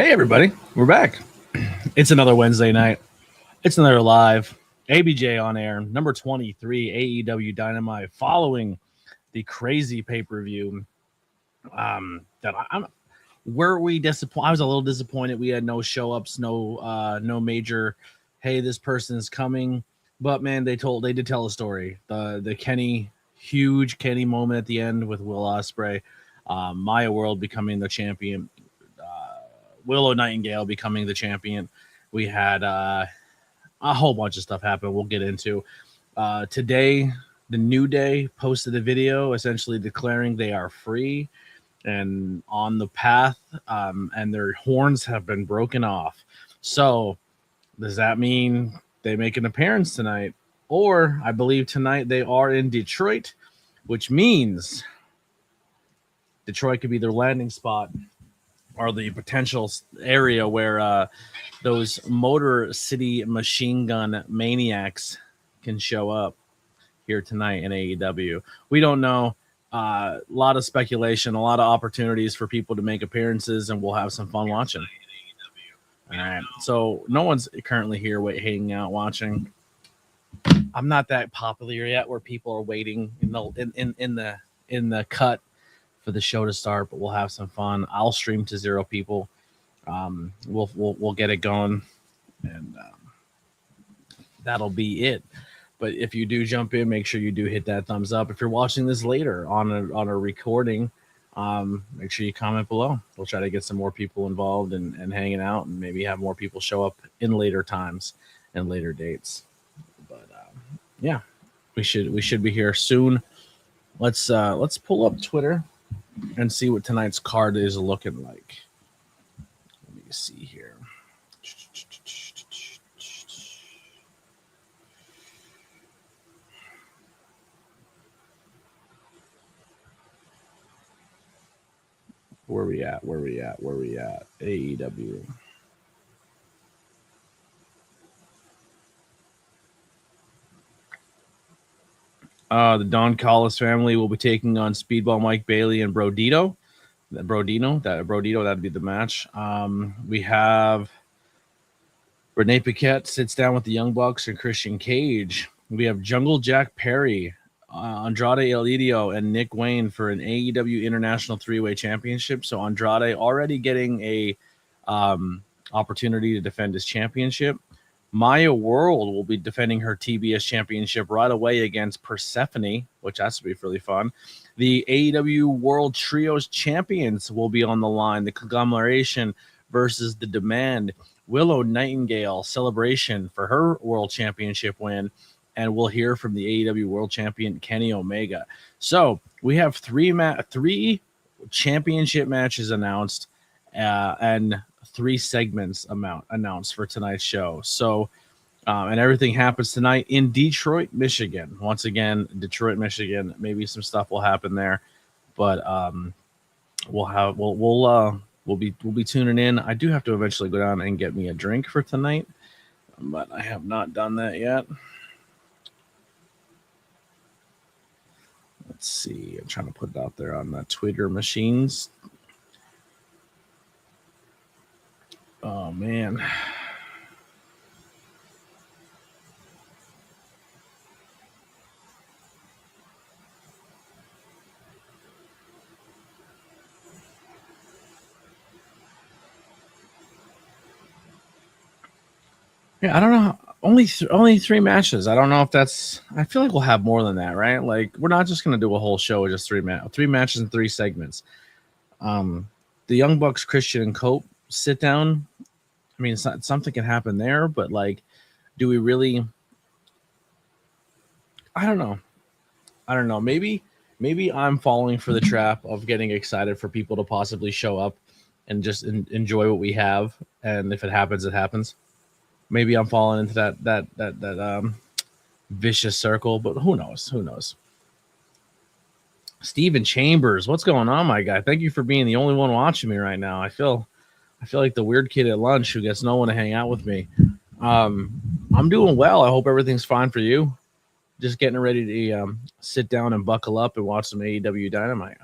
Hey, everybody. We're back. It's another Wednesday night. It's another live ABJ On Air, number 23, AEW Dynamite, following the crazy pay-per-view. Were we disappointed? I was a little disappointed. We had no show-ups, no major, hey, this person is coming. But, man, they did tell a story. The huge Kenny moment at the end with Will Ospreay, Maya World becoming the champion, Willow Nightingale becoming the champion. We had a whole bunch of stuff happen we'll get into. Today, the New Day posted a video essentially declaring they are free and on the path, and their horns have been broken off. So does that mean they make an appearance tonight? Or I believe tonight they are in Detroit, which means Detroit could be their landing spot or the potential area where those Motor City Machine Gun Maniacs can show up here tonight in AEW. We don't know. A lot of speculation, a lot of opportunities for people to make appearances, and we'll have some fun watching. All right. So no one's currently here hanging out watching. I'm not that popular yet where people are waiting in the cut for the show to start, but we'll have some fun. I'll stream to 0 people. We'll get it going, and that'll be it. But if you do jump in, make sure you do hit that thumbs up. If you're watching this later on a recording, make sure you comment below. We'll try to get some more people involved and hanging out, and maybe have more people show up in later times and later dates. But yeah, we should be here soon. Let's pull up Twitter and see what tonight's card is looking like. Let me see here. Where we at? AEW. The Don Callis family will be taking on Speedball Mike Bailey and Brodito. That'd be the match. We have Renee Paquette sits down with the Young Bucks and Christian Cage. We have Jungle Jack Perry, Andrade El Idolo, and Nick Wayne for an AEW International 3-Way Championship. So Andrade already getting a opportunity to defend his championship. Maya World will be defending her TBS championship right away against Persephone, which has to be really fun. The AEW World Trios champions will be on the line. The Conglomeration versus The Demand. Willow Nightingale celebration for her world championship win. And we'll hear from the AEW World Champion Kenny Omega. So we have three championship matches announced, and 3 segments announced for tonight's show. So, and everything happens tonight in Detroit, Michigan. Once again, Detroit, Michigan. Maybe some stuff will happen there, but we'll be tuning in. I do have to eventually go down and get me a drink for tonight, but I have not done that yet. Let's see. I'm trying to put it out there on the Twitter machines. Oh, man. Yeah, I don't know. Only 3 matches. I don't know if that's. I feel like we'll have more than that, right? Like, we're not just gonna do a whole show with just 3 matches and 3 segments. The Young Bucks, Christian and Cope sit down. I mean, something can happen there, but like, do we really? I don't know. Maybe I'm falling for the trap of getting excited for people to possibly show up and just enjoy what we have, and if it happens, it happens. Maybe I'm falling into that vicious circle, but who knows? Steven Chambers, what's going on, my guy? Thank you for being the only one watching me right now. I feel like the weird kid at lunch who gets no one to hang out with me. I'm doing well. I hope everything's fine for you. Just getting ready to sit down and buckle up and watch some AEW Dynamite.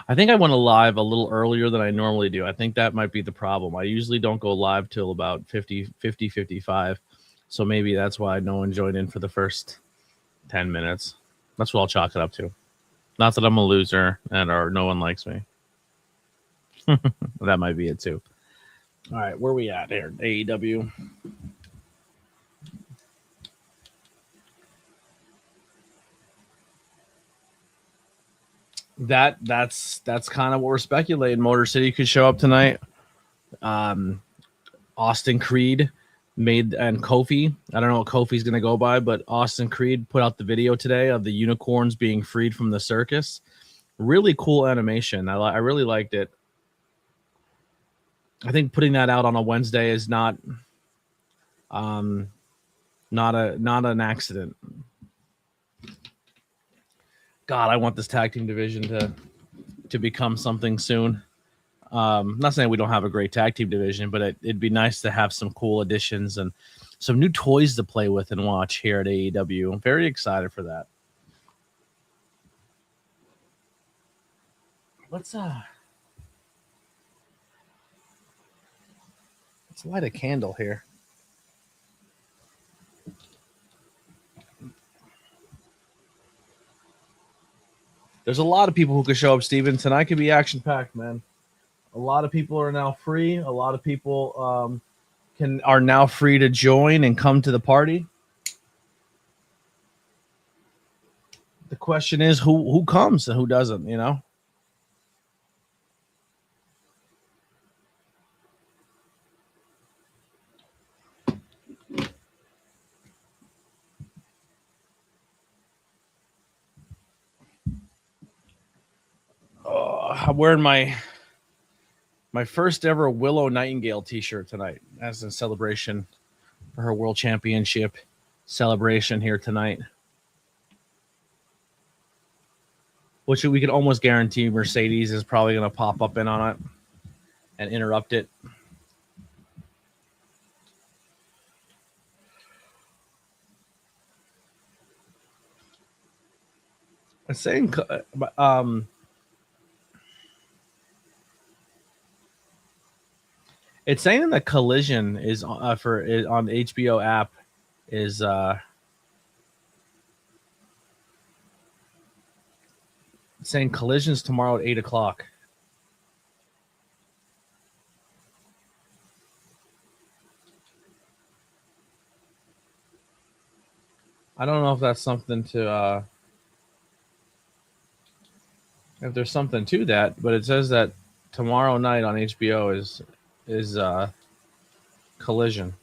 I think I went live a little earlier than I normally do. I think that might be the problem. I usually don't go live till about 55. So maybe that's why no one joined in for the first 10 minutes. That's what I'll chalk it up to. Not that I'm a loser or no one likes me. That might be it too. All right, where we at here? AEW. That's kind of what we're speculating. Motor City could show up tonight. Austin Creed and Kofi. I don't know what Kofi's going to go by, but Austin Creed put out the video today of the unicorns being freed from the circus. Really cool animation. I really liked it. I think putting that out on a Wednesday is not an accident. God, I want this tag team division to become something soon. Not saying we don't have a great tag team division, but it'd be nice to have some cool additions and some new toys to play with and watch here at AEW. I'm very excited for that. Let's light a candle here. There's a lot of people who could show up, Steven. Tonight could be action-packed, man. A lot of people are now free. A lot of people are now free to join and come to the party. The question is who comes and who doesn't, you know? I'm wearing my first ever Willow Nightingale t-shirt tonight as a celebration for her world championship celebration here tonight. Which we could almost guarantee Mercedes is probably going to pop up in on it and interrupt it. I'm saying it's saying that Collision is on the HBO app is saying Collision's tomorrow at 8:00. I don't know if that's something to if there's something to that, but it says that tomorrow night on HBO is Collision.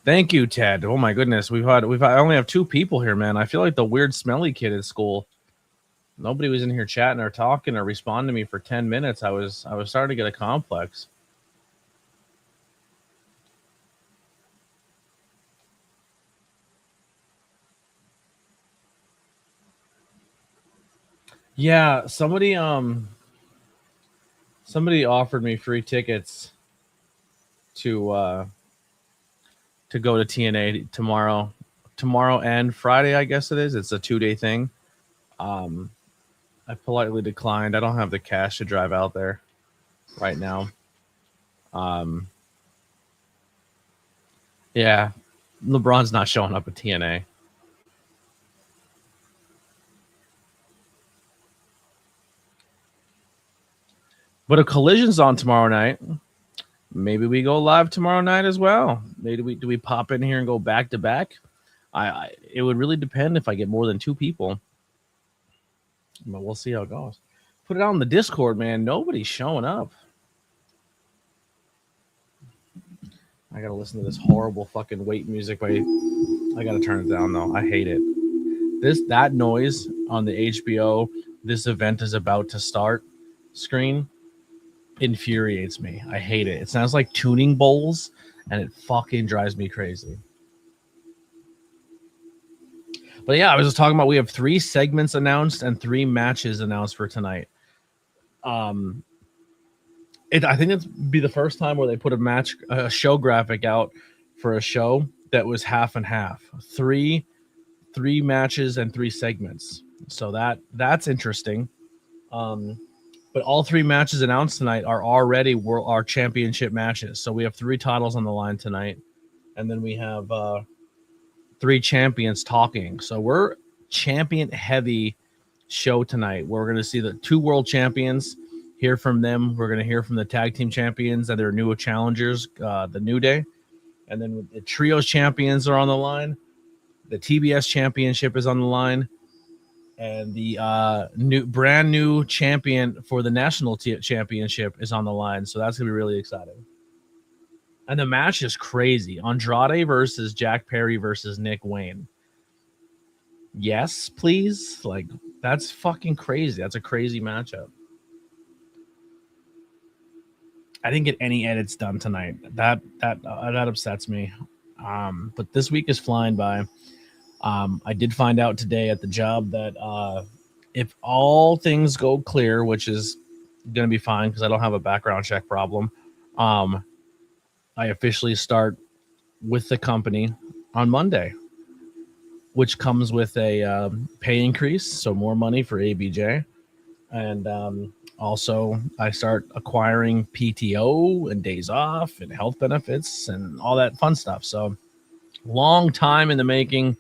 Thank you, Ted. Oh my goodness, I only have 2 people here, man. I feel like the weird smelly kid at school. Nobody was in here chatting or talking or responding to me for 10 minutes. I was starting to get a complex. Yeah, somebody offered me free tickets to go to TNA tomorrow and Friday, I guess it is. It's a 2-day thing. I politely declined. I don't have the cash to drive out there right now. Yeah, LeBron's not showing up at TNA. But a Collision's on tomorrow night. Maybe we go live tomorrow night as well. Maybe do we pop in here and go back to back? It would really depend if I get more than 2 people. But we'll see how it goes. Put it out on the Discord, man. Nobody's showing up. I gotta listen to this horrible fucking wait music. I gotta turn it down though. I hate it. That noise on the HBO "This event is about to start" screen infuriates me. I hate it. It sounds like tuning bowls, and it fucking drives me crazy. But yeah, I was just talking about we have 3 segments announced and 3 matches announced for tonight. I think it'd be the first time where they put a show graphic out for a show that was half and half. 3 matches and 3 segments. So that's interesting. Um, but all three matches announced tonight are already our championship matches. So we have three titles on the line tonight, and then we have three champions talking. So we're champion heavy show tonight. We're going to see the two world champions, hear from them. We're going to hear from the tag team champions and their new challengers, the New Day, and then the trios champions are on the line. The TBS championship is on the line, and the brand new champion for the national championship is on the line. So that's gonna be really exciting. And the match is crazy. Andrade versus Jack Perry versus Nick Wayne. Yes, please. Like, that's fucking crazy. That's a crazy matchup. I didn't get any edits done tonight. That upsets me. But this week is flying by. I did find out today at the job that if all things go clear, which is going to be fine because I don't have a background check problem, I officially start with the company on Monday, which comes with a pay increase, so more money for ABJ. And also, I start acquiring PTO and days off and health benefits and all that fun stuff. So, long time in the making.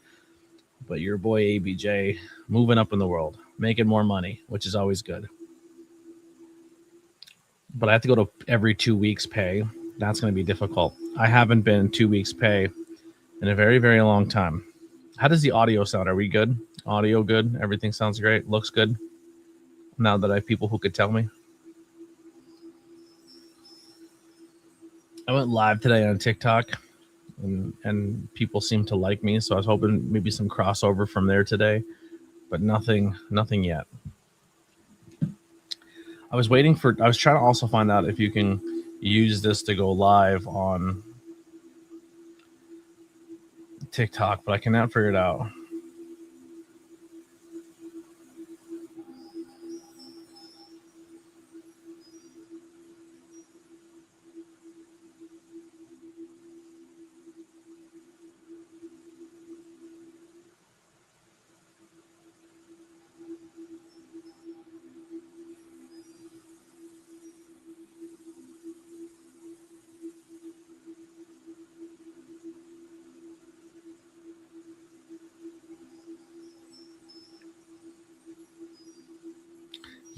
But your boy ABJ moving up in the world, making more money, which is always good. But I have to go to every 2 weeks pay. That's going to be difficult. I haven't been 2 weeks pay in a very, very long time. How does the audio sound? Are we good? Audio good? Everything sounds great. Looks good. Now that I have people who could tell me. I went live today on TikTok and people seem to like me. So I was hoping maybe some crossover from there today, but nothing yet. I was trying to also find out if you can use this to go live on TikTok, but I cannot figure it out.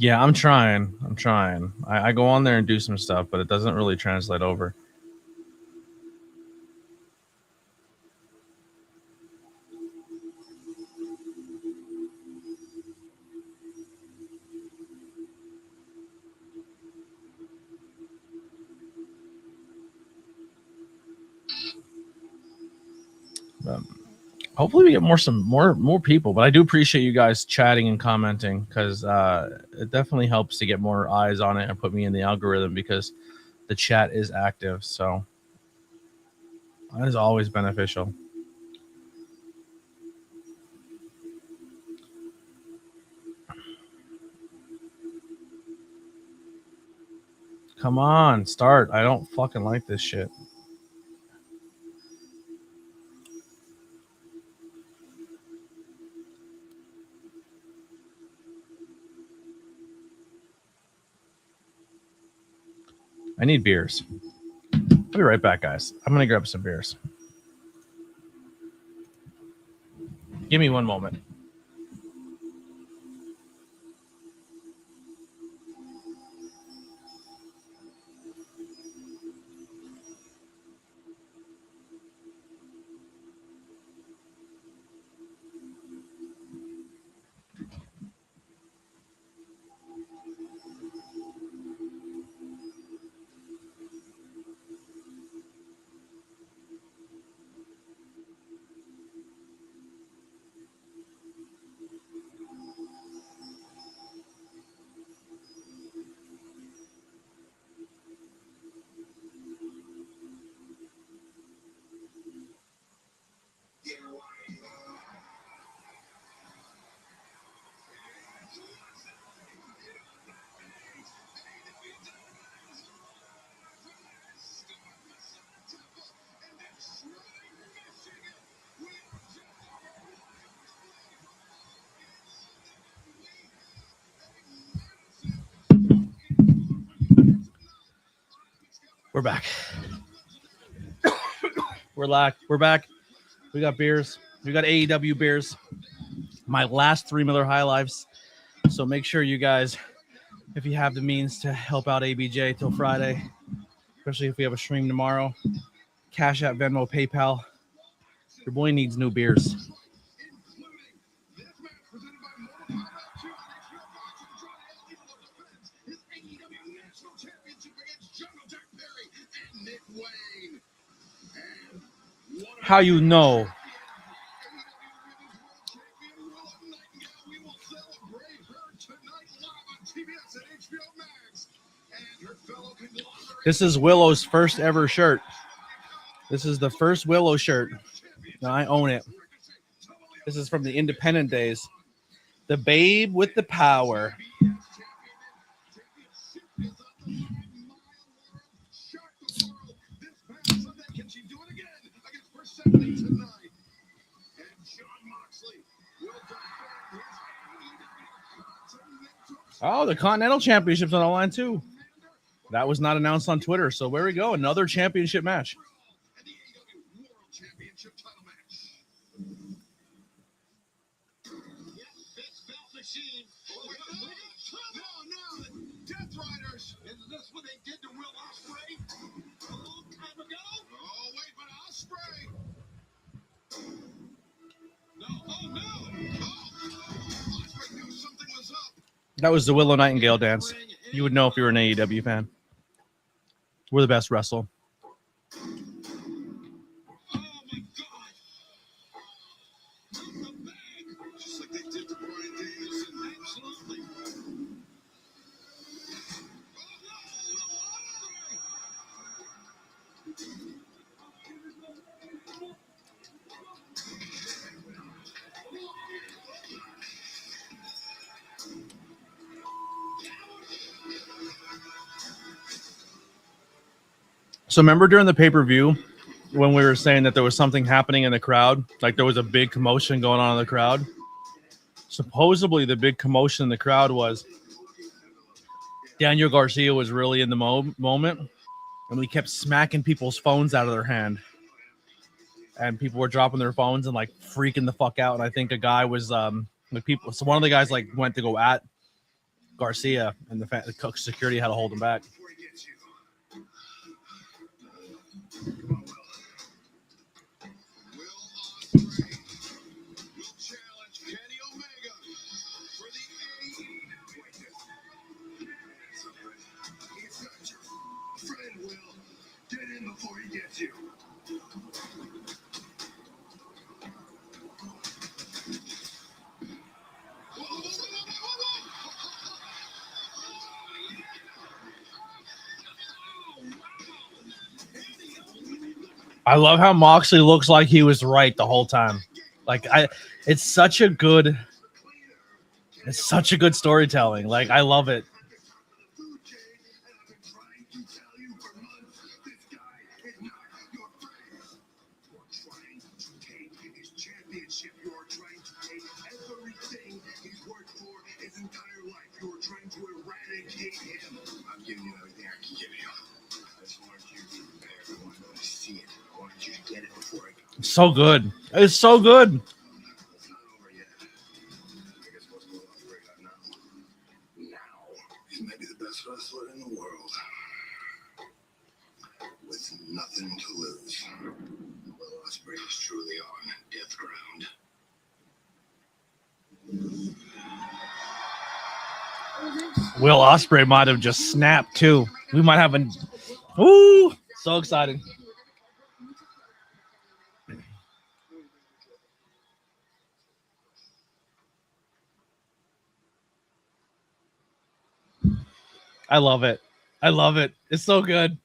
Yeah, I'm trying. I go on there and do some stuff, but it doesn't really translate over. But hopefully we get more people. But I do appreciate you guys chatting and commenting because it definitely helps to get more eyes on it and put me in the algorithm because the chat is active. So that is always beneficial. Come on, start. I don't fucking like this shit. I need beers. I'll be right back, guys. I'm going to grab some beers. Give me one moment. We're back. We're back. We got beers. We got AEW beers. My last 3 Miller High Lives. So make sure you guys, if you have the means to help out ABJ till Friday, especially if we have a stream tomorrow, Cash App, Venmo, PayPal. Your boy needs new beers. How you know? This is Willow's first ever shirt. This is the first Willow shirt. Now I own it. This is from the independent days. The babe with the power. Oh, the Continental Championship's on the line too. That was not announced on Twitter. So where we go? Another championship match. That was the Willow Nightingale dance. You would know if you were an AEW fan. We're the best wrestle. So remember during the pay-per-view when we were saying that there was something happening in the crowd, like there was a big commotion going on in the crowd? Supposedly the big commotion in the crowd was Daniel Garcia was really in the moment, and we kept smacking people's phones out of their hand. And people were dropping their phones and like freaking the fuck out. And I think a guy was so one of the guys like went to go at Garcia, and the security had to hold him back. I love how Moxley looks like he was right the whole time. It's such a good storytelling. Like, I love it. So good. It's so good. Wrestler in the world with nothing to lose. Will Ospreay is truly on death ground. Will Ospreay might have just snapped too. We might have an ooh, so exciting. I love it. I love it. It's so good.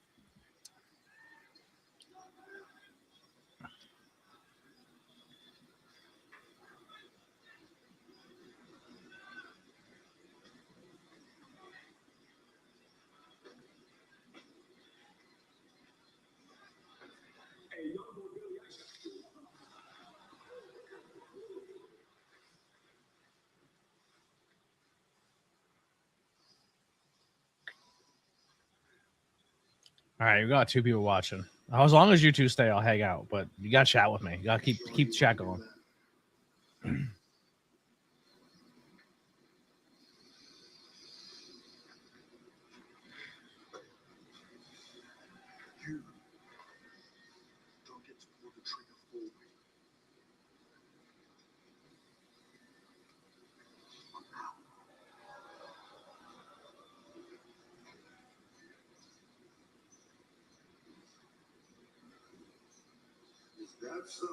All right, we got 2 people watching. As long as you 2 stay, I'll hang out. But you got to chat with me. You got to keep the chat going. Is that so?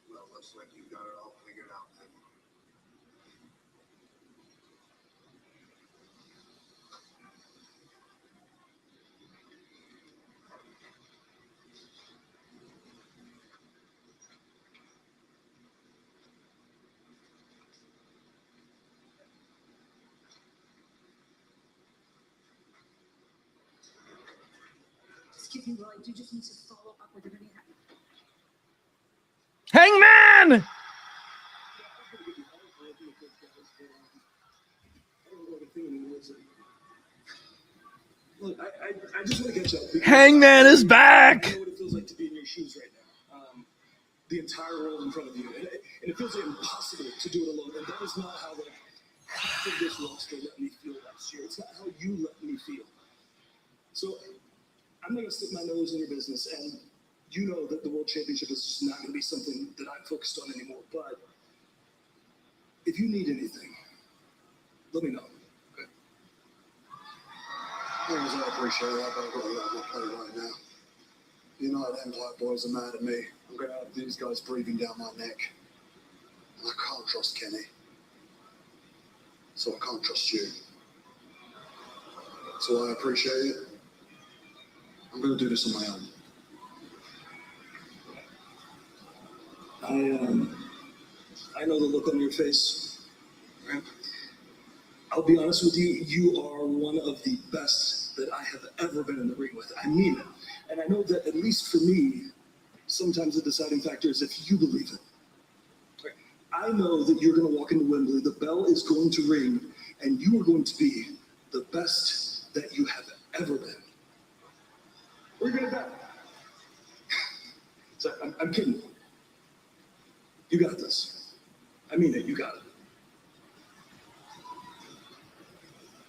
Well, looks like you got it all figured out then. Excuse me, well, I do just need to follow up with everything. Hangman! Look, I just want to get you up. Hangman is back! I know what it feels like to be in your shoes right now. The entire world in front of you. And it feels like impossible to do it alone. And that is not how half of this roster let me feel last year. It's not how you let me feel. So I'm not going to stick my nose in your business. And you know that the World Championship is just not going to be something that I'm focused on anymore. But if you need anything, let me know. Okay? I appreciate that, but I've got a lot on my plate right now. The United Empire boys are mad at me. I'm going to have these guys breathing down my neck. And I can't trust Kenny. So I can't trust you. So I appreciate it. I'm going to do this on my own. I know the look on your face. Right? I'll be honest with you, you are one of the best that I have ever been in the ring with. I mean it. And I know that, at least for me, sometimes the deciding factor is if you believe it. Right? I know that you're going to walk into Wembley, the bell is going to ring, and you are going to be the best that you have ever been. We're going to bet. So I'm kidding. You got this. I mean it, you got it.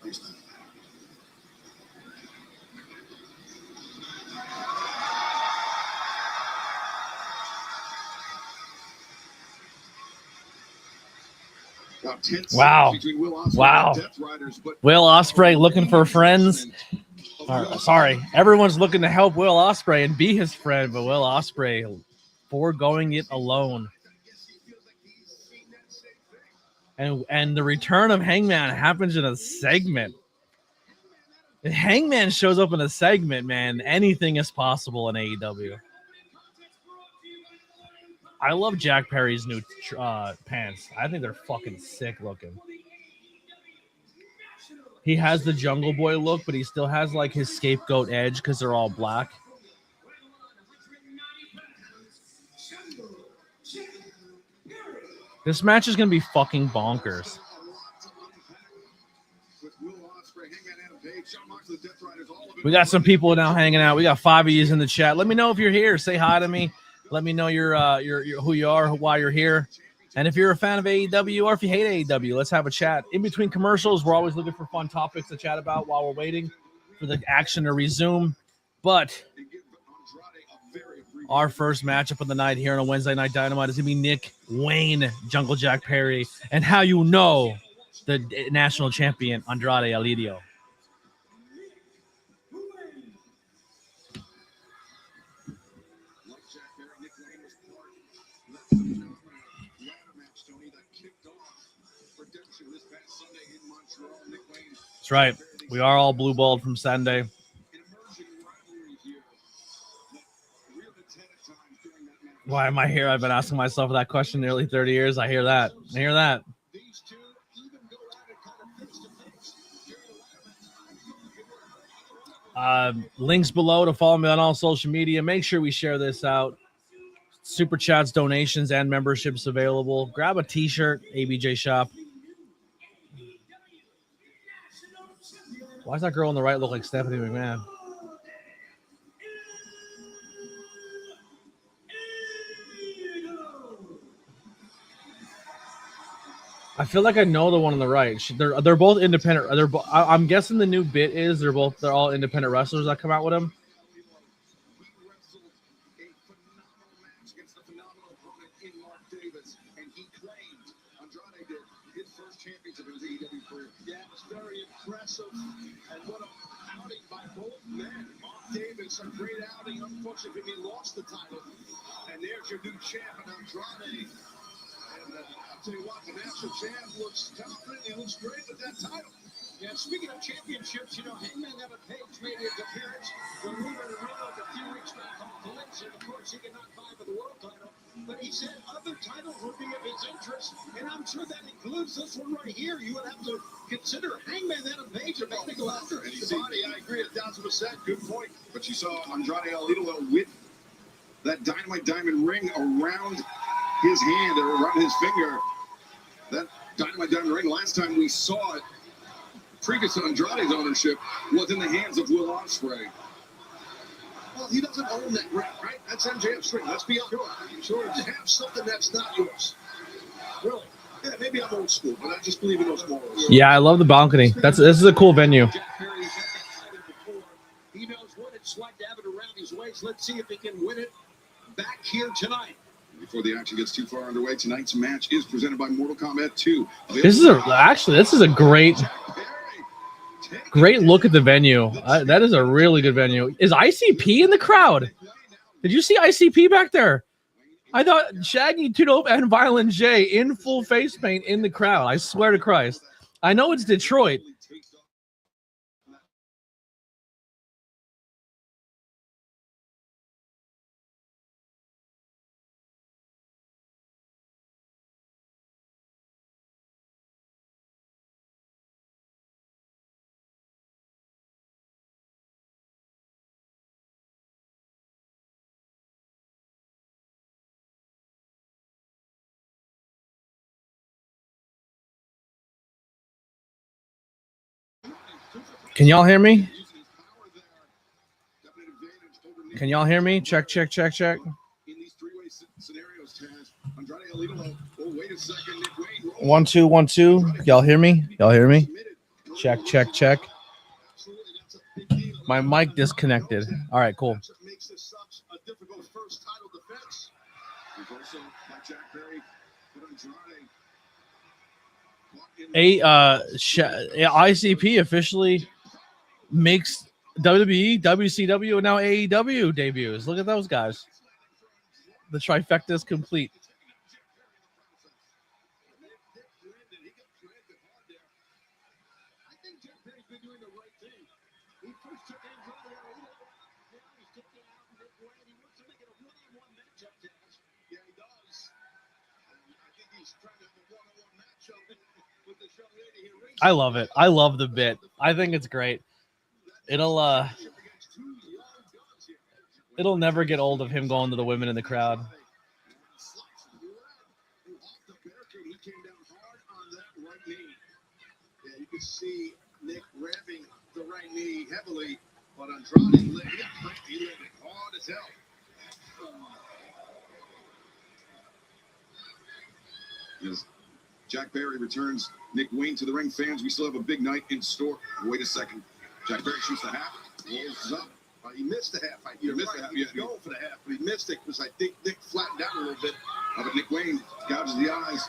Thanks, man. Wow. Wow. Will Ospreay looking for friends. Sorry. Everyone's looking to help Will Ospreay and be his friend, but Will Ospreay foregoing it alone. And the return of Hangman happens in a segment. If Hangman shows up in a segment, man, anything is possible in AEW. I love Jack Perry's new pants. I think they're fucking sick looking. He has the Jungle Boy look, but he still has like his scapegoat edge because they're all black. This match is going to be fucking bonkers. We got some people now hanging out. We got 5 of yous in the chat. Let me know if you're here. Say hi to me. Let me know you're who you are, why you're here. And if you're a fan of AEW or if you hate AEW, let's have a chat. In between commercials, we're always looking for fun topics to chat about while we're waiting for the action to resume. But our first matchup of the night here on a Wednesday Night Dynamite is going to be Nick Wayne, Jungle Jack Perry, and how you know the national champion, Andrade El Idolo. That's right. We are all blue balled from Sunday. Why am I here? I've been asking myself that question nearly 30 years. I hear that. Links below to follow me on all social media. Make sure we share this out. Super chats, donations, and memberships available. Grab a t-shirt, ABJ shop. Why does that girl on the right look like Stephanie McMahon? I feel like I know the one on the right. They're both independent. I'm guessing the new bit is they're all independent wrestlers that come out with them. Yeah, it was very impressive. And what an outing by both men. Mark Davis, a great outing. Unfortunately, he lost the title. And there's your new champ, Andrade. And I'll tell you what, the national champ looks confident. He looks great with that title. Yeah, speaking of championships, you know, Hangman Adam Page made his appearance when we were in Rio a few weeks back on Valencia. Of course, he could not vie for the world title. But he said other titles would be of his interest, and I'm sure that includes this one right here. You would have to consider Hangman Adam Page about to go after his body. I agree 1,000%. Good point. But you saw Andrade El Idolo with that Dynamite diamond ring around his hand or around his finger. That Dynamite diamond ring, last time we saw it, previous to Andrade's ownership, was in the hands of Will Ospreay. Well, he doesn't own that ring, right? That's MJF's ring. Let's be honest. Sure, to have something that's not yours. Really? Yeah, maybe I'm old school, but I just believe in those morals. Yeah, I love the balcony. This is a cool venue. Jack Perry's had that title before. He knows what it's like to have it around his waist. Let's see if he can win it back here tonight. Before the action gets too far underway, tonight's match is presented by Mortal Kombat 2. This is a great look at the venue. That is a really good venue. Is ICP in the crowd? Did you see ICP back there? I thought Shaggy, Tudo, and Violent J in full face paint in the crowd. I swear to Christ. I know it's Detroit. Can y'all hear me? Can y'all hear me? Check. In these three-way scenarios, Taz, Andrade El Idolo. Oh, wait a second. Nick Wayne. 1 2 1 2. Y'all hear me? Check. My mic disconnected. All right, cool. Makes this such a difficult first title defense. Reversal by Jack Perry. But Andrade. ICP officially makes WWE, WCW, and now AEW debuts. Look at those guys. The trifecta is complete. I think Jack Perry's been doing the right thing. He first took Andrade El Idolo. Now he's taking out Nick Wayne. He wants to make it a one-on-one matchup, Taz. Yeah, he does. I think he's trying to have a one-on-one matchup with this young lady here. I love it. I love the bit. I think it's great. It'll never get old of him going to the women in the crowd. He came down hard on that right knee. Yeah, you can see Nick grabbing the right knee heavily, but Andrade lit it hard as hell. Yes. Jack Perry returns Nick Wayne to the ring. Fans, we still have a big night in store. Wait a second. Jack Perry shoots the half. Rolls up. He missed the half. He was going for the half, but he missed it because I think Nick flattened out a little bit. But Nick Wayne gouges the eyes.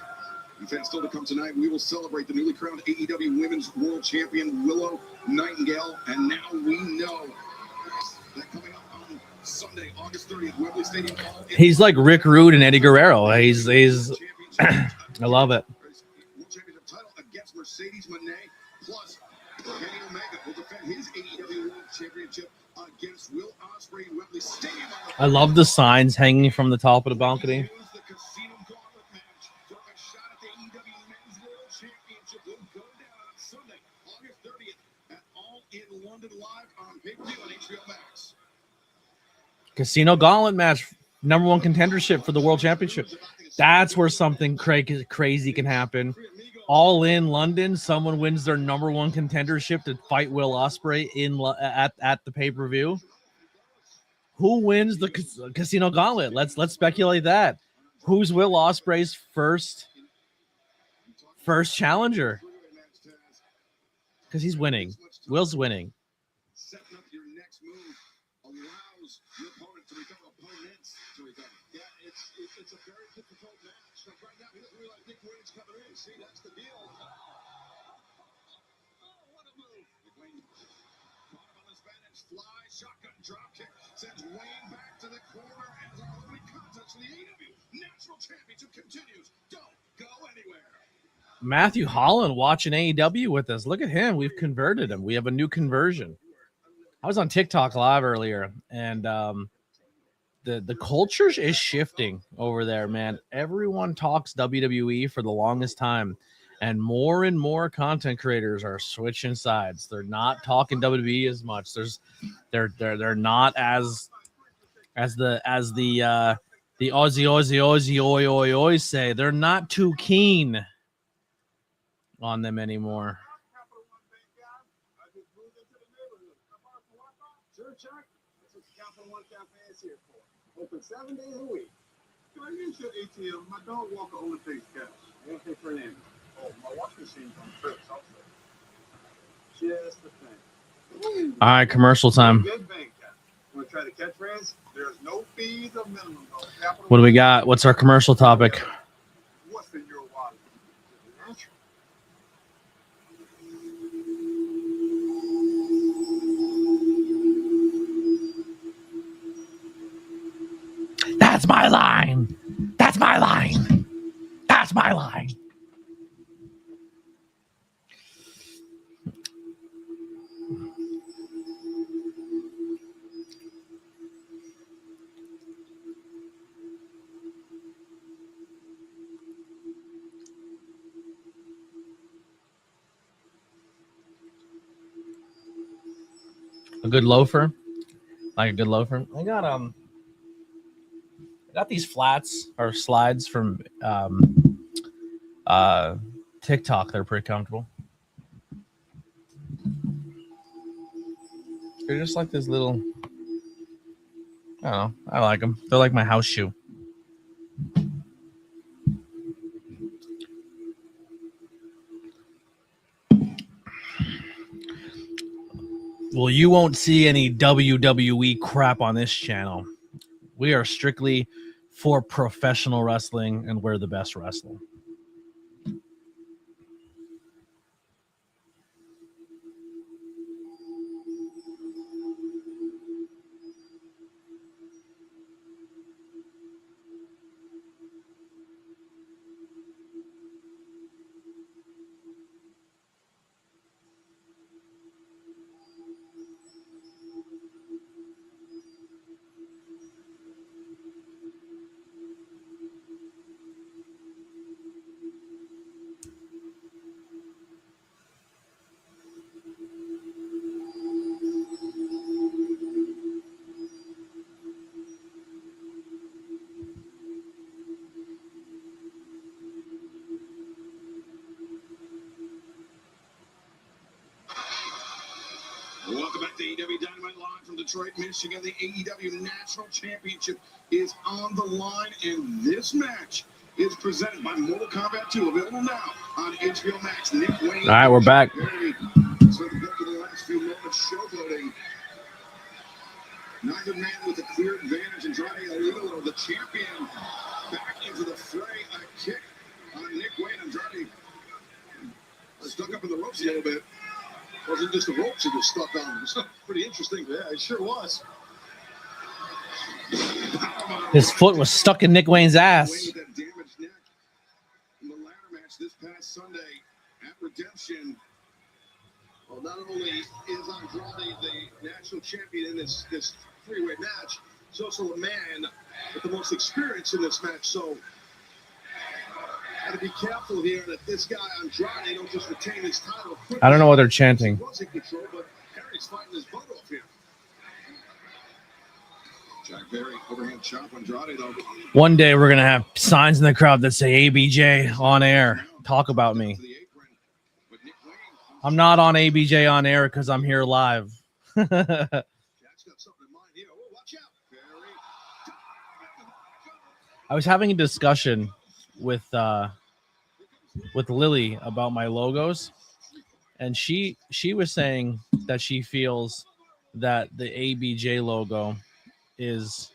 And fans still to come tonight. We will celebrate the newly crowned AEW Women's World Champion Willow Nightingale. And now we know that coming up on Sunday, August 30th, Wembley Stadium. He's like Rick Rude and Eddie Guerrero. He's I love it. World Championship title against Mercedes Moné, plus Kenny Omega will defend his AEW World Championship against Will Ospreay in Wembley Stadium. I love the signs hanging from the top of the balcony. The Casino Gauntlet match for a shot at the AEW Men's World Championship will go down on Sunday, August 30th at All in London Live on pay-per-view on HBO Max. Casino Gauntlet match, #1 contendership for the World Championship. That's where something crazy can happen. All in London, someone wins their number one contendership to fight Will Ospreay at the pay-per-view. Who wins the Casino Gauntlet? Let's speculate that. Who's Will Ospreay's first challenger? Because he's winning. Will's winning. Setting up your next move allows your opponent to become opponents to recover. Yeah, it's a very difficult match. So right now, he doesn't realize Nick Wayne's coming in. See, that's the deal. Oh, what a move. Nick Wayne caught him on his vantage fly, shotgun drop kick, sends Wayne back to the corner as our opening contest for the AEW National Championship continues. Don't go anywhere. Matthew Holland watching AEW with us. Look at him. We've converted him. We have a new conversion. I was on TikTok live earlier, and the culture is shifting over there, man. Everyone talks WWE for the longest time, and more content creators are switching sides. They're not talking WWE as much. They're not as the Aussie oi say. They're not too keen on them anymore. Sure, Chuck. That's what the Capital One Cafe is here for. Open 7 days a week. Can I use your ATM? My dog walker only takes cash. Anything for an end. Oh, my washing machine's on trips. I'll say. Just the thing. All right, commercial time. Good bank cash. Want to try the catchphrase? There's no fees or minimum. No. What do we got? What's our commercial topic? What's in your wallet? Natural. That's my line. That's my line. That's my line. A good loafer. Like a good loafer. I got these flats or slides from TikTok. They're pretty comfortable. They're just like this little, I don't know. I like them. They're like my house shoe. Well, you won't see any WWE crap on this channel. We are strictly for professional wrestling, and we're the best wrestling. Welcome back to AEW Dynamite live from Detroit, Michigan. The AEW National Championship is on the line, and this match is presented by Mortal Kombat 2, available now on HBO Max. Nick Wayne. All right, we're back. So the book of the last few moments, showboating. Neither man with a clear advantage. Andrade Alito, the champion, back into the fray. A kick on Nick Wayne. Andrade stuck up in the ropes a little bit. Wasn't just the ropes he was stuck on. It was pretty interesting. Yeah, it sure was. His foot was stuck in Nick Wayne's ass. Wayne with that damaged neck in the ladder match this past Sunday at Redemption. Well, not only is Andrade the national champion in this three-way match, he's also a man with the most experience in this match. So, got to be careful here that this guy Andrade don't just retain his title. I don't know what they're chanting. He was in control, but Perry's fighting his butt off here. Jack Perry, overhand chop Andrade though. One day we're going to have signs in the crowd that say ABJ on air. Talk about me. To the apron. I'm not on ABJ on air because I'm here live. Jack's got something in mind here. Oh, watch out. Perry. I was having a discussion with Lily about my logos, and she was saying that she feels that the ABJ logo is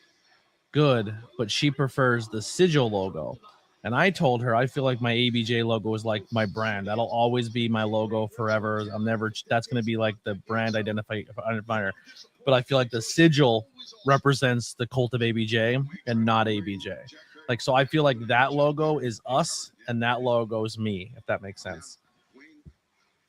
good, but she prefers the sigil logo. And I told her I feel like my ABJ logo is like my brand. That'll always be my logo forever. I'm never. That's going to be like the brand identifier. But I feel like the sigil represents the cult of ABJ and not ABJ. Like, so I feel like that logo is us and that logo is me, if that makes sense. Wayne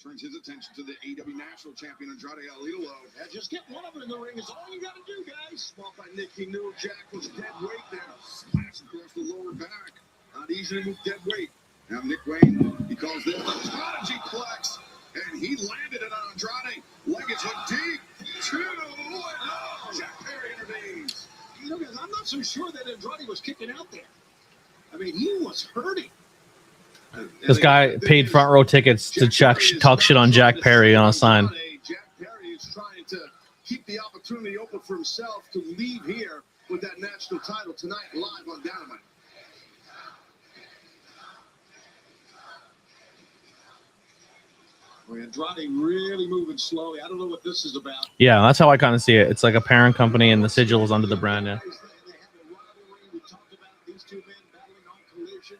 turns his attention to the AEW National Champion Andrade El Idolo. Yeah, just get one of them in the ring is all you got to do, guys. Well, by Nick, he knew Jack was dead weight there. Splash across the lower back. Not easy to move dead weight. Now Nick Wayne, he calls this the Prodigy Plex. And he landed it on Andrade. Leggings went deep. 2 and 1. Jack Perry intervenes. You know, guys, I'm not so sure that Andrade was kicking out there. I mean, he was hurting. This guy paid front row tickets to talk shit on Jack Perry on a sign. Jack Perry is trying to keep the opportunity open for himself to leave here with that national title tonight live on Dynamite. Boy, Andrade really moving slowly. I don't know what this is about. Yeah, that's how I kind of see it. It's like a parent company and the sigil is under the brand. Yeah. They have a rivalry. We talked about these two men battling on Collision.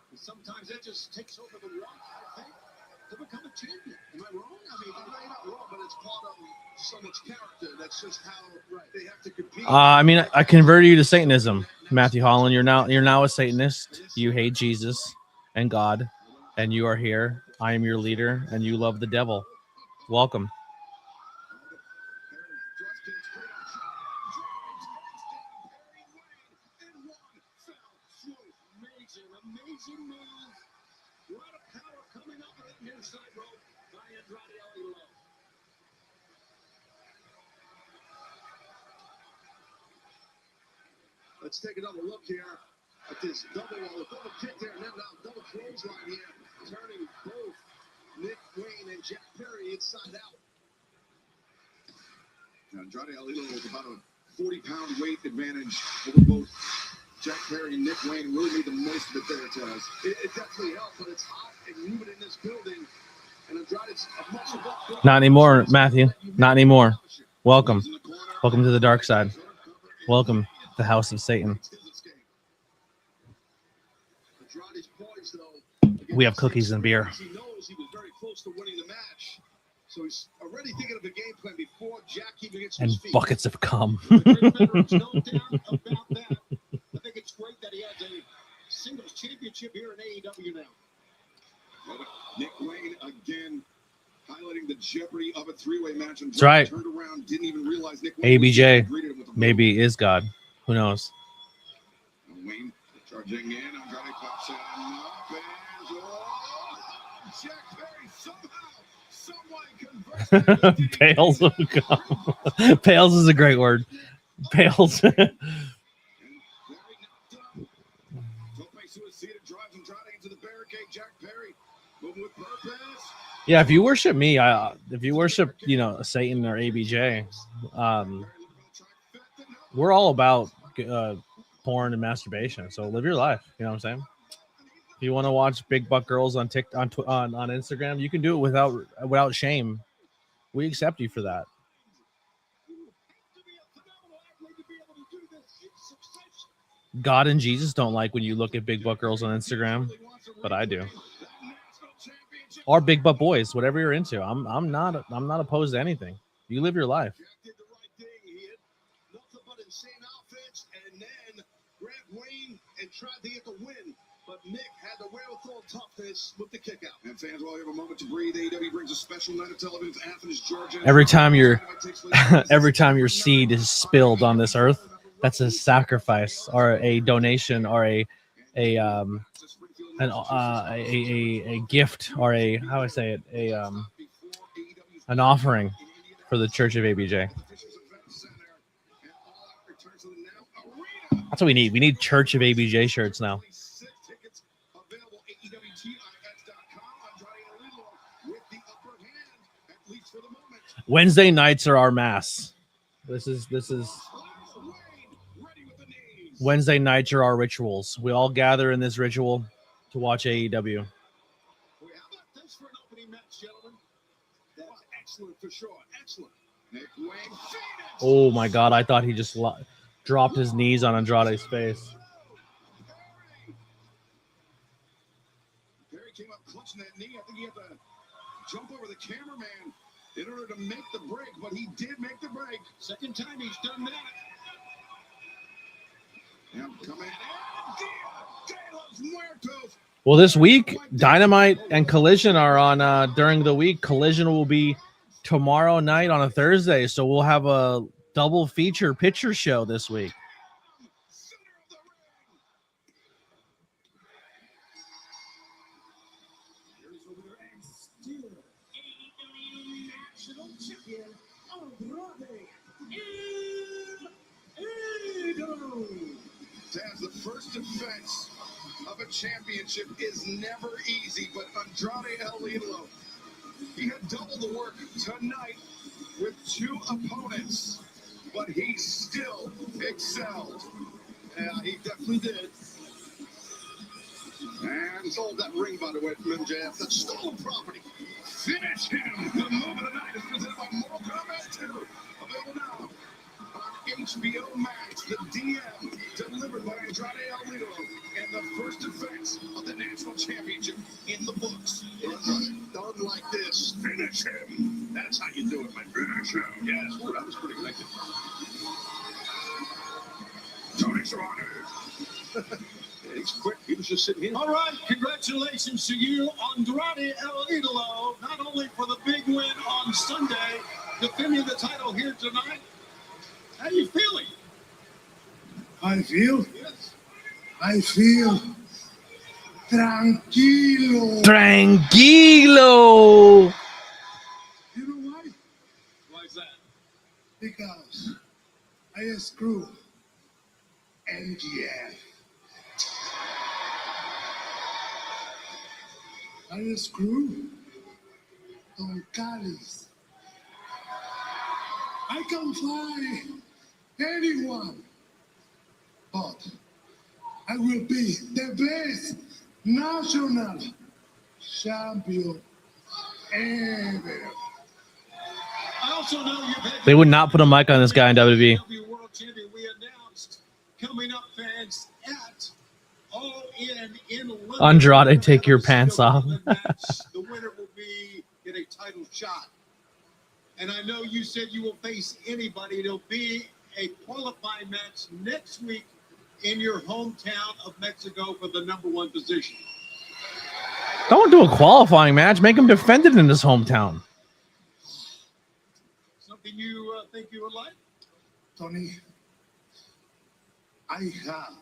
And sometimes that just takes over the one, I think, to become a champion. Am I wrong? I mean, you're not wrong, but it's part of so much character. That's just how they have to compete. I mean, I converted you to Satanism, Matthew Holland. You're now a Satanist. You hate Jesus and God, and you are here. I am your leader, and you love the devil. Welcome. Amazing move. A lot of power coming up on the inside rope by Andrade El Idolo. Let's take another look here at this double kick there, and then now double clothesline here, turning both Nick Wayne and Jack Perry inside out. Andrade El Idolo with about a 40-pound weight advantage over both Jack Perry and Nick Wayne. Really made the most of it there, Taz. It definitely helped, but it's hot and humid in this building. And Andrade's a muscle up. Not anymore, Matthew. Not anymore. Welcome. Welcome to the dark side. Welcome to the house of Satan. Andrade's poised, though. We have cookies and beer. He knows he was very close to winning the match. So he's already thinking of a game plan before Jack even gets to And his feet. buckets of cum. No doubt about that. I think it's great that he has a singles championship here in AEW now. Nick Wayne again highlighting the jeopardy of a three-way match. And That's right. Turned around, didn't even realize Nick Wayne ABJ greeted him with a maybe is God. Who knows? And Wayne charging in. Andrade pops in. Up and Jack Perry somehow, some way converts. Pails of cum. Pails is a great word. Pails. Tope suicida drives Andrade into the barricade. Jack Perry moving with purpose. Yeah, if you worship me, if you worship, Satan or ABJ, we're all about porn and masturbation. So live your life. You know what I'm saying? If you want to watch big butt girls on Instagram, you can do it without shame. We accept you for that. God and Jesus don't like when you look at big butt girls on Instagram, but I do. Or big butt boys, whatever you're into. I'm not opposed to anything. You live your life. Jack did the right thing. He hit nothing but insane offense and then grabbed Wayne and tried to get the win. But Nick had the wherewithal toughness with the kick out. And fans, while you have a moment to breathe, AEW brings a special night of television to Athens, Georgia. Every time your seed is spilled on this earth, that's a sacrifice or a donation or a gift or an offering for the Church of ABJ. That's what we need. We need Church of ABJ shirts now. Wednesday nights are our mass. This is Wednesday nights are our rituals. We all gather in this ritual to watch AEW. How about this for an opening match, gentlemen? That's excellent for sure. Excellent. Nick Wayne, Phoenix. Oh my God! I thought he just dropped his knees on Andrade's face. Perry came up clutching that knee. I think he had to jump over the cameraman in order to make the break, but he did make the break. Second time he's done that. Yep, coming in. De los Muertos. Well, this week, Dynamite and Collision are on during the week. Collision will be tomorrow night on a Thursday, so we'll have a double feature picture show this week. Center of the ring. Here's over there and still AEW National Champion Andrade. Taz, the first defense of a championship is never easy, but Andrade El Idolo, he had double the work tonight with 2 opponents, but he still excelled. Yeah, he definitely did. And sold that ring, by the way, from MJF. That's stolen property. Finish him. The move of the night is presented by Mortal Kombat 2. Available now on HBO Max. The DM delivered by Andrade El Idolo and the first defense of the national championship in the books. Done like this. Finish him. That's how you do it, my finish him. Yes. Ooh, that was pretty connected. Tony Serrano. He's quick. He was just sitting here. All right, congratulations to you, Andrade El Idolo, not only for the big win on Sunday, defending the title here tonight. How you feeling? I feel Yes. tranquilo. Tranquilo. You know why? Why is that? Because I screw MGF. I screw Don Callis. I can fly anyone, but I will be the best national champion ever. I also know you've had They would not put a mic on this guy in WWE. AEW World Champion we announced coming up, fans, at All in London. Andrade, take your pants off. The winner will be get a title shot. And I know you said you will face anybody. It'll be a qualifying match next week in your hometown of Mexico for the #1 position. Don't do a qualifying match. Make him defend it in his hometown. Something you think you would like? Tony, I have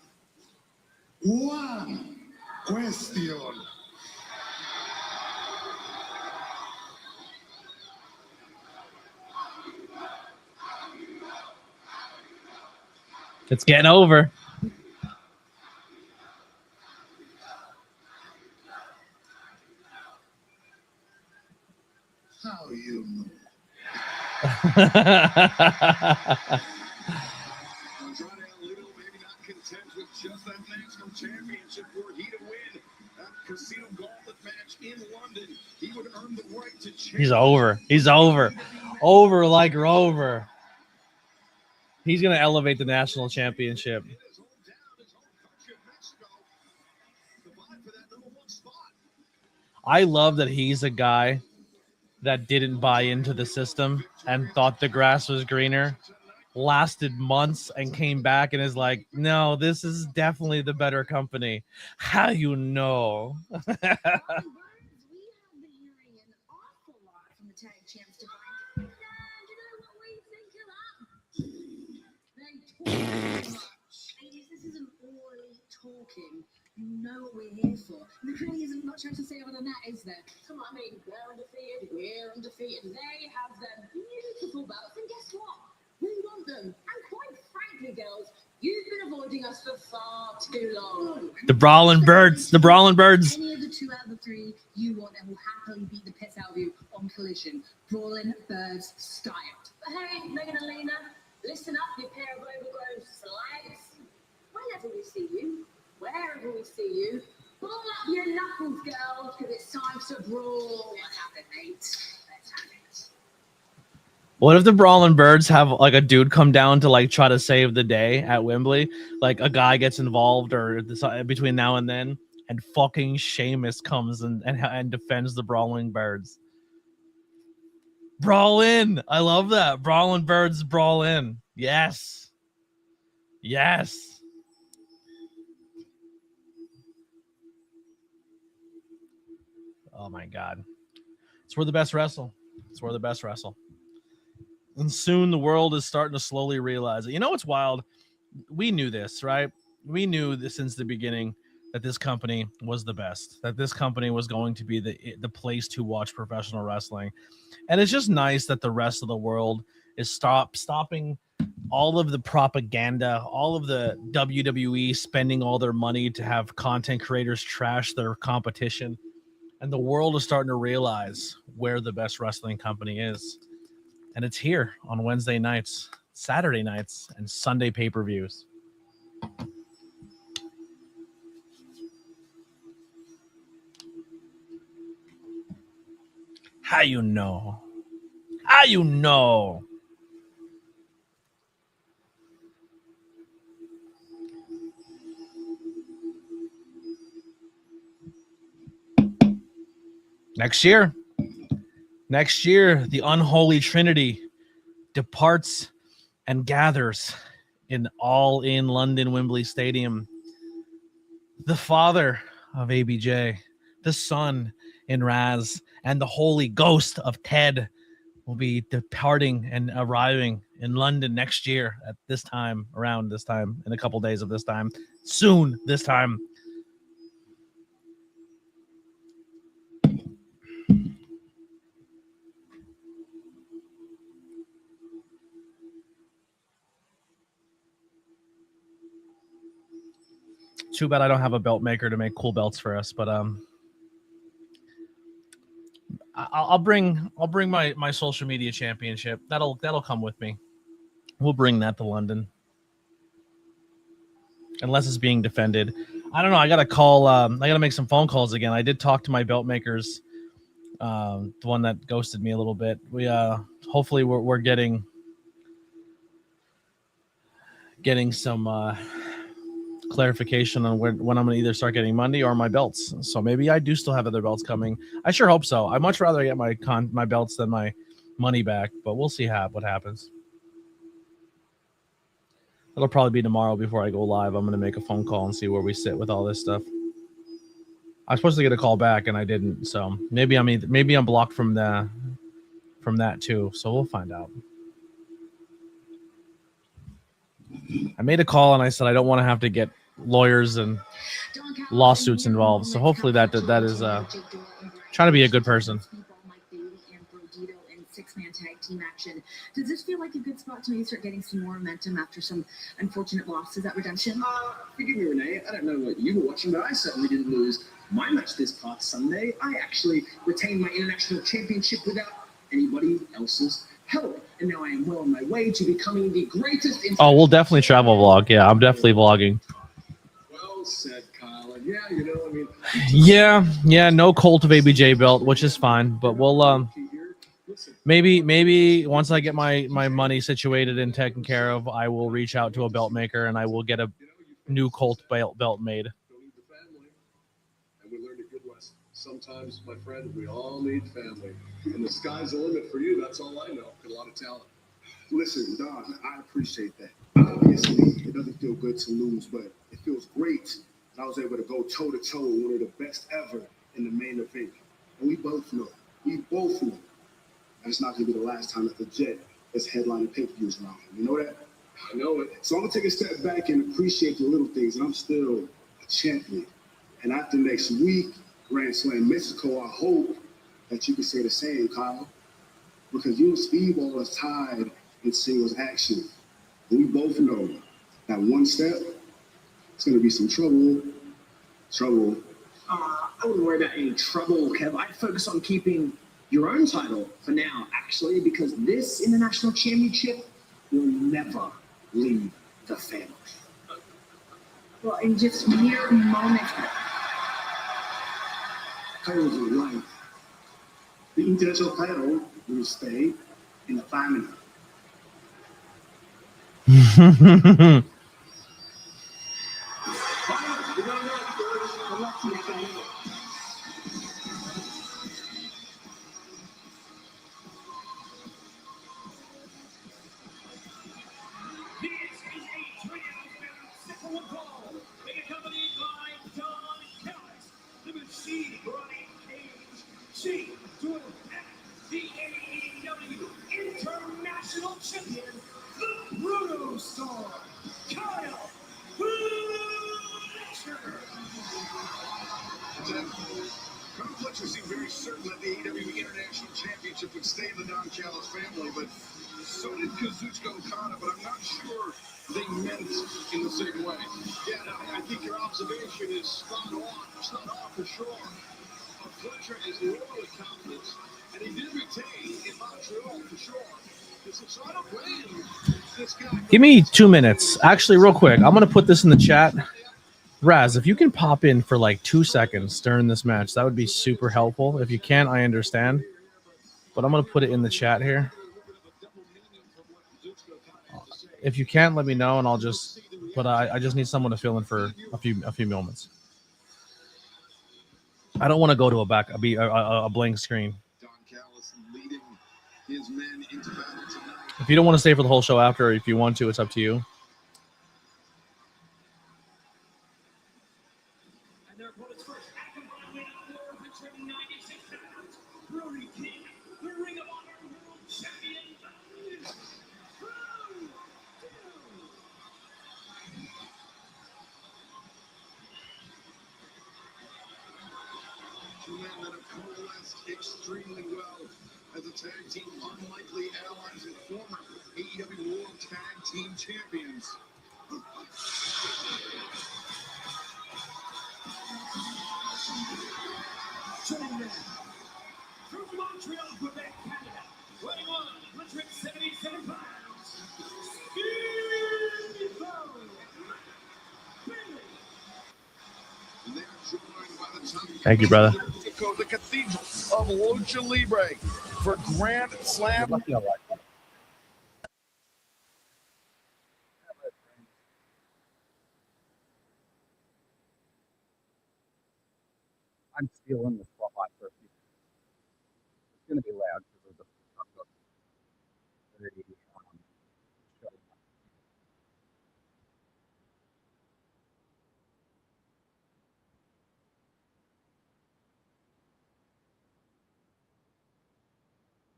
one question. It's getting over. How you know? Andrade El Idolo maybe not content with just that national championship were he to win that Casino Gauntlet match in London. He would earn the right to change. He's over. He's over. Over like Rover. He's going to elevate the national championship. In his hometown, his home country of Mexico, to vie for that #1 spot. I love that he's a guy that didn't buy into the system and thought the grass was greener, lasted months and came back and is like, no, this is definitely the better company. How you know? We have been hearing an awful lot from the tag champs to find. And you know what we think of that? They talk too much. And this isn't all talking. You know what we're here for. There really isn't much else to say other than that, is there? Come on, I mean, we're undefeated. They have their beautiful belts, and guess what? We want them. And quite frankly, girls, you've been avoiding us for far too long. The Brawling Birds. The Brawling Birds. Any of the 2 out of the 3 you want, and will happily beat the piss out of you on Collision. Brawling Birds style. But hey, Megan and Lena, listen up, you pair of overgrown slags. Wherever we see you, ball up your knuckles, girls, because it's time to brawl. Let's have it, mate. Let's have it. What if the Brawling Birds have like a dude come down to like try to save the day at Wembley? Like a guy gets involved or between now and then, and fucking Sheamus comes and defends the Brawling Birds. Brawl in. I love that. Brawling Birds brawl in. Yes. Yes. Oh my God. It's where the best wrestle. It's where the best wrestle. And soon the world is starting to slowly realize it. You know what's wild? We knew this, right? We knew this since the beginning that this company was the best, that this company was going to be the place to watch professional wrestling. And it's just nice that the rest of the world is stopping all of the propaganda, all of the WWE spending all their money to have content creators trash their competition. And the world is starting to realize where the best wrestling company is. And it's here on Wednesday nights, Saturday nights, and Sunday pay-per-views. How you know? How you know? Next year, the unholy trinity departs and gathers in London Wembley Stadium. The father of ABJ, the son in Raz, and the holy ghost of Ted will be departing and arriving in London next year at this time, around this time, in a couple days of this time, soon this time. Too bad I don't have a belt maker to make cool belts for us, but I'll bring my social media championship. That'll come with me. We'll bring that to London. Unless it's being defended. I don't know. I gotta call I gotta make some phone calls again. I did talk to my belt makers, the one that ghosted me a little bit. We hopefully we're getting some clarification on when I'm going to either start getting money or my belts. So maybe I do still have other belts coming. I sure hope so. I'd much rather get my belts than my money back, but we'll see what happens. It'll probably be tomorrow before I go live. I'm going to make a phone call and see where we sit with all this stuff. I was supposed to get a call back and I didn't. So maybe I'm blocked from that too. So we'll find out. I made a call and I said I don't want to have to get lawyers and lawsuits involved. So hopefully that is trying to be a good person. Six-man tag team action. Does this feel like a good spot to maybe start getting some more momentum after some unfortunate losses at Redemption? Forgive me, Renee. I don't know what you were watching, but I certainly didn't lose my match this past Sunday. I actually retained my international championship without anybody else's help. And now I am well on my way to becoming the greatest. Oh, we'll definitely travel vlog. Yeah, I'm definitely vlogging. Well said, Kyle. And yeah, you know, I mean. Yeah. No Cult of ABJ belt, which is fine. But we'll maybe once I get my money situated and taken care of, I will reach out to a belt maker and I will get a new Cult belt made. Don't need the family. And we learned a good lesson. Sometimes, my friend, we all need family. And the sky's the limit for you. That's all I know. Got a lot of talent. Listen, Don, I appreciate that. Obviously, it doesn't feel good to lose, but it feels great that I was able to go toe-to-toe with one of the best ever in the main event. And we both know that it's not going to be the last time that the Jet is headlining pay-per-views around here. You know that? I know it. So I'm going to take a step back and appreciate the little things, and I'm still a champion. And after next week, Grand Slam Mexico, I hope that you can say the same, Kyle. Because you and Speedball is tied in singles action. And we both know that one step, it's going to be some trouble. I wouldn't worry about any trouble, Kev. I'd focus on keeping your own title for now, actually, because this International Championship will never leave the family. Well, in just mere moments. Titles are right. The international title will stay in the family. The AEW International Champion, the Bruno Star, Kyle Fletcher. Kyle Fletcher seemed very certain that the AEW International Championship would stay in the Don Callis family, but so did Kazuchika Okada, but I'm not sure they meant in the same way. Yeah, no, I think your observation is spot on for sure. Fletcher is loyal with confidence, and he did retain in Montreal for sure. So I don't blame this guy. Give me 2 minutes. Actually, real quick, I'm going to put this in the chat. Raz, if you can pop in for like 2 seconds during this match, that would be super helpful. If you can't, I understand. But I'm going to put it in the chat here. If you can't, let me know, and I'll just... But I just need someone to fill in for a few moments. I don't want to go to a blank screen. Don Callis leading his men into battle tonight. If you don't want to stay for the whole show after, or if you want to, it's up to you. And their opponents first, at combined weight of 496 pounds, Brody King, the Ring of Honor World Champion, Two men that have coalesced extremely well as a tag team, unlikely allies and former AEW World Tag Team Champions. Gentlemen, from Montreal, Quebec, Canada, weighing 177 pounds, Steve Bailey. They're joined by the top Thank you, brother. the Cathedral of Lucha Libre for Grand Slam. I'm stealing the spotlight for a few minutes. It's going to be loud because I've got the show.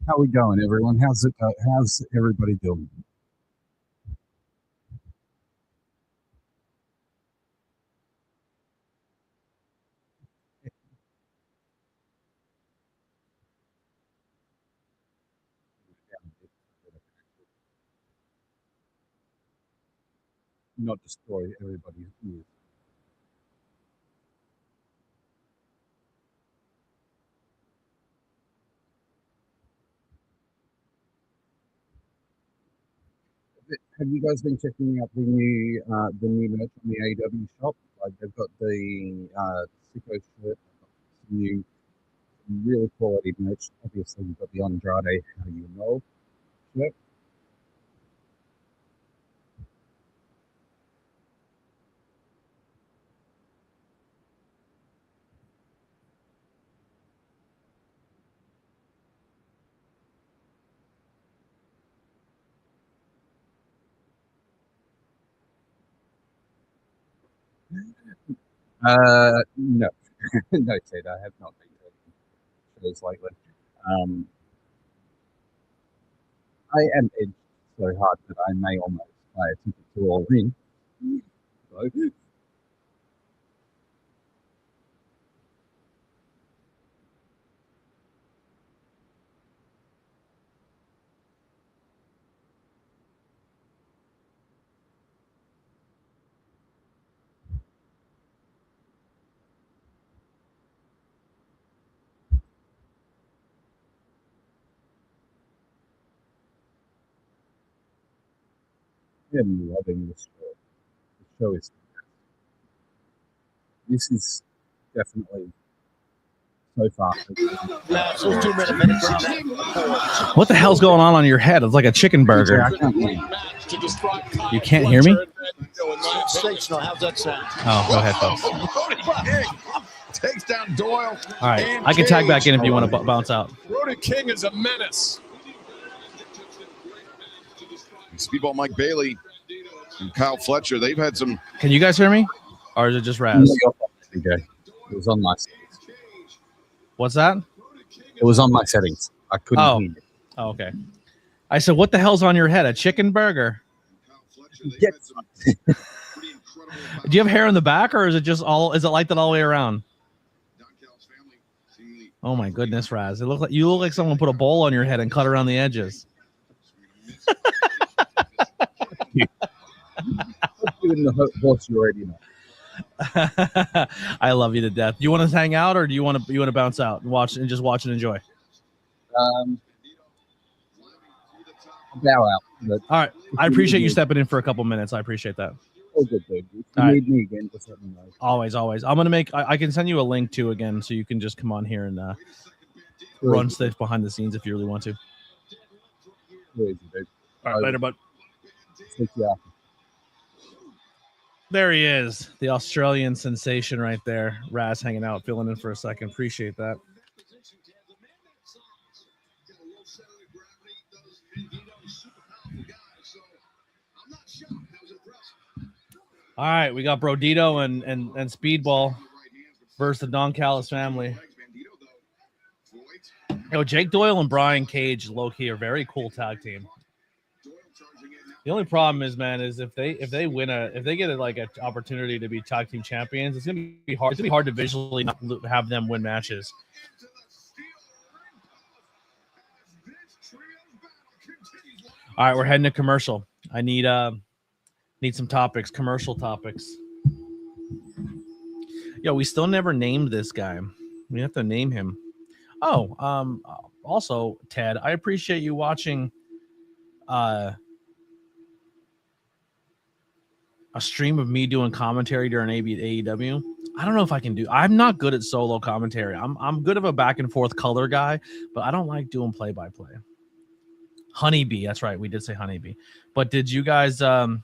How we going, everyone? How's everybody doing? Not destroy everybody's ears. Have you guys been checking out the new merch on the AEW shop? Like they've got the Sicko shirt, some new really quality merch. Obviously, you've got the Andrade How You Know shirt. No, no, Ted, I have not been taking shows lately. I am edged so hard that I may almost buy a ticket to All In. So, am loving this show. The show is. This is definitely so far. What the hell's going on your head? It's like a chicken burger. You can't hear me? How's that sound? Oh, go ahead, folks. Takes down Doyle. All right, I can tag back in if you want to bounce out. Brody King is a menace. Speedball Mike Bailey and Kyle Fletcher, they've had some. Can you guys hear me? Or is it just Raz? Okay. It was on my settings. What's that? It was on my settings. I couldn't hear it. Oh, okay. I said, what the hell's on your head? A chicken burger? Yes. Do you have hair in the back, or is it just is it like that all the way around? Oh my goodness, Raz. You look like someone put a bowl on your head and cut around the edges. Doing the horse you already know. I love you to death. You want to hang out, or do you want to bounce out and watch and enjoy? Bow out. But All right. I appreciate you stepping in for a couple minutes. I appreciate that. all good, dude. If you All need me again, just let me know. Always. I'm gonna make. I can send you a link too again, so you can just come on here and run stuff behind the scenes if you really want to. Easy, dude. All right, later, bud. Stick you after. There he is, the Australian sensation right there. Raz hanging out, filling in for a second. Appreciate that. All right, we got Brodito and Speedball versus the Don Callis family. Yo, Jake Doyle and Brian Cage, low-key, are very cool tag team. The only problem is, man, is if they get an opportunity to be tag team champions, it's gonna be hard. It's gonna be hard to visually not have them win matches. All right, we're heading to commercial. I need some topics, commercial topics. Yo, we still never named this guy. We have to name him. Oh, also, Ted, I appreciate you watching a stream of me doing commentary during AEW. I don't know if I can do. I'm not good at solo commentary. I'm good of a back and forth color guy, but I don't like doing play by play. Honeybee, that's right. We did say Honeybee. But did you guys? I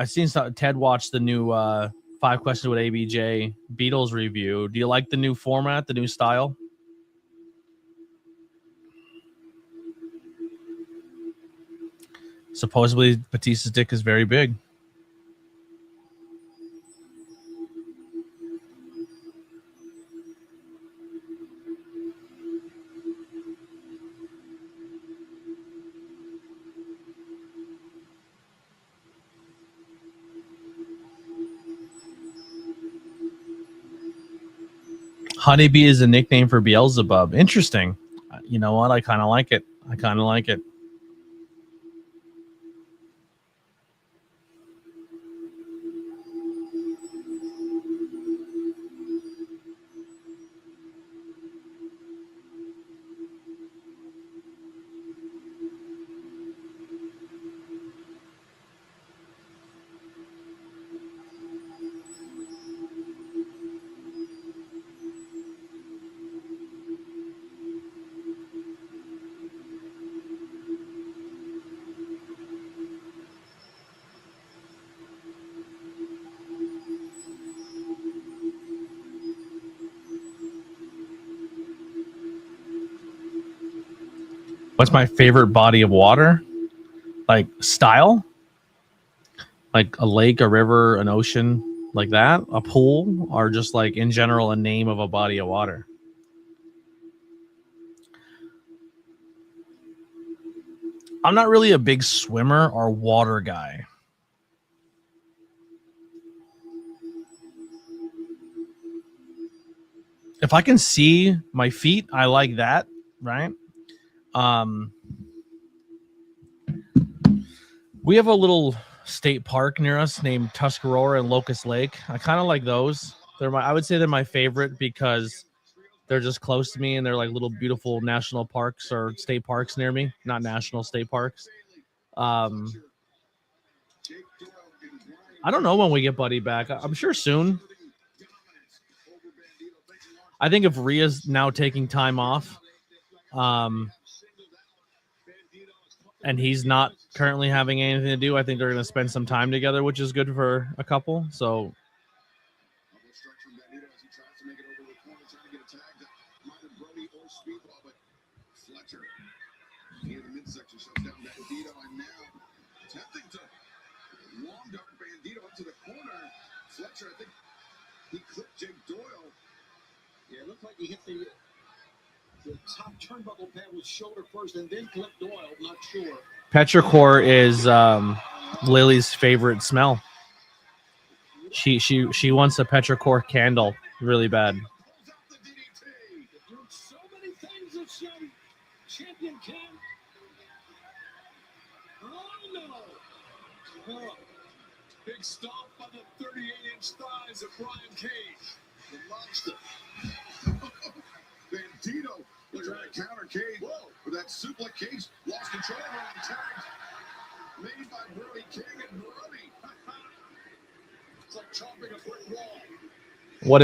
seen Ted watch the new 5 Questions with ABJ Beatles review. Do you like the new format, the new style? Supposedly, Batista's dick is very big. Honeybee is a nickname for Beelzebub. Interesting. You know what? I kind of like it. What's my favorite body of water? Like style? Like a lake, a river, an ocean, like that? A pool? Or just like in general a name of a body of water? I'm not really a big swimmer or water guy. If I can see my feet, I like that, right? We have a little state park near us named Tuscarora and Locust Lake. I kind of like those. I would say they're my favorite because they're just close to me and they're like little beautiful national parks or state parks near me. Not national, state parks. I don't know when we get Buddy back. I'm sure soon. I think if Rhea's now taking time off, and he's not currently having anything to do, I think they're going to spend some time together, which is good for a couple. So Fletcher, I think he clipped Jake Doyle. Yeah, it looked like he hit the top turnbuckle pad with shoulder first and then clipped Doyle. Not sure. petrichor is Lily's favorite smell. She wants a petrichor candle really bad. So many things that some champion can. Oh no! Oh. Big stomp on the 38-inch thighs of Brian Cage, the monster. Bandito was trying to counter Cage with that suplex. Cage lost control and tagged. Made by Brody King and Brody. It's like chopping a brick wall. What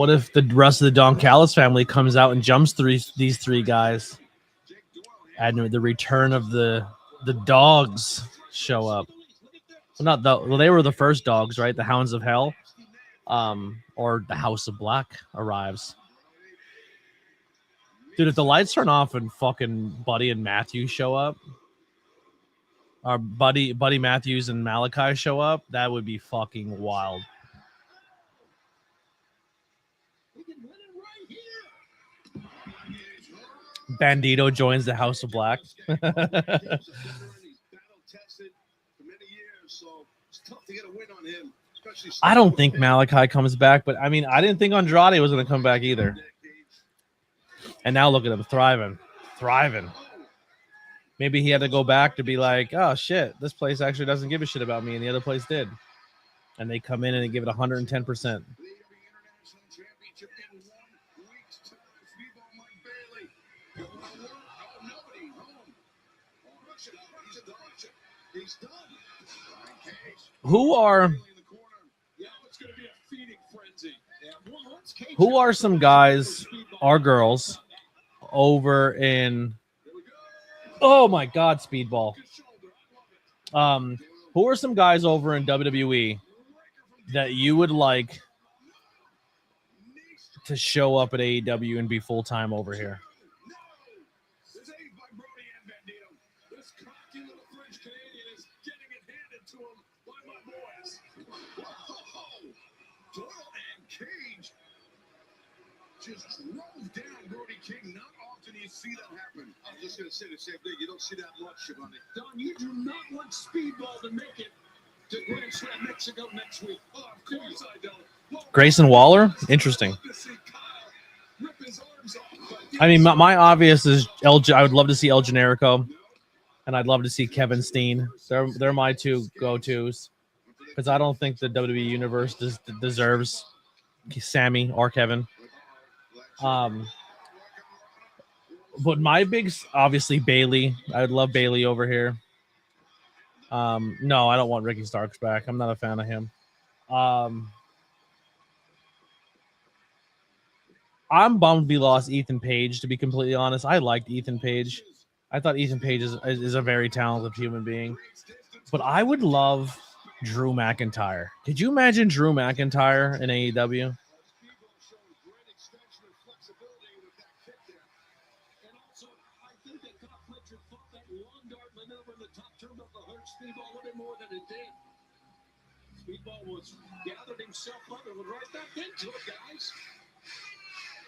if the rest of the Don Callis family comes out and jumps these three guys, and the return of the dogs show up? Well, they were the first dogs, right? The Hounds of Hell, or the House of Black arrives. Dude, if the lights turn off and fucking Buddy and Matthew show up, or Buddy Matthews and Malachi show up, that would be fucking wild. Bandito joins the House of Black. I don't think Malachi comes back, but I mean, I didn't think Andrade was going to come back either. And now look at him thriving. Maybe he had to go back to be like, oh shit, this place actually doesn't give a shit about me, and the other place did. And they come in and they give it 110%. Who are some guys or girls over in, oh my God, Speedball. Who are some guys over in WWE that you would like to show up at AEW and be full-time over here? Just drove down Brody King. Not often you see that happen. I was just going to say the same thing. You don't see that much, Shivani. Don, you do not want Speedball to make it to Grand Slam Mexico next week. Oh, of course I don't. Well, Grayson Waller? Interesting. I mean, my obvious is I would love to see El Generico, and I'd love to see Kevin Steen. They're my two go-tos, because I don't think the WWE Universe deserves Sammy or Kevin. But my big, obviously Bailey. I would love Bailey over here. No, I don't want Ricky Starks back. I'm not a fan of him. I'm bummed we lost Ethan Page, to be completely honest. I liked Ethan Page. I thought Ethan Page is a very talented human being. But I would love Drew McIntyre. Could you imagine Drew McIntyre in AEW? Speedball was gathered himself up and went right back into it, guys.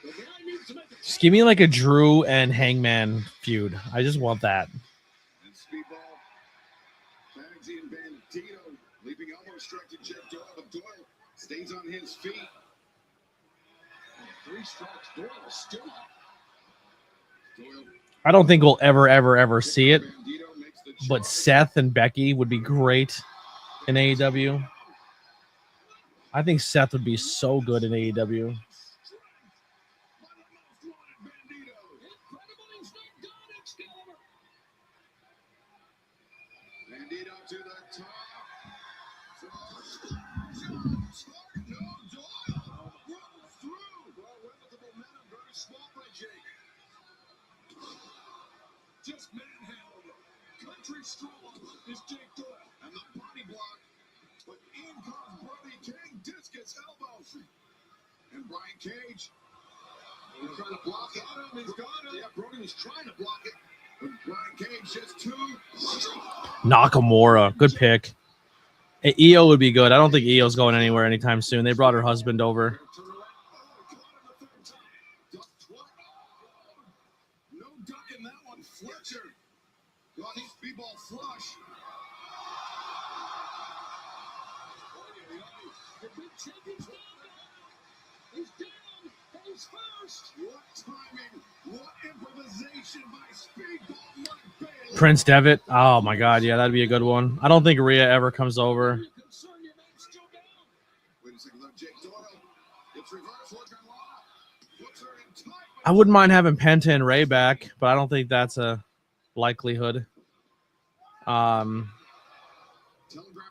The guy needs to make it. Just give me like a Drew and Hangman feud. I just want that. And Speedball, Fantasy and Bandito, leaping elbow strike to Jeff Doyle. Doyle stays on his feet. 3 strikes, Doyle still up. Doyle. I don't think we'll ever see it, but Seth and Becky would be great in AEW. I think Seth would be so good in AEW. Bandito to the top. No, Doyle rolls through. Well, went with the momentum, very small by Jake. Just manhandled him. Country strong is Jake Doyle. And the body block. But in comes Brody King, discus elbow. And Brian Cage. He's trying to block it. He's got him. Yeah, Brody was trying to block it. But Brian Cage just too strong. Nakamura, good pick. EO would be good. I don't think EO's going anywhere anytime soon. They brought her husband over. No ducking that one. Fletcher got his speedball flush. The big champion's down. He's down. He's first. What timing, what improvisation by Speedball Mike Bailey. Prince Devitt. Oh my God, yeah, that'd be a good one. I don't think Rhea ever comes over. You concern your man's still down. Wait a second, look, Jake Doyle. It's reverse hook and lock. Puts her in tight. I wouldn't mind having Penta and Ray back, but I don't think that's a likelihood. Telegraph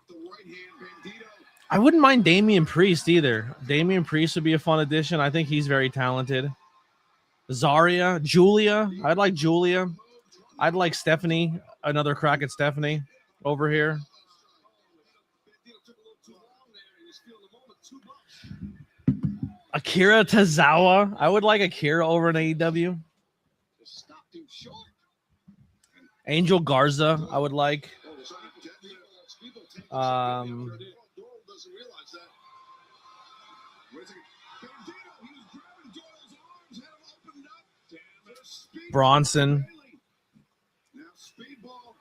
the right hand, Bandito. I wouldn't mind Damian Priest either. Damian Priest would be a fun addition. I think he's very talented. Zarya, Julia. I'd like Julia. I'd like Stephanie. Another crack at Stephanie over here. Bandito took a little too long there. He was feeling the moment too much. Akira Tozawa. I would like Akira over in AEW. Just stopped him short. Angel Garza, I would like. Speedball takes Um, Doyle doesn't realize that. Wait a second. Bandito, he was grabbing Doyle's arms, had him opened up. Damn it. Speedball Bronson. Bailey. Now Speedball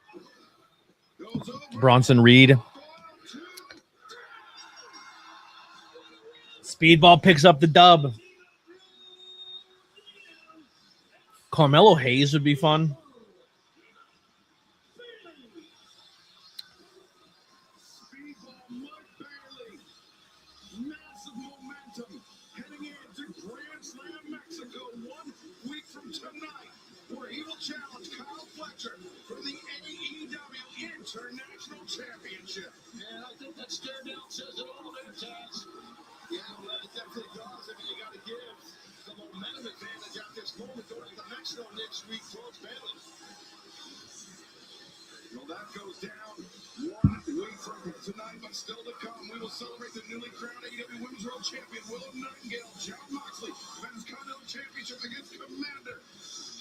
goes over. Bronson Reed. Doyle two. Speedball picks up the dub. Carmelo Hayes would be fun. Speedball Mike Bailey. Massive momentum heading into Grand Slam Mexico 1 week from tonight, where he will challenge Kyle Fletcher for the AEW International Championship. And I think that stare down says it all there, Taz. Yeah, well, it definitely does. I mean, you got to give the momentum advantage at this moment going into Mexico next week towards Bailey. Well, that goes down 1 week from tonight, but still to come. We will celebrate the newly crowned AEW Women's World Champion Willow Nightingale, Jon Moxley, Men's Continental Championship against Commander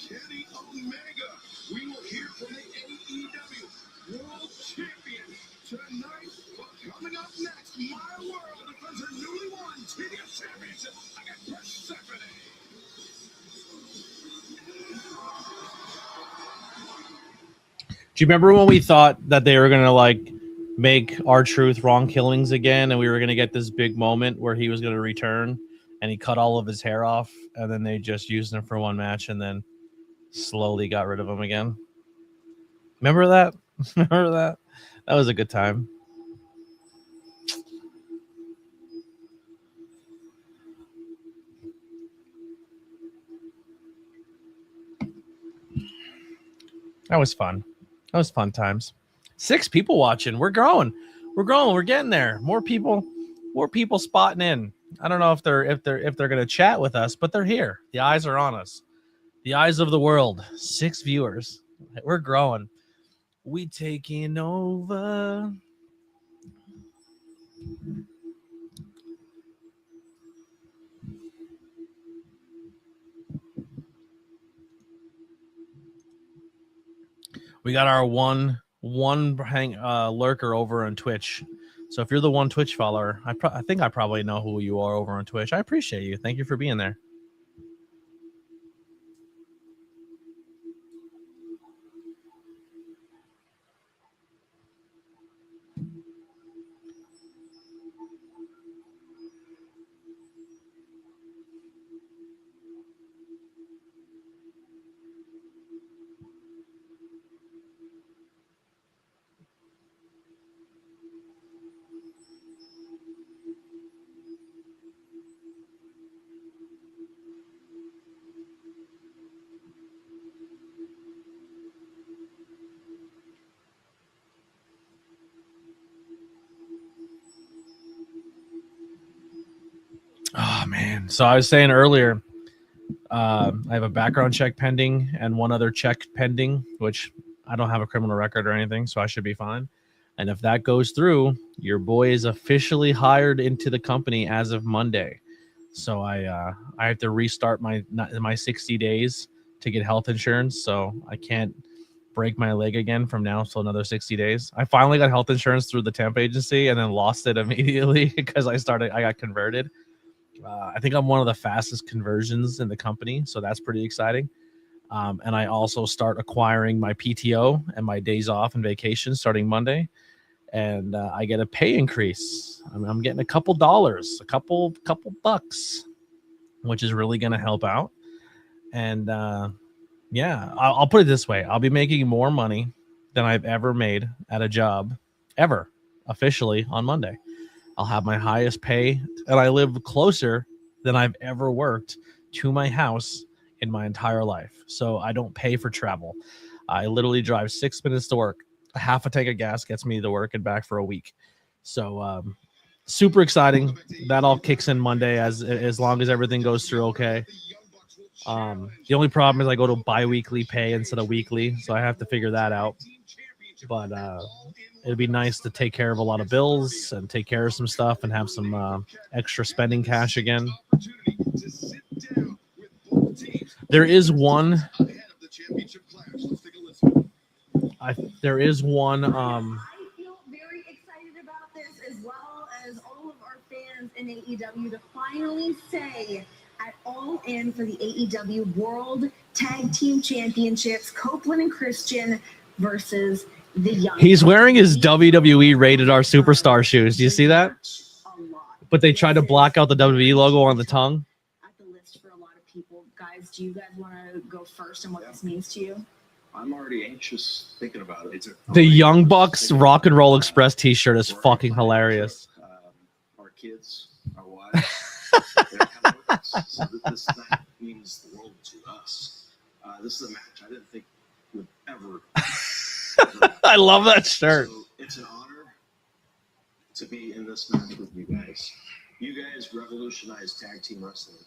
Kenny Omega. We will hear from the AEW World Champion tonight. But coming up next, My World defends her newly won TDS Championship against Persephone. Do you remember when we thought that they were gonna like make R-Truth Wrong Killings again, and we were gonna get this big moment where he was gonna return, and he cut all of his hair off, and then they just used him for one match, and then slowly got rid of him again? Remember that? Remember that? That was a good time. That was fun. That was fun times. 6 people watching. We're growing. We're growing. We're getting there. More people spotting in. I don't know if they're gonna chat with us, but they're here. The eyes are on us. The eyes of the world. 6 viewers. We're growing. We taking over. We got our one lurker over on Twitch. So if you're the one Twitch follower, I think I probably know who you are over on Twitch. I appreciate you. Thank you for being there. So I was saying earlier, I have a background check pending and one other check pending, which I don't have a criminal record or anything, so I should be fine. And if that goes through, your boy is officially hired into the company as of Monday. So I have to restart my 60 days to get health insurance, so I can't break my leg again from now till another 60 days. I finally got health insurance through the temp agency and then lost it immediately because I got converted. I think I'm one of the fastest conversions in the company, so that's pretty exciting. And I also start acquiring my PTO and my days off and vacation starting Monday. And I get a pay increase. I'm getting a couple dollars, a couple bucks, which is really going to help out. And yeah, I'll put it this way. I'll be making more money than I've ever made at a job ever officially on Monday. I'll have my highest pay, and I live closer than I've ever worked to my house in my entire life. So I don't pay for travel. I literally drive 6 minutes to work. A half a tank of gas gets me to work and back for a week. So super exciting. That all kicks in Monday as long as everything goes through okay. The only problem is I go to bi-weekly pay instead of weekly, so I have to figure that out. But it'd be nice to take care of a lot of bills and take care of some stuff and have some extra spending cash again. There is one. There is one. I feel very excited about this, as well as all of our fans in AEW, to finally say at All In for the AEW World Tag Team Championships, Copeland and Christian versus the Young. He's wearing his WWE Rated R Superstar shoes. Do you see that? But they tried to block out the WWE logo on the tongue. At the list for a lot of people. Guys, do you guys want to go first on what this means to you? I'm already anxious thinking about it. The Young Bucks Rock and Roll Express t-shirt is fucking hilarious. Our kids, our wives, they're coming with us. So this night means the world to us. This is a match I didn't think would ever I love that shirt. So it's an honor to be in this match with you guys. You guys revolutionized tag team wrestling.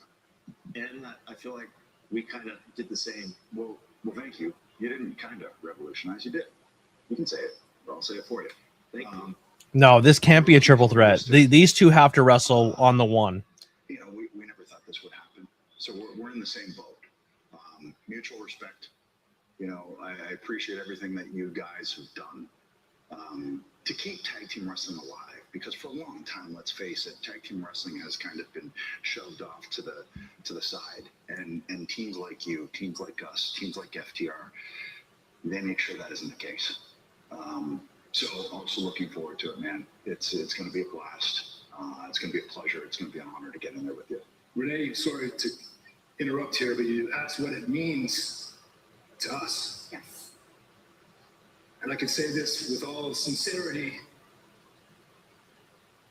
And I feel like we kind of did the same. Well, thank you. You didn't kind of revolutionize. You did. You can say it, or I'll say it for you. Thank you. No, this can't be a triple threat. These two have to wrestle on the one. You know, we never thought this would happen. So we're in the same boat. Mutual respect. You know, I appreciate everything that you guys have done to keep tag team wrestling alive. Because for a long time, let's face it, tag team wrestling has kind of been shoved off to the side. And teams like you, teams like us, teams like FTR, they make sure that isn't the case. So also looking forward to it, man. It's going to be a blast. It's going to be a pleasure. It's going to be an honor to get in there with you. Renee, sorry to interrupt here, but you asked what it means to us. Yes. And I can say this with all sincerity.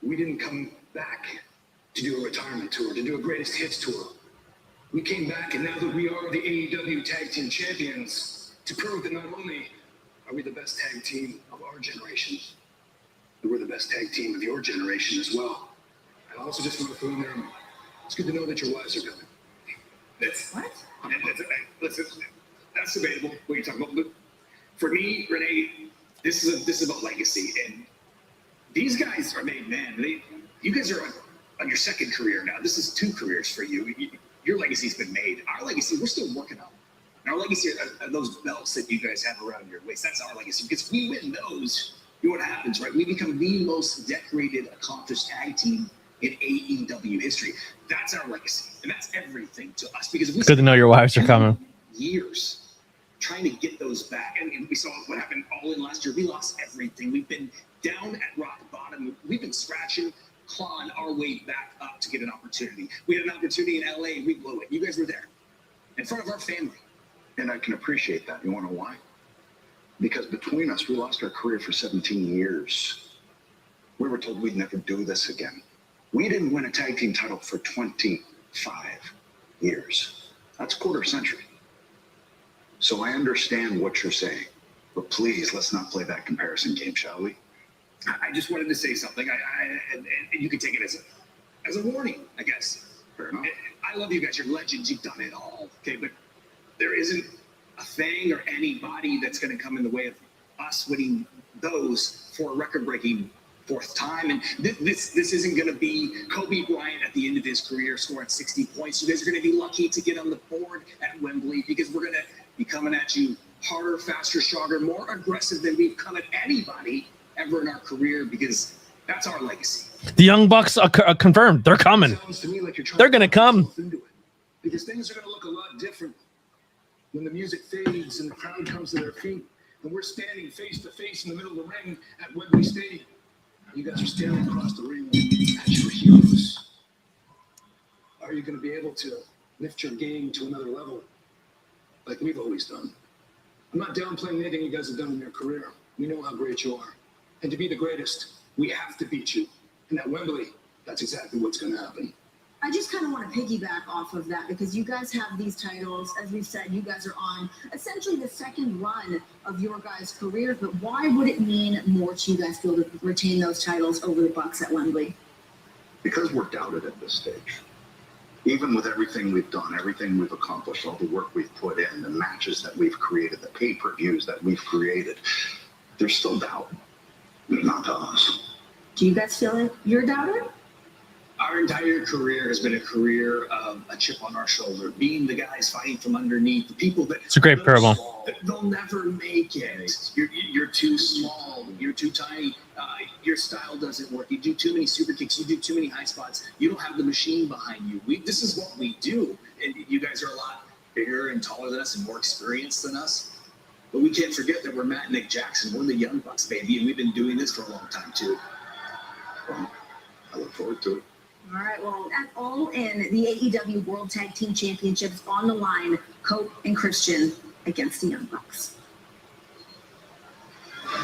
We didn't come back to do a retirement tour, to do a greatest hits tour. We came back, and now that we are the AEW Tag Team Champions, to prove that not only are we the best tag team of our generation, but we're the best tag team of your generation as well. I also just want to throw in there, it's good to know that your wives are coming. That's What? that's debatable. What are you talking about? But for me, Renee, this is about legacy, and these guys are made men. You guys are on your second career now. This is 2 careers for you. Your legacy's been made. Our legacy, we're still working on. Our legacy are those belts that you guys have around your waist. That's our legacy. Because if we win those, you know what happens, right? We become the most decorated, accomplished tag team in AEW history. That's our legacy, and that's everything to us. Because we Good to know your wives are coming. Years trying to get those back, and we saw what happened all in last year. We lost everything. We've been down at rock bottom. We've been scratching, clawing our way back up to get an opportunity. We had an opportunity in LA, we blew it. You guys were there in front of our family. And I can appreciate that. You want to know why? Because between us, we lost our career for 17 years. We were told we'd never do this again. We didn't win a tag team title for 25 years. That's a quarter century. So I understand what you're saying, but please, let's not play that comparison game, shall we? I just wanted to say something, and you can take it as a warning, I guess. Fair enough. I love you guys. You're legends. You've done it all. Okay, but there isn't a thing or anybody that's going to come in the way of us winning those for a record-breaking fourth time. And this isn't going to be Kobe Bryant at the end of his career scoring 60 points. You guys are going to be lucky to get on the board at Wembley because we're going to be coming at you harder, faster, stronger, more aggressive than we've come at anybody ever in our career because that's our legacy. The Young Bucks are confirmed. They're coming. Sounds to me like you're trying They're gonna to talk come. yourself into it. Because things are going to look a lot different when the music fades and the crowd comes to their feet and we're standing face to face in the middle of the ring at Wembley Stadium. You guys are standing across the ring at your heroes. Are you going to be able to lift your game to another level like we've always done? I'm not downplaying anything you guys have done in your career. We know how great you are. And to be the greatest, we have to beat you. And at Wembley, that's exactly what's going to happen. I just kind of want to piggyback off of that because you guys have these titles. As we've said, you guys are on essentially the second run of your guys' careers. But why would it mean more to you guys to be able to retain those titles over the Bucks at Wembley? Because we're doubted at this stage. Even with everything we've done, everything we've accomplished, all the work we've put in, the matches that we've created, the pay-per-views that we've created, there's still doubt. Not to us. Do you guys feel like you're doubted? Our entire career has been a career of a chip on our shoulder, being the guys fighting from underneath, the people that It's a great parable. they'll never make it. You're too small. You're too tiny. Your style doesn't work. You do too many super kicks. You do too many high spots. You don't have the machine behind you. This is what we do, and you guys are a lot bigger and taller than us and more experienced than us. But we can't forget that we're Matt and Nick Jackson. We're the Young Bucks, baby, and we've been doing this for a long time too. Well, I look forward to it. All right, well, at All In, the AEW World Tag Team Championships on the line, Cope and Christian against the Young Bucks.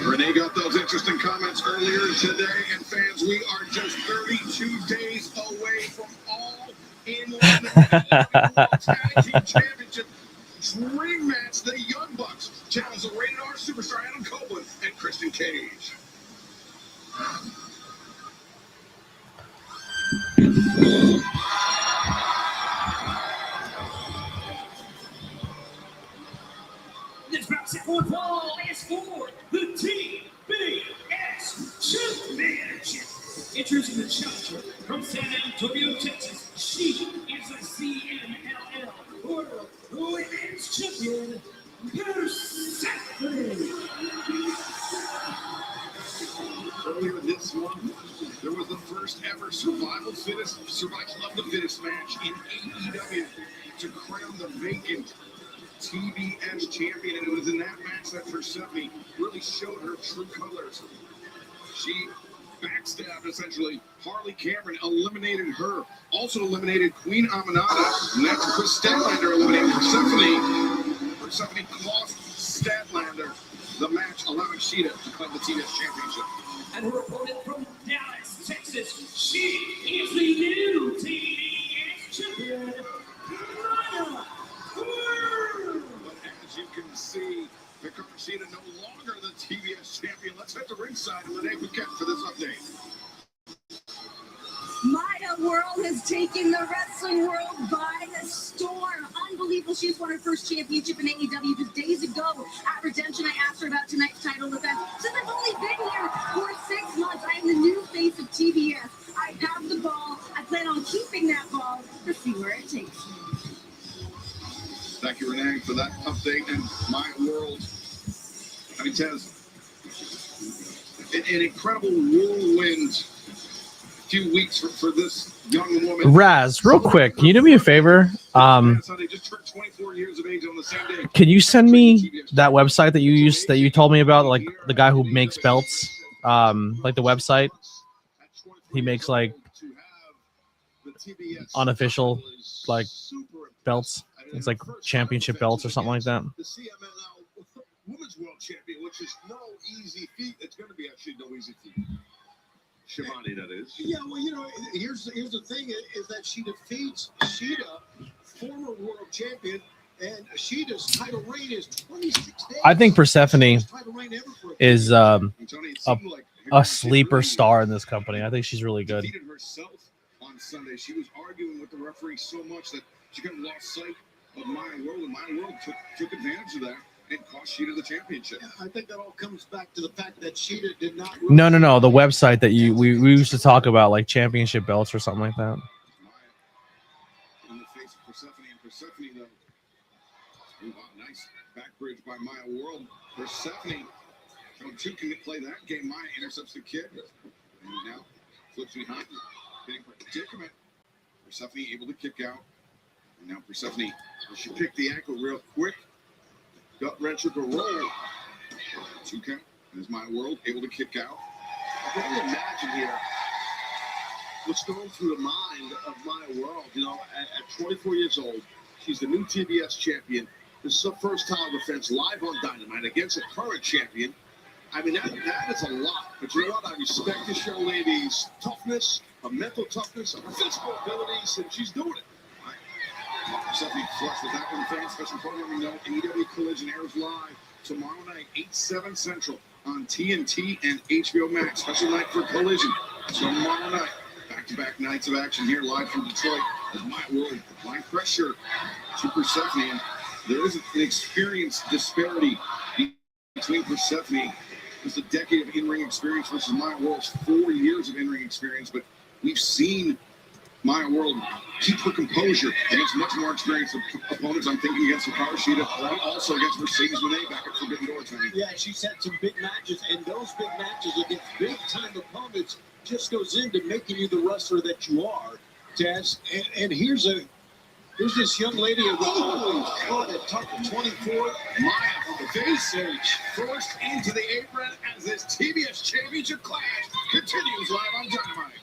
Renee got those interesting comments earlier today, and fans, we are just 32 days away from All In World Tag Team Championship dream match. The Young Bucks challenge the rated R superstar Adam Copeland and Christian Cage. This basketball ball is for the TBS Championship. Introducing the challenger from San Antonio, Texas. She is a CMLL World Women's Champion, Persephone. Earlier this month, there was the first ever survival of the fittest match in AEW to crown the vacant TBS champion, and it was in that match that Persephone really showed her true colors. She backstabbed essentially Harley Cameron, eliminated her, also eliminated Queen Aminata, and that's Chris Statlander eliminated Persephone. Persephone cost Statlander the match, allowing Sheeta to claim the TBS championship. And her opponent from Dallas, Texas, she is the new TBS champion, Maya. But as you can see, Hikaru Shida no longer the TBS champion. Let's head to ringside and Renee Paquette for this update. Maya World has taken the wrestling world by the storm. Unbelievable. She's won her first championship in AEW just days ago. At Redemption, I asked her about tonight's title defense. She said, I've only been here for 6 months. I am the new face of TBS. I have the ball. I plan on keeping that ball to see where it takes me. Thank you, Renee, for that update. And my world, I mean, Taz, an incredible whirlwind few weeks for this young woman. Raz, real quick, can you do me a favor? They just turned 24 years of age on the same day. Can you send me that website that you told me about, like the guy who makes belts, like the website? He makes like unofficial like belts. It's like championship belts or something like that. The CMLL Women's World Champion, which is no easy feat. It's going to be actually no easy feat. Shivani, that is. Yeah, well, you know, here's the thing is that she defeats Sheeta, former world champion, and Sheeta's title reign is 26 days. I think Persephone is a sleeper star in this company. I think she's really good. Sunday. She was arguing with the referee so much that she kind of lost sight of Maya World, and Maya World took advantage of that and cost Sheeta the championship. I think that all comes back to the fact that Sheeta did not. No. The website that we used to talk about, like championship belts or something like that. Maya in the face of Persephone, and Persephone though. Ooh, wow, nice back bridge by Maya World. Persephone, two can play that game. Maya intercepts the kick, and now flips behind, getting predicament. Persephone able to kick out, and now Persephone, she picked the ankle real quick. Gut wrench with a roll. 2 count. And is Maya World able to kick out? I can only imagine here what's going through the mind of Maya World. You know, at 24 years old, she's the new TBS champion. This is her first title defense live on Dynamite against a current champion. I mean, that is a lot. But you know what? I respect this young lady's toughness, her mental toughness, her physical abilities, and she's doing it. Persephone flush with that one, fans. Special programming note, AEW Collision airs live tomorrow night, 8/7 Central on TNT and HBO Max. Special night for Collision tomorrow night. Back-to-back nights of action here live from Detroit. As Maya World applying pressure to Persephone. There is an experience disparity between Persephone, just a decade of in-ring experience, versus Maya World's 4 years of in-ring experience. But we've seen Maya World keep her composure against much more experienced opponents. I'm thinking against Hikaru Shida, also against Mercedes Moné back at Forbidden Door time. Yeah, she's had some big matches, and those big matches against big-time opponents just goes into making you the wrestler that you are, Taz. And here's this young lady of the top 24. Maya from the face age, first into the apron as this TBS Championship clash continues live on Dynamite.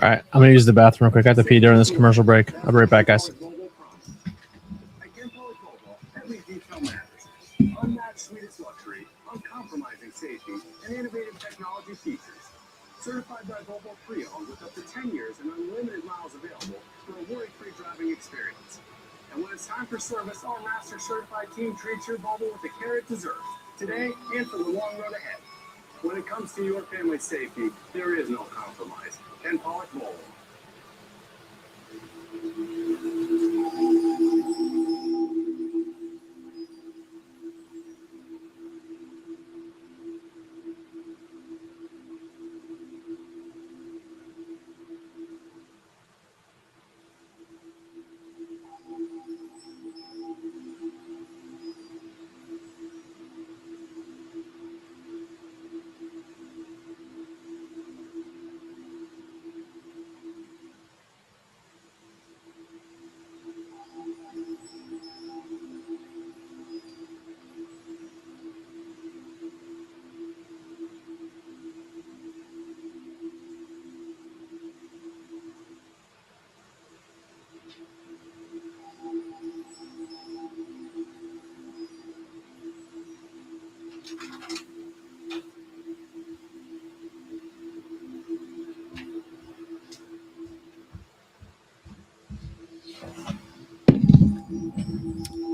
All right, I'm gonna use the bathroom real quick. I have to pee during this commercial break. I'll be right back, guys. Every detail matters. Unmatched sweetest luxury, uncompromising safety, and innovative technology features. Certified by Volvo pre-owned with up to 10 years and unlimited miles available for a worry-free driving experience. And when it's time for service, our master certified team treats your Volvo with the care it deserves, today and for the long road ahead. When it comes to your family's safety, there is no compromise. Ken Pollock Volvo.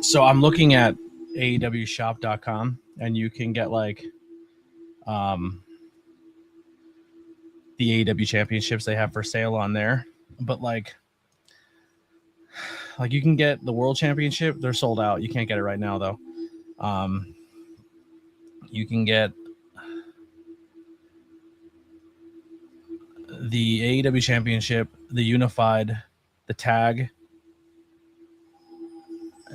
So I'm looking at AEWshop.com, and you can get like the AEW championships they have for sale on there. But like you can get the world championship. They're sold out. You can't get it right now though. You can get the AEW championship, the unified, the tag,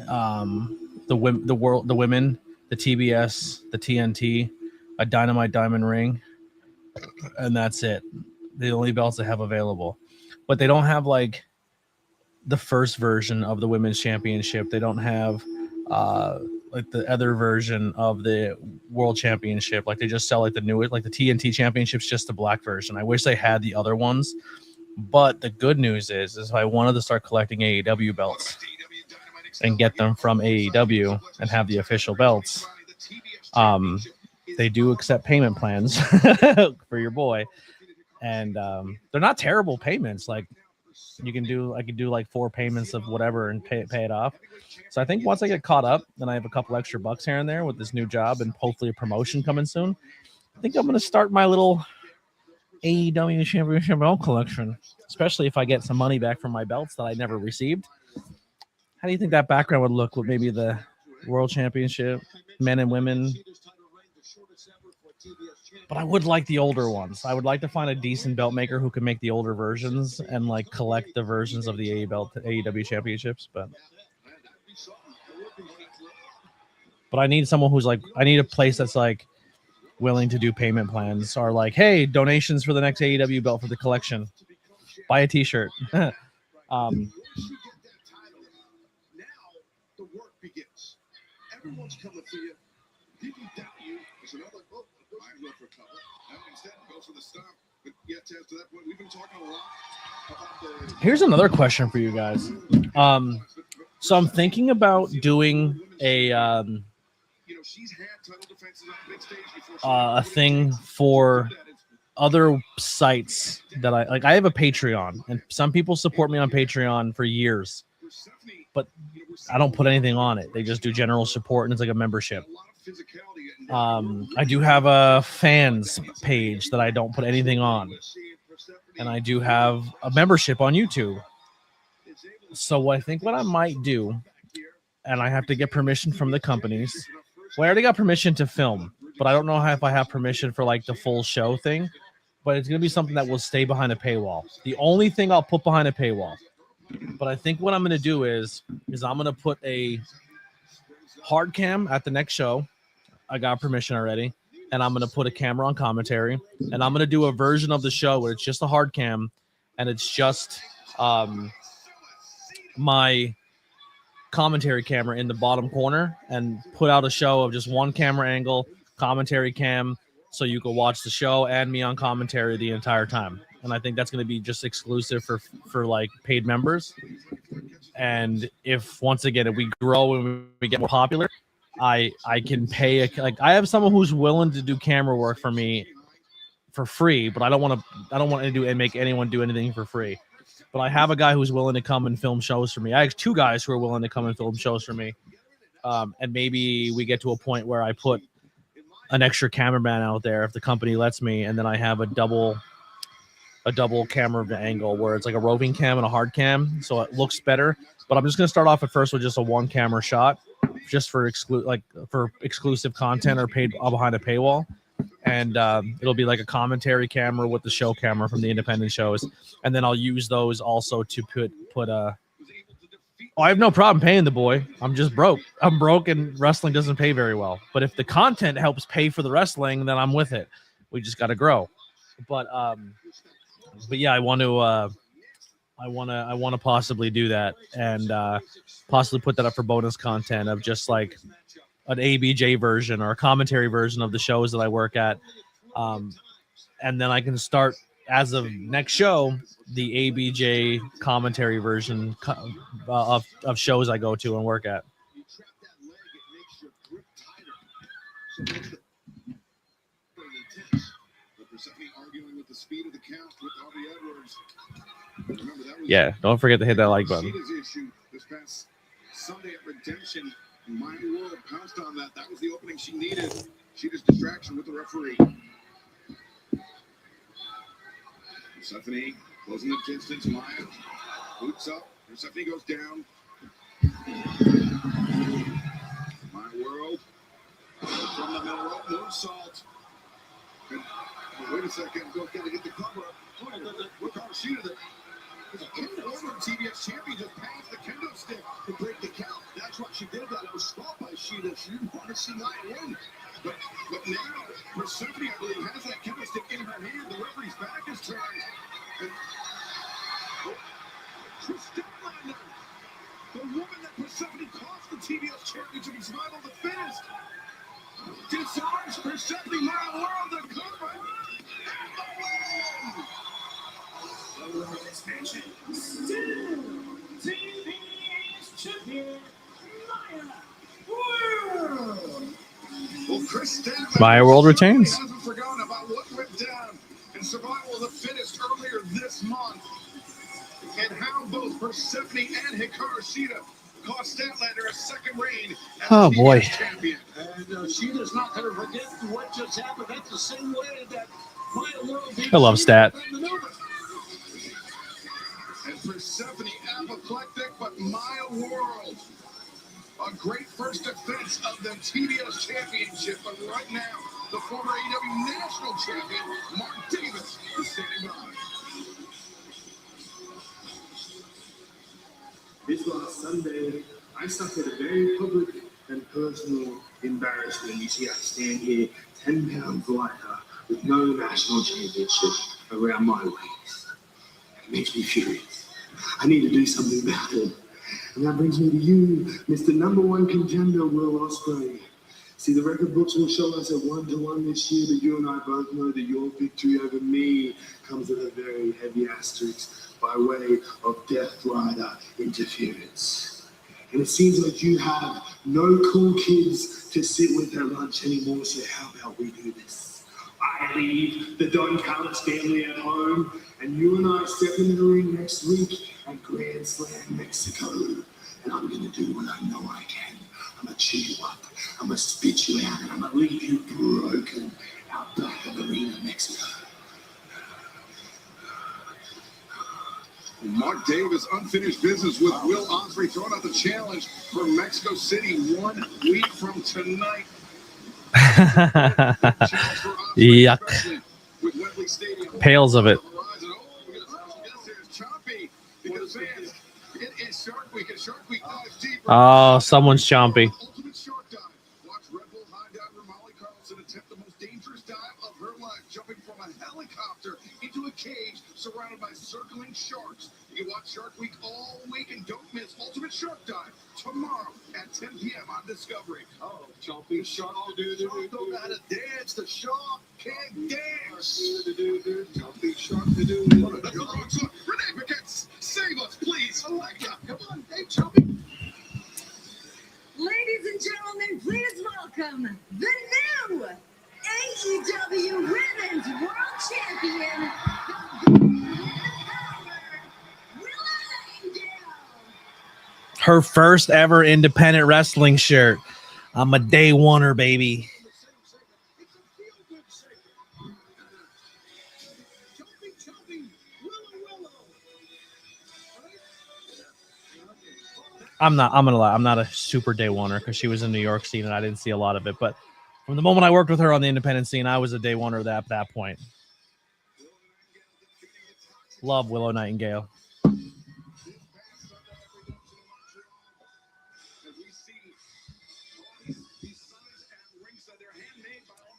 the women, the TBS, the TNT, a Dynamite diamond ring, and that's it. The only belts they have available. But they don't have like the first version of the women's championship. They don't have like the other version of the world championship. Like they just sell like the newest, like the TNT championship's just the black version. I wish they had the other ones. But the good news is if I wanted to start collecting AEW belts and get them from AEW and have the official belts, they do accept payment plans for your boy. And they're not terrible payments. Like I can do like 4 payments of whatever and pay it off. So I think once I get caught up, then I have a couple extra bucks here and there with this new job and hopefully a promotion coming soon. I think I'm going to start my little AEW Championship belt collection, especially if I get some money back from my belts that I never received. How do you think that background would look with maybe the World Championship, men and women? But I would like the older ones. I would like to find a decent belt maker who can make the older versions and like collect the versions of the AEW championships. But I need someone who's like, I need a place that's like willing to do payment plans or like, hey, donations for the next AEW belt for the collection. Buy a t-shirt. The work begins. Everyone's coming for you. People doubt you. There's another I look for cover. And instead goes for the stop. But yet to that point, we've been talking a lot about the. Here's another question for you guys. So I'm thinking about doing a thing for other sites that I like. I have a Patreon, and some people support me on Patreon for years, but I don't put anything on it. They just do general support, and it's like a membership. I do have a fans page that I don't put anything on, and I do have a membership on YouTube. So I think what I might do, and I have to get permission from the companies. Well, I already got permission to film, but I don't know if I have permission for like the full show thing. But it's going to be something that will stay behind a paywall. The only thing I'll put behind a paywall. But I think what I'm going to do is I'm going to put a hard cam at the next show. I got permission already. And I'm going to put a camera on commentary. And I'm going to do a version of the show where it's just a hard cam. And it's just my commentary camera in the bottom corner. And put out a show of just one camera angle, commentary cam. So you can watch the show and me on commentary the entire time. And I think that's going to be just exclusive for like paid members. And if once again, if we grow and we get more popular, I can pay I have someone who's willing to do camera work for me for free, but I don't want to do and make anyone do anything for free. But I have a guy who's willing to come and film shows for me. I have two guys who are willing to come and film shows for me. And maybe we get to a point where I put an extra cameraman out there if the company lets me, and then I have a double camera angle where it's like a roving cam and a hard cam, so it looks better. But I'm just gonna start off at first with just a one camera shot, just for exclusive content or paid behind a paywall, and it'll be like a commentary camera with the show camera from the independent shows, and then I'll use those also to put a. I have no problem paying the boy. I'm just broke. I'm broke, and wrestling doesn't pay very well. But if the content helps pay for the wrestling, then I'm with it. We just got to grow. But yeah, I want to possibly do that and possibly put that up for bonus content of just like an ABJ version or a commentary version of the shows that I work at, and then I can start as of next show the ABJ commentary version of shows I go to and work at. Yeah, don't forget to hit that like button. This past Sunday at Redemption, My World pounced on that. That was the opening she needed. Sheeta's distraction with the referee. Persephone closing the distance. Maya boots up. Persephone goes down. My World from the middle rope. Moonsault. Wait a second. Don't get to get the cover up. Look how Sheeta. The former TBS champion just passed the kendo stick to break the count. That's why she did that. It was stopped by Sheeta. She didn't want to see Maya win. But now, Persephone, I believe, has that kendo stick in her hand. The referee's back is turned. And Statlander, the woman that Persephone cost the TBS championship, is not on the finish. Disarms Persephone, My World, the cover, and the win! The world expansion, still TBS champion, Maya World. Well, Chris Statlander, My World retains. Hasn't forgotten about what went down in Survival of the Fittest earlier this month, and how both Persephone and Hikaru Shida cost Statlander a second reign as boy. champion. And Sheeta's not going to forget what just happened. That's the same way that I love Stat. And Persephone, apoplectic but my world. A great first defense of the TBS championship, but right now, the former AEW national champion, Mark Davis, is standing by. This last Sunday, I suffered a very public and personal embarrassment. You see, I stand here 10 pounds lighter with no national championship around my waist. It makes me furious. I need to do something about it. And that brings me to you, Mr. Number One Contender, Will Ospreay. See, the record books will show us at 1-1 this year, but you and I both know that your victory over me comes with a very heavy asterisk by way of Death Rider interference. And it seems like you have no cool kids to sit with at lunch anymore, so how about we do this? I leave the Don Carlos family at home, and you and I step into the ring next week at Grand Slam Mexico. And I'm going to do what I know I can. I'm going to chew you up. I'm going to spit you out, and I'm going to leave you broken out back of Arena Mexico. Mark Davis, unfinished business with Will Ospreay, throwing out the challenge for Mexico City 1 week from tonight. Yuck. Pails of it. Oh, someone's chompy. Attempt the most dangerous dive of her life, jumping from a helicopter into a cage surrounded by circling sharks. You can watch Shark Week all week and don't miss Ultimate Shark Dive tomorrow at 10 p.m. on Discovery. Oh, jumping shark don't know how to dance. The shark can't dance. Jumping shark Renee Paquette, save us, please. Alexa, come on, hey, jumping. Ladies and gentlemen, please welcome the new AEW Women's World Champion, the Willow Nightingale. Her first ever independent wrestling shirt. I'm a day oneer, baby. I'm gonna lie, I'm not a super day oneer because she was in New York scene and I didn't see a lot of it. But from the moment I worked with her on the independent scene, I was a day oneer at that point. Love Willow Nightingale.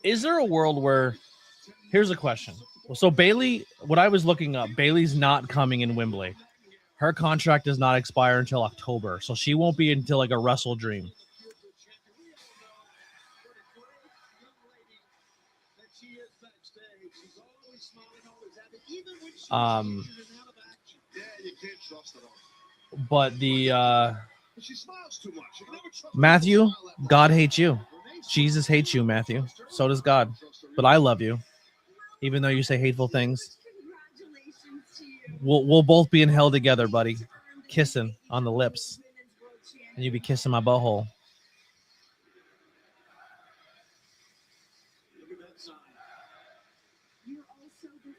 Is there a world where, here's a question. So Bailey, what I was looking up, Bailey's not coming in Wembley. Her contract does not expire until October, so she won't be until like a Wrestle Dream. But the Matthew, God hates you. Jesus hates you, Matthew. So does God. But I love you, even though you say hateful things. We'll both be in hell together, buddy. Kissing on the lips. And you be kissing my butthole.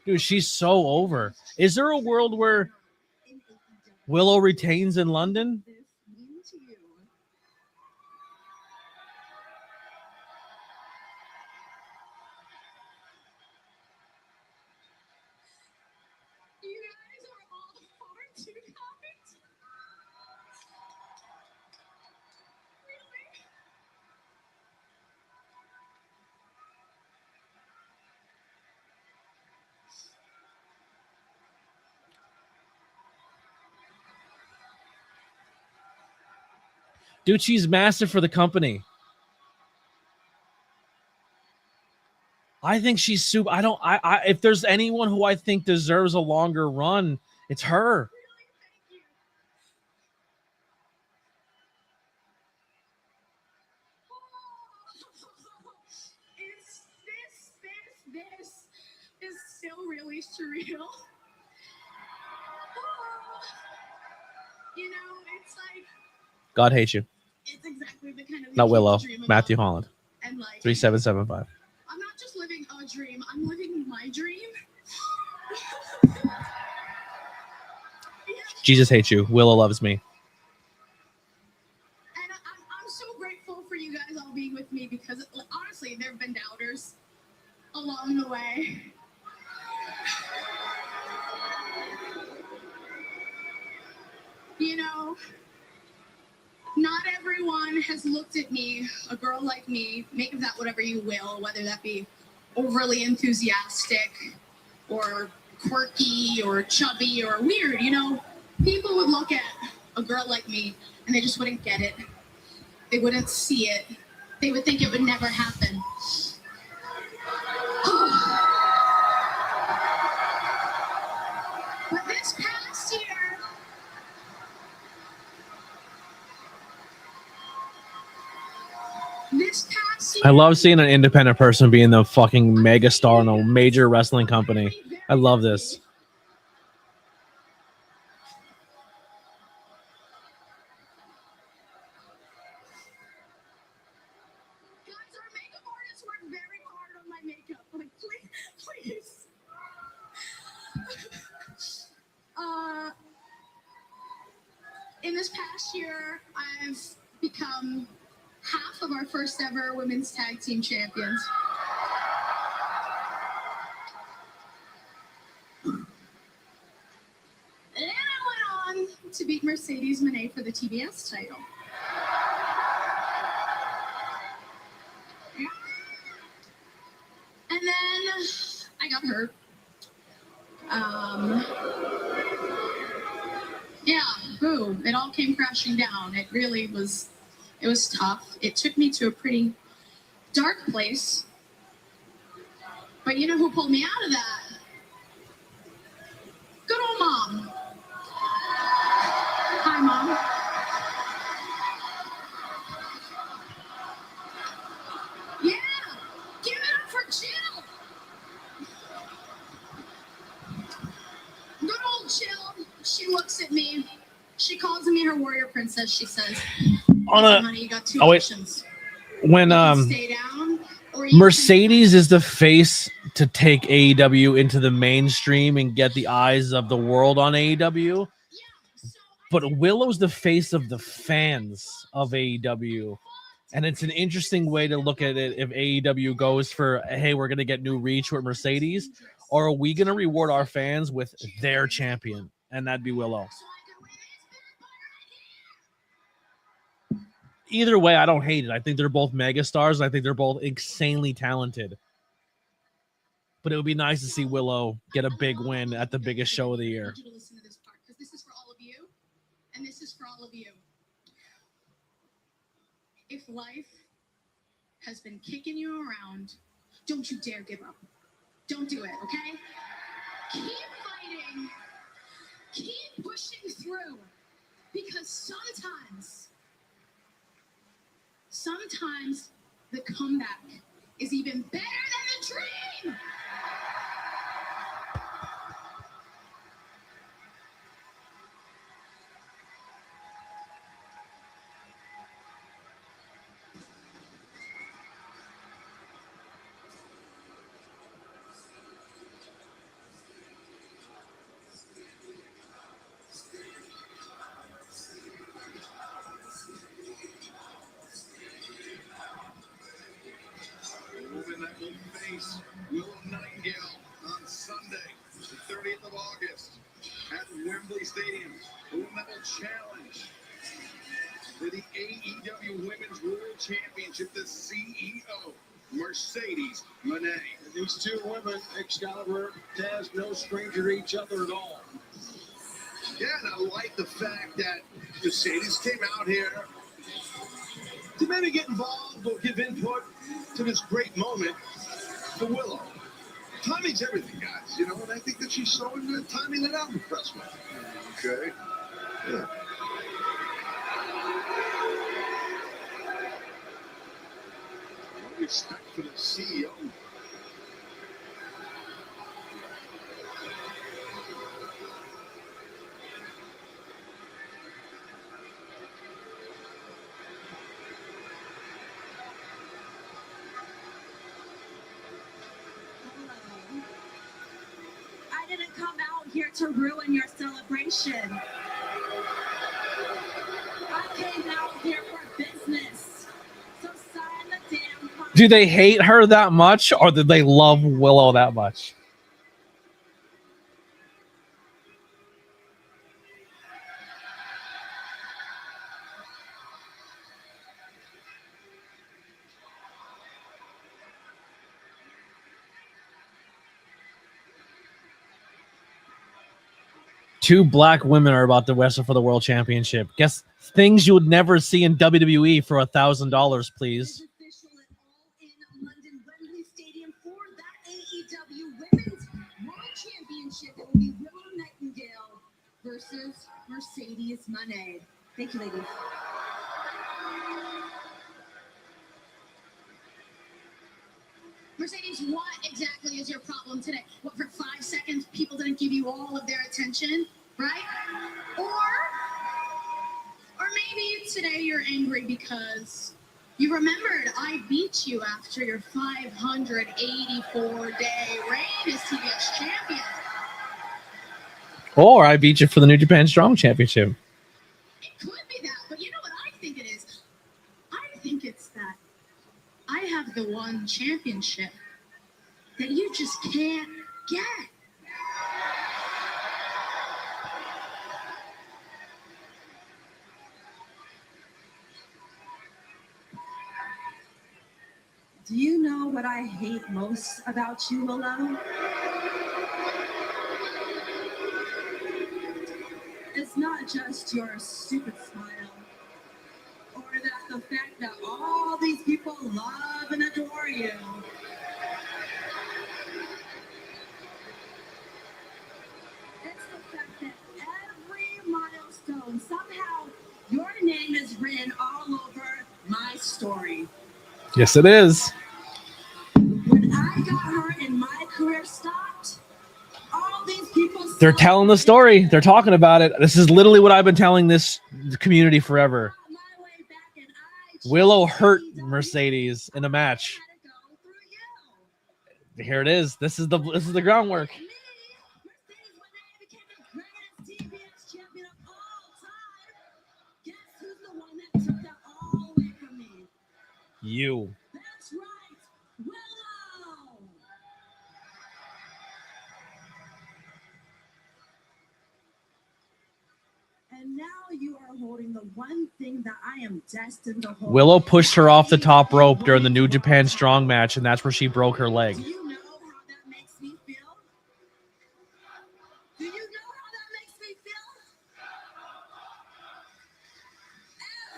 Dude, she's so over. Is there a world where Willow retains in London? Dude, she's massive for the company. I think she's super. I if there's anyone who I think deserves a longer run, it's her. This is still really surreal. You know, it's like God hates you. it's exactly the kind of Not Willow. dream about. Matthew Holland. And like 3775. I'm not just living a dream, I'm living my dream. Jesus hates you. Willow loves me. And I'm so grateful for you guys all being with me because honestly, there have been doubters along the way. You know, not everyone has looked at me, a girl like me, make of that whatever you will, whether that be overly enthusiastic or quirky or chubby or weird, you know. People would look at a girl like me and they just wouldn't get it. They wouldn't see it. They would think it would never happen. But this past year, I love seeing an independent person being the fucking mega star in a major wrestling company. I love this. guys, our makeup artists worked very hard on my makeup. Like, please. In this past year, I've become half of our first ever women's tag team champions. And I went on to beat Mercedes Moné for the TBS title. And then I got hurt. Yeah, boom. It all came crashing down. It really was, it was tough. It took me to a pretty dark place. But you know who pulled me out of that? Good old Mom. Hi, Mom. Yeah, give it up for Jill. Good old Jill. She looks at me. She calls me her warrior princess. She says, honey, you got two options. When Stay down, or you Mercedes is the face to take AEW into the mainstream and get the eyes of the world on AEW, but Willow's the face of the fans of AEW. And it's an interesting way to look at it if AEW goes for, hey, we're going to get new reach with Mercedes, or are we going to reward our fans with their champion? And that'd be Willow. Either way, I don't hate it. I think they're both megastars. I think they're both insanely talented. But it would be nice to see Willow get a big win at the biggest show of the year. I want you to listen to this part because this is for all of you, and this is for all of you. If life has been kicking you around, don't you dare give up. Don't do it, okay? Keep fighting. Keep pushing through. Because sometimes the comeback is even better than the dream. Moving that little face, Willow Nightingale on Sunday, the 30th of August at Wembley Stadium. The Medal Challenge for the AEW Women's World Championship, the CEO, Mercedes Moné. These two women, Excalibur, Taz, no stranger to each other at all. Yeah, and I like the fact that Mercedes came out here to maybe get involved or give input to this great moment for Willow. Timing's everything, guys, you know, and I think that she's showing the timing that I'm impressed with. Okay. Yeah. No respect for the CEO. I didn't come out here to ruin your celebration. came out here for business. So sign the damn contract. Do they hate her that much, or do they love Willow that much? Two black women are about to wrestle for the world championship. Guess things you would never see in WWE for $1,000, please. Official at All in London Wembley Stadium for that AEW Women's World Championship. It will be Willow Nightingale versus Mercedes Moné. Thank you, ladies. Mercedes, what exactly is your problem today? What, for 5 seconds, people didn't give you all of their attention, right? Or maybe today you're angry because you remembered I beat you after your 584-day reign as TBS champion. Or I beat you for the New Japan Strong Championship. It could be that, but you know what I think it is? I think it's that I have the one championship that you just can't get. Do you know what I hate most about you, Willow? It's not just your stupid smile, or that the fact that all these people love and adore you. It's the fact that every milestone, somehow your name is written all over my story. Yes, it is. When I got hurt and my career stopped, all these people... They're telling the story. They're talking about it. This is literally what I've been telling this community forever. Willow hurt Mercedes in a match. Here it is. This is the groundwork. You. That's right, Willow! And now you are holding the one thing that I am destined to hold. Willow pushed her off the top rope during the New Japan Strong match, and that's where she broke her leg. Do you know how that makes me feel? Do you know how that makes me feel?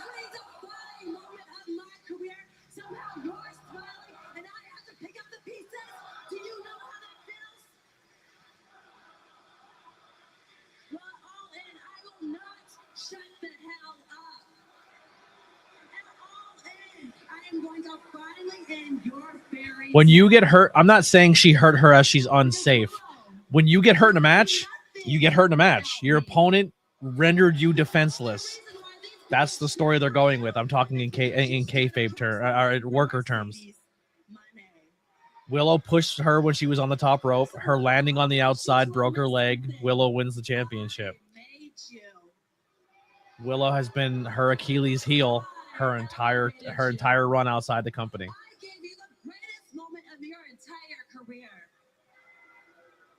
Every defining moment of my career, somehow you're smiling, and I have to pick up the pieces. Do you know how that feels? Well, all in, I will not shut the hell up. And all in, I am going to finally end your fairy When you get hurt, I'm not saying she hurt her as she's unsafe. When you get hurt in a match, you get hurt in a match. Your opponent rendered you defenseless. That's the story they're going with. I'm talking in kayfabe or worker terms. Willow pushed her when she was on the top rope. Her landing on the outside broke her leg. Willow wins the championship. Willow has been her Achilles heel her entire run outside the company. I gave you the greatest moment of your entire career.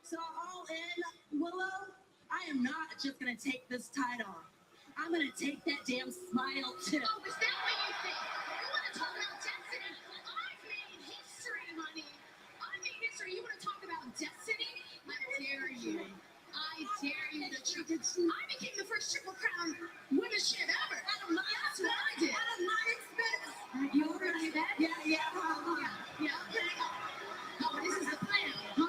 So all in, Willow, I am not just going to take this title. I'm going to take that damn smile too. Oh, is that what you think? You want to talk about destiny? I've made history, honey. I made history. You want to talk about destiny? I dare you. I dare you to try. I became the first Triple Crown women's champ ever. That's what I did. Out of my expense. You already did that? Yeah. Okay. Oh, this is the plan, huh?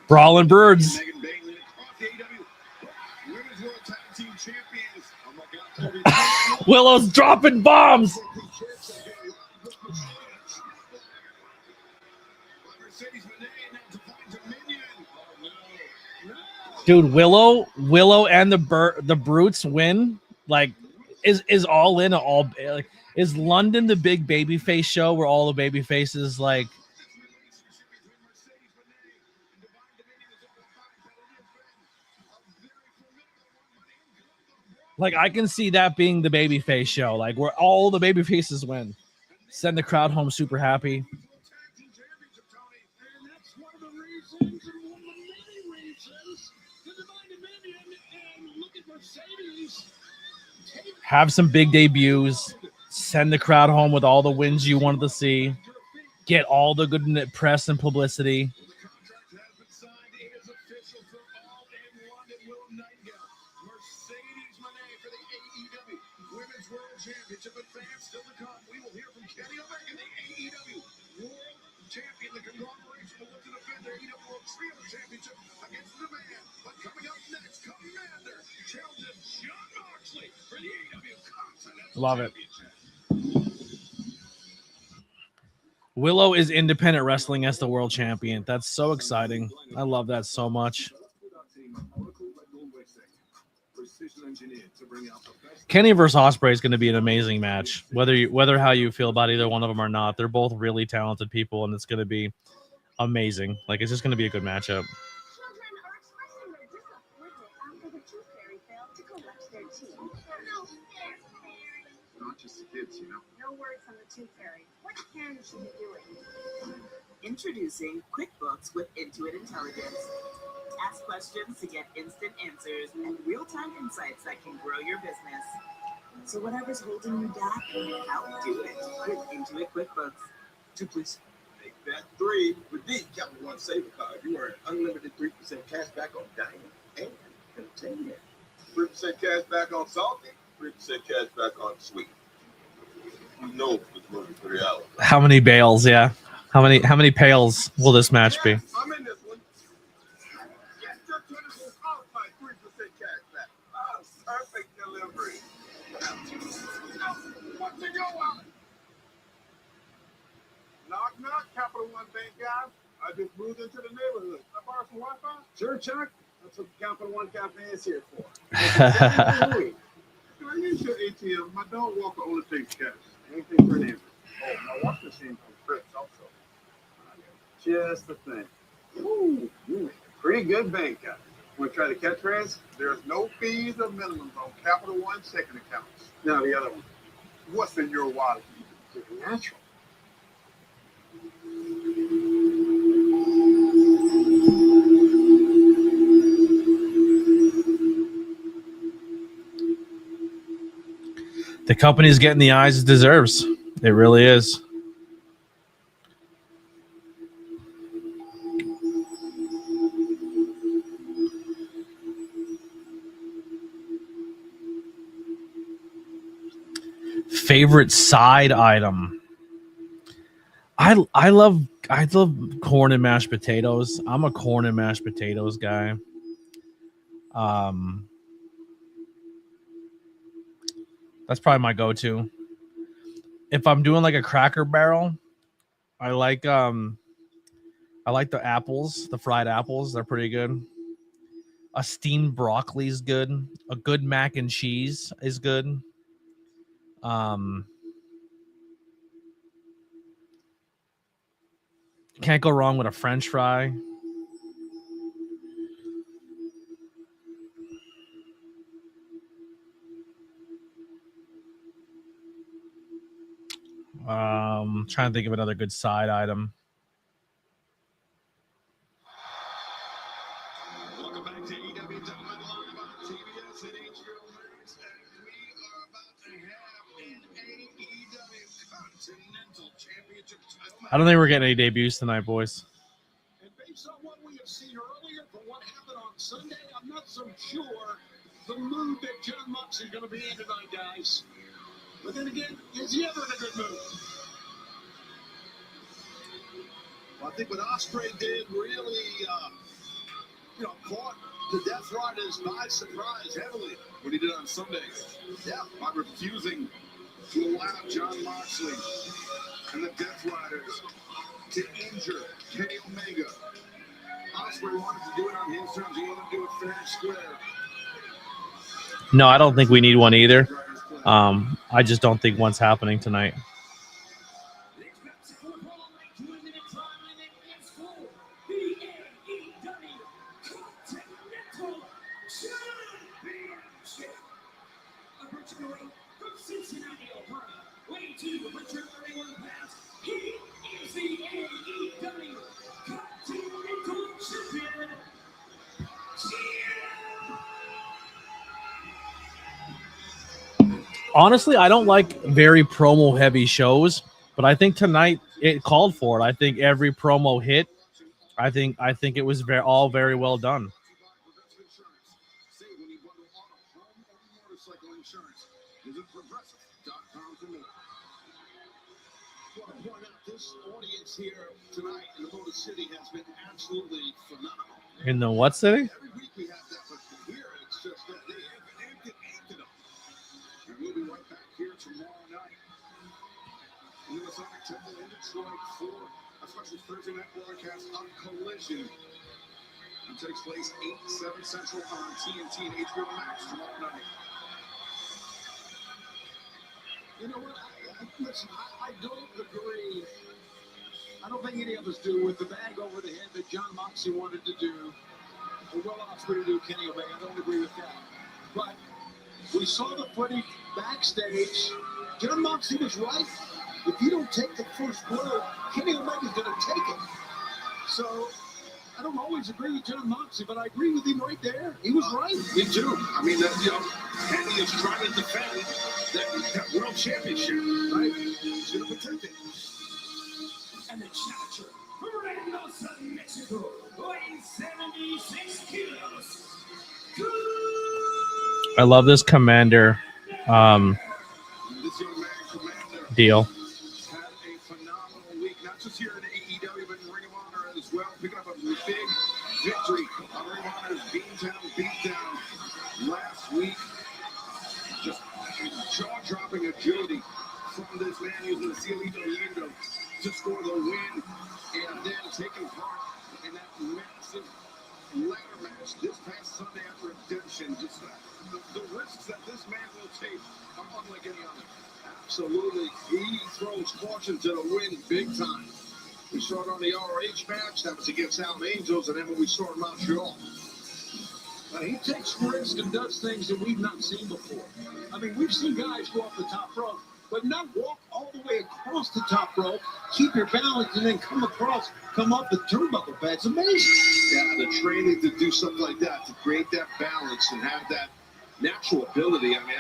Brawling birds. Megan Bailey across the AEW Women's World Tag Team Champions. Oh my God. Willow's dropping bombs. Dude, Willow and the Brutes win. Like, is all in all like, is London the big baby face show where all the baby faces like Like, I can see that being the babyface show, like where all the baby faces win. Send the crowd home super happy. And that's one of the reasons, and one of the many reasons, the Divine Dominion and look at Mercedes. Have some big debuts. Send the crowd home with all the wins you wanted to see. Get all the good press and publicity. The contract has been signed. It is official for All in London Will Nightingale. Mercedes Moné for the AEW Women's World Championship. Advance still to come. We will hear from Kenny Omega, the AEW World Champion. The conglomeration will look to defend their AEW World Trio Championship against the man. But coming up next, Commander challenges John Moxley for the AEW Continental Love it. Championship. Willow is independent wrestling as the world champion. That's so exciting. I love that so much. Kenny versus Ospreay is going to be an amazing match. Whether how you feel about either one of them or not, they're both really talented people, and it's going to be amazing. Like, it's just going to be a good matchup. Children are expressing their disappointment after the tooth fairy failed to collect their teeth. No fair, fairy. Not just the kids, you know. No word from the tooth fairy. What can she be doing? Introducing QuickBooks with Intuit Intelligence. Ask questions to get instant answers and real-time insights that can grow your business. So whatever's holding you back, outdo it with Intuit QuickBooks. 2, please. Make that 3 with the Capital One Saver Card. You earn unlimited 3% cash back on dining and entertainment. 3% cash back on salty, 3% cash back on sweet. You know it's moving 3 hours. How many bales? Yeah. How many pails will this match be? I'm in this one. Get your tentacles off my 3% cash back. Oh, perfect delivery. What's it go on? Knock, knock, Capital One Bank guys. I just moved into the neighborhood. I borrow some Wi-Fi? Sure, Chuck. That's what Capital One Cafe is here for. Can I use your ATM? My dog Walker only takes cash. Anything for an answer. Oh, my wash machine from Fritz also. Just the thing. Ooh, you make a pretty good bank guy. Want to try the catchphrase? There's no fees or minimums on Capital One checking accounts. Now the other one. What's in your wallet? Keep it natural. The company's getting the eyes it deserves. It really is. Favorite side item. I love corn and mashed potatoes. I'm a corn and mashed potatoes guy. That's probably my go-to. If I'm doing like a Cracker Barrel, I like the apples, the fried apples. They're pretty good. A steamed broccoli is good. A good mac and cheese is good. Can't go wrong with a French fry. Trying to think of another good side item. Welcome back to AEW Dynamite Live on TBS and HBO Max, and we are about to have an AEW Continental Championship title match. I don't think we're getting any debuts tonight, boys. And based on what we have seen earlier from what happened on Sunday, I'm not so sure the mood that John Moxley is going to be in tonight, guys. But then again, is he ever in a good mood? Well, I think what Ospreay did really, caught the Death Riders by surprise heavily. What he did on Sunday. Yeah. By refusing to allow John Moxley and the Death Riders to injure Kenny Omega. Ospreay wanted to do it on his terms. He wanted to do it fair and square. No, I don't think we need one either. I just don't think one's happening tonight. Wrestling from Cincinnati, Ohio, weighing 231 pounds, he is the AEW Continental Champion. Honestly, I don't like very promo heavy shows, but I think tonight it called for it. I think every promo hit. I think it was all very well done. This audience here tonight in the Motor City has been absolutely phenomenal. In the what city? Every week we have that, but here it's just that they amped it up. And we'll be right back here tomorrow night in the Masonic Temple in Detroit for a special Thursday night broadcast of Collision. It takes place 8/7 Central on TNT and HBO Max tomorrow night. You know what? Listen, I don't agree. I don't think any of us do with the bag over the head that John Moxley wanted to do. Or Will Ospreay to do Kenny Omega. I don't agree with that. But we saw the footage backstage. John Moxley was right. If you don't take the first blow, Kenny Omega's going to take it. So I don't always agree with John Moxley, but I agree with him right there. He was right. Me too. I mean, Kenny is trying to defend that world championship, right? He's going to protect it. And the challenger from Reynosa, Mexico, weighing 76 kilos. I love this Commander This young man, Commander, deal. had a phenomenal week, not just here in AEW, but in Ring of Honor as well, picking up a big victory on Ring of Honor's beatdown last week. Just jaw-dropping agility from this man using the Cielito Lindo to score the win, and then taking part in that massive ladder match this past Sunday at Redemption. Just the risks that this man will take are unlike any other. Absolutely, he throws caution to the wind big time. We saw it on the ROH match. That was against Al Angels, and then when we saw it in Montreal. He takes risks and does things that we've not seen before. I mean, we've seen guys go off the top rope, but not walk all the way across the top rope, keep your balance, and then come up the turnbuckle pad. It's amazing. Yeah, the training to do something like that, to create that balance and have that natural ability. I mean,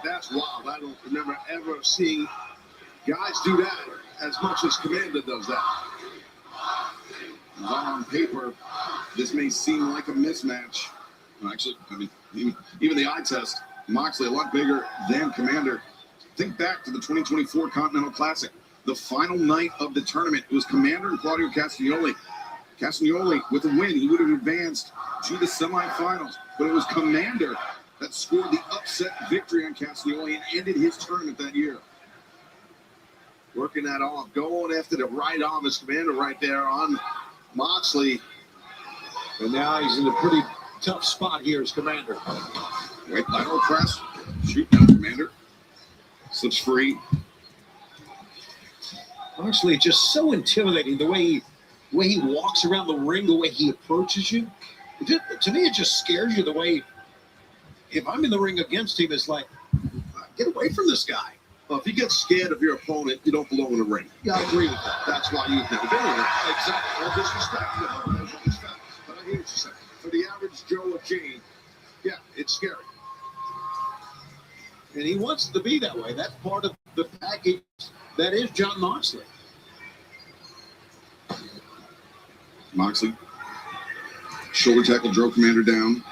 that's wild. I don't remember ever seeing guys do that as much as Commander does that. On paper, this may seem like a mismatch. Actually, I mean, even the eye test, Moxley a lot bigger than Commander. Think back to the 2024 Continental Classic. The final night of the tournament, it was Commander and Claudio Castagnoli. Castagnoli, with a win, he would have advanced to the semifinals. But it was Commander that scored the upset victory on Castagnoli and ended his tournament that year. Working that off, going after the right arm is Commander right there on Moxley. And now he's in a pretty tough spot here as Commander. Right lateral press. Shoot down Commander. Slips free. Honestly, just so intimidating the way he walks around the ring, the way he approaches you. To me, it just scares you the way, if I'm in the ring against him, it's like, get away from this guy. Well, if you get scared of your opponent, you don't belong in the ring. Yeah, I agree with that. That's why you've never been in it. Exactly. No disrespect. No disrespect. But I hear what you're saying. For the average Joe or Jane, yeah, it's scary. And he wants it to be that way. That's part of the package that is John Moxley. Moxley. Shoulder tackle drove Commander down.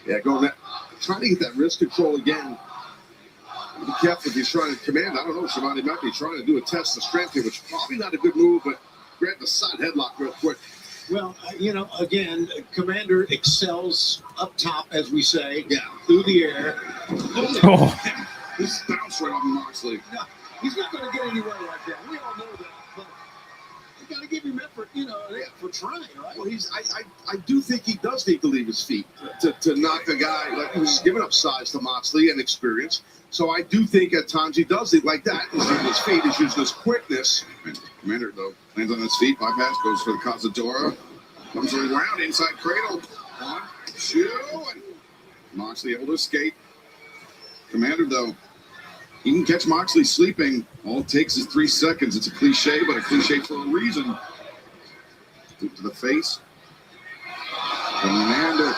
Yeah, going that. Trying to get that wrist control again. Be careful if he's trying to command. I don't know, Shivani might be trying to do a test of strength here, which is probably not a good move, but grab the side headlock real quick. Well, again, Commander excels up top, as we say, through the air. Oh. This bounce right off Moxley. No, he's not going to get anywhere like that. We all know that. But you got to give him effort, for trying, right? Well, I do think he does need to leave his feet to knock a guy like he was giving up size to Moxley and experience. So I do think at times he does it like that. He's using his feet. He's using his quickness. Commander, though, lands on his feet. Bypass, goes for the Cazadora. Comes around inside cradle. 2, and Moxley able to escape. Commander, though, he can catch Moxley sleeping. All it takes is 3 seconds. It's a cliche, but a cliche for a reason. Boot to the face. Commander.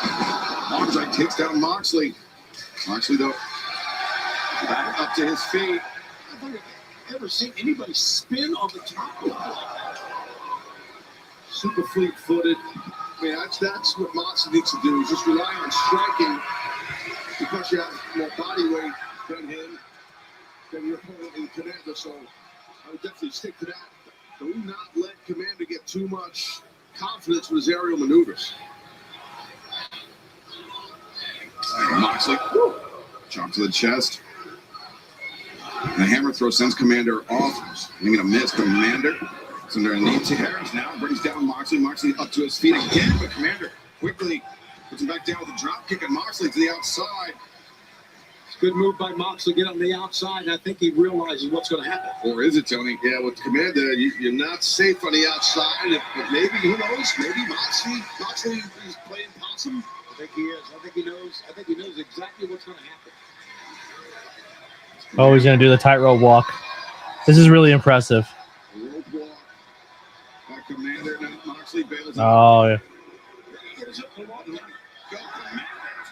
Moxley takes down Moxley. Moxley, though, back up to his feet. I've never ever seen anybody spin on the top rope like that. Super fleet-footed. I mean, that's what Moxley needs to do, is just rely on striking because you have more body weight than him, than your opponent in Commander. So I would definitely stick to that. Do not let Commander get too much confidence with his aerial maneuvers. Moxley, jump to the chest. And the hammer throw sends Commander off. You're going to miss Commander. It's under a knee to Harris. Now brings down Moxley. Moxley up to his feet again, but Commander quickly puts him back down with a drop kick, and Moxley to the outside. Good move by Moxley, get on the outside, and I think he realizes what's going to happen. Or is it, Tony? Yeah, with Commander, you're not safe on the outside, but maybe, who knows? Maybe Moxley is playing possum. I think he is. I think he knows exactly what's going to happen. Oh, he's going to do the tightrope walk. This is really impressive. Rope walk by Commander. Now Moxley bails Oh, out. yeah. Go Commander.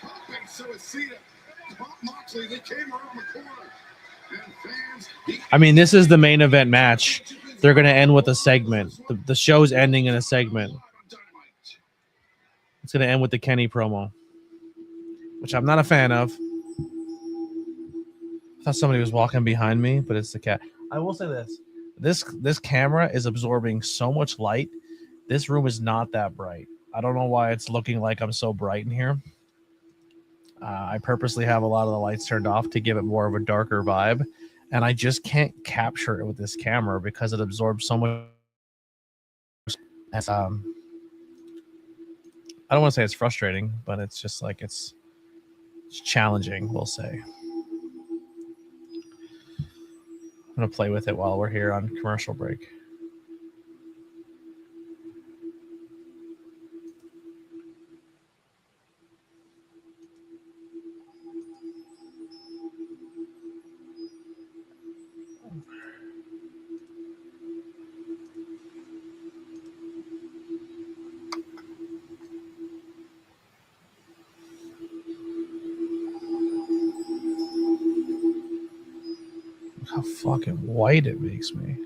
Popping Suicida. Pop Moxley. They came around the corner. And fans. I mean, this is the main event match. They're going to end with a segment. The show's ending in a segment. It's going to end with the Kenny promo, which I'm not a fan of. I thought somebody was walking behind me, but it's the cat. I will say this. This camera is absorbing so much light. This room is not that bright. I don't know why it's looking like I'm so bright in here. I purposely have a lot of the lights turned off to give it more of a darker vibe, and I just can't capture it with this camera because it absorbs so much. I don't want to say it's frustrating, but it's just like it's challenging, we'll say. I'm going to play with it while we're here on commercial break. How fucking white it makes me.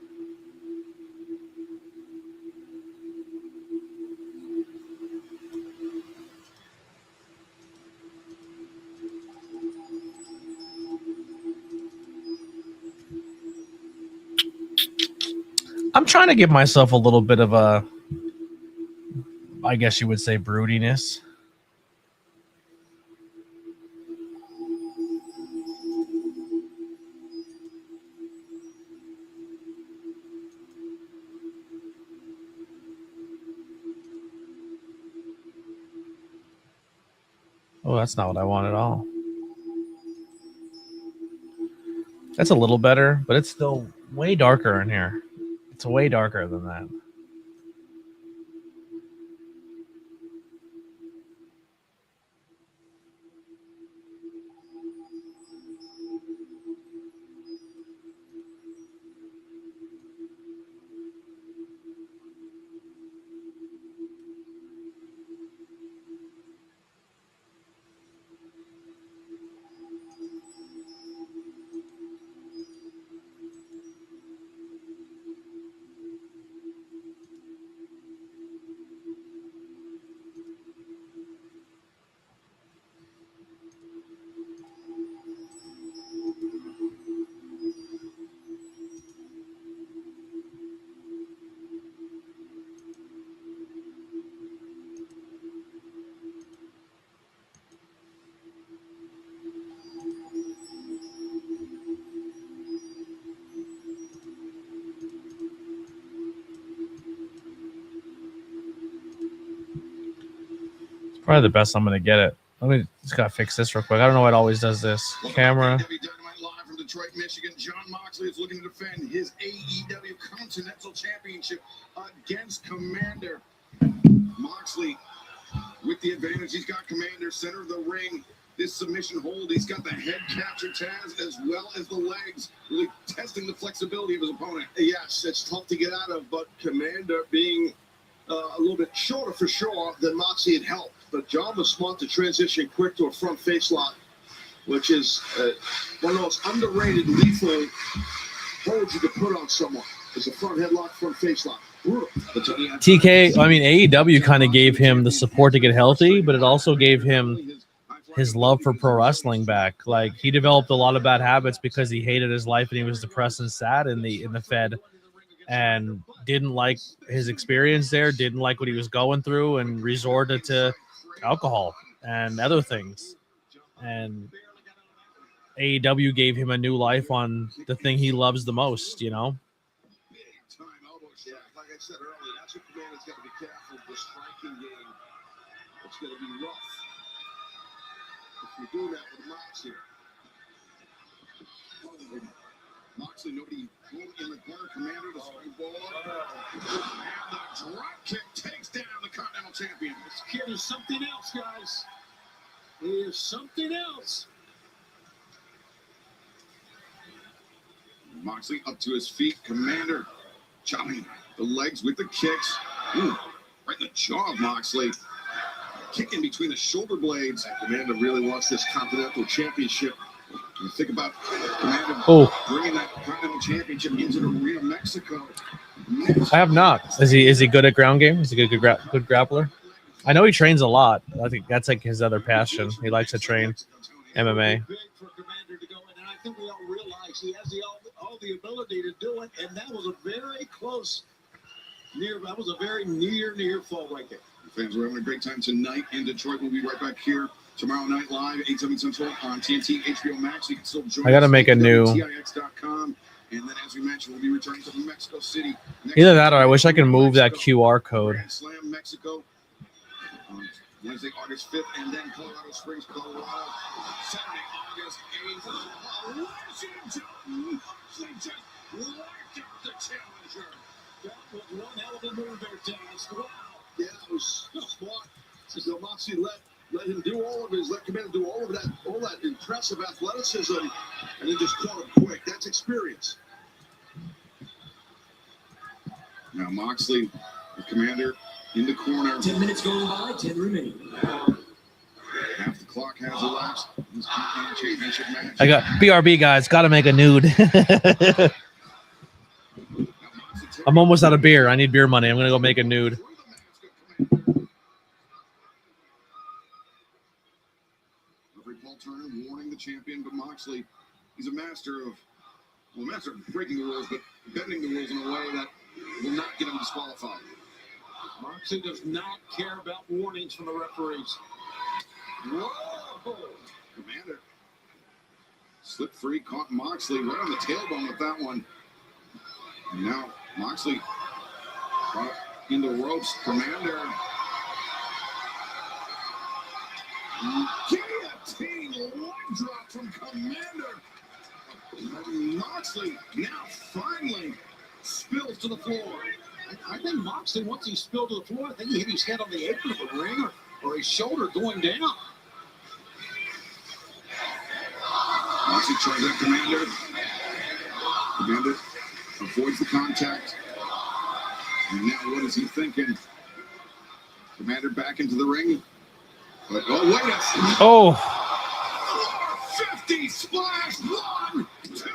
I'm trying to give myself a little bit of a, I guess you would say, broodiness. Oh, that's not what I want at all. That's a little better, but it's still way darker in here. It's way darker than that. Probably the best I'm going to get it. Let me just got to fix this real quick. I don't know why it always does this. Camera. AEW Dynamite live from Detroit, Michigan. John Moxley is looking to defend his AEW Continental Championship against Commander. Moxley with the advantage. He's got Commander center of the ring. This submission hold. He's got the head capture Taz as well as the legs, really testing the flexibility of his opponent. Yes, it's tough to get out of, but Commander being a little bit shorter for sure than Moxie had helped. But John was smart to transition quick to a front face lock, which is one of those underrated lethal holds you could put on someone. It's a front headlock, front face lock. TK, I mean, AEW kind of gave him the support to get healthy, but it also gave him his love for pro wrestling back. Like, he developed a lot of bad habits because he hated his life and he was depressed and sad in the Fed, and didn't like his experience there, didn't like what he was going through, and resorted to alcohol and other things. And AEW gave him a new life on the thing he loves the most, you know? Like I said earlier, that's what Commander's got to be careful. The striking game, it's going to be rough. If you do that with Moxley. Moxley, nobody in the corner. Commander, the springboard. And the drop kick takes down the Continental Champion. This kid is something else, guys. He is something else. Moxley up to his feet. Commander chopping the legs with the kicks. Ooh, right in the jaw of Moxley. Kicking between the shoulder blades. Commander really wants this Continental Championship. You think about Commander bringing that Continental Championship into the Arena Mexico. I have not. Is he good at ground game? Is he good grappler? I know he trains a lot. I think that's like his other passion. He likes to train MMA. Big for Commander to go in, and I think we all realize he has all the ability to do it, and that was a very close that was a very near fall right there. Fans, we're having a great time tonight in Detroit. We'll be right back here tomorrow night live, 8/7 Central on TNT, HBO Max. You can still join I got to us make a at new... TIX.com. And then, as we mentioned, we'll be returning to Mexico City. Either that or I wish I could move that QR code. Grand Slam, Mexico, Wednesday, August 5th, and then Colorado Springs, Colorado, Saturday, August 8th. Washington, just locked up the challenger. That was one hell of a move there, Dennis. Wow. Yeah, it was smart. So Moxie let him do let Commander do all that impressive athleticism, and then just caught him quick. That's experience. Now Moxley, the Commander, in the corner. 10 minutes going by, 10 remaining. Half the clock has elapsed. This championship match. I got BRB, guys. Got to make a nude. I'm almost out of beer. I need beer money. I'm going to go make a nude. Paul Turner warning the champion, but Moxley, he's a master of breaking the rules, but bending the rules in a way that will not get him disqualified. Moxley does not care about warnings from the referees. Whoa! Commander slipped free, caught Moxley right on the tailbone with that one. And now Moxley caught in the ropes. Commander. Guillotine leg drop from Commander. Moxley now finally spills to the floor. I think Moxley, once he spilled to the floor, I think he hit his head on the apron of the ring or his shoulder going down. Moxley tries that Commander. Commander avoids the contact. And now what is he thinking? Commander back into the ring. But, oh, wait a second. Oh. 450 splash. 1, 2.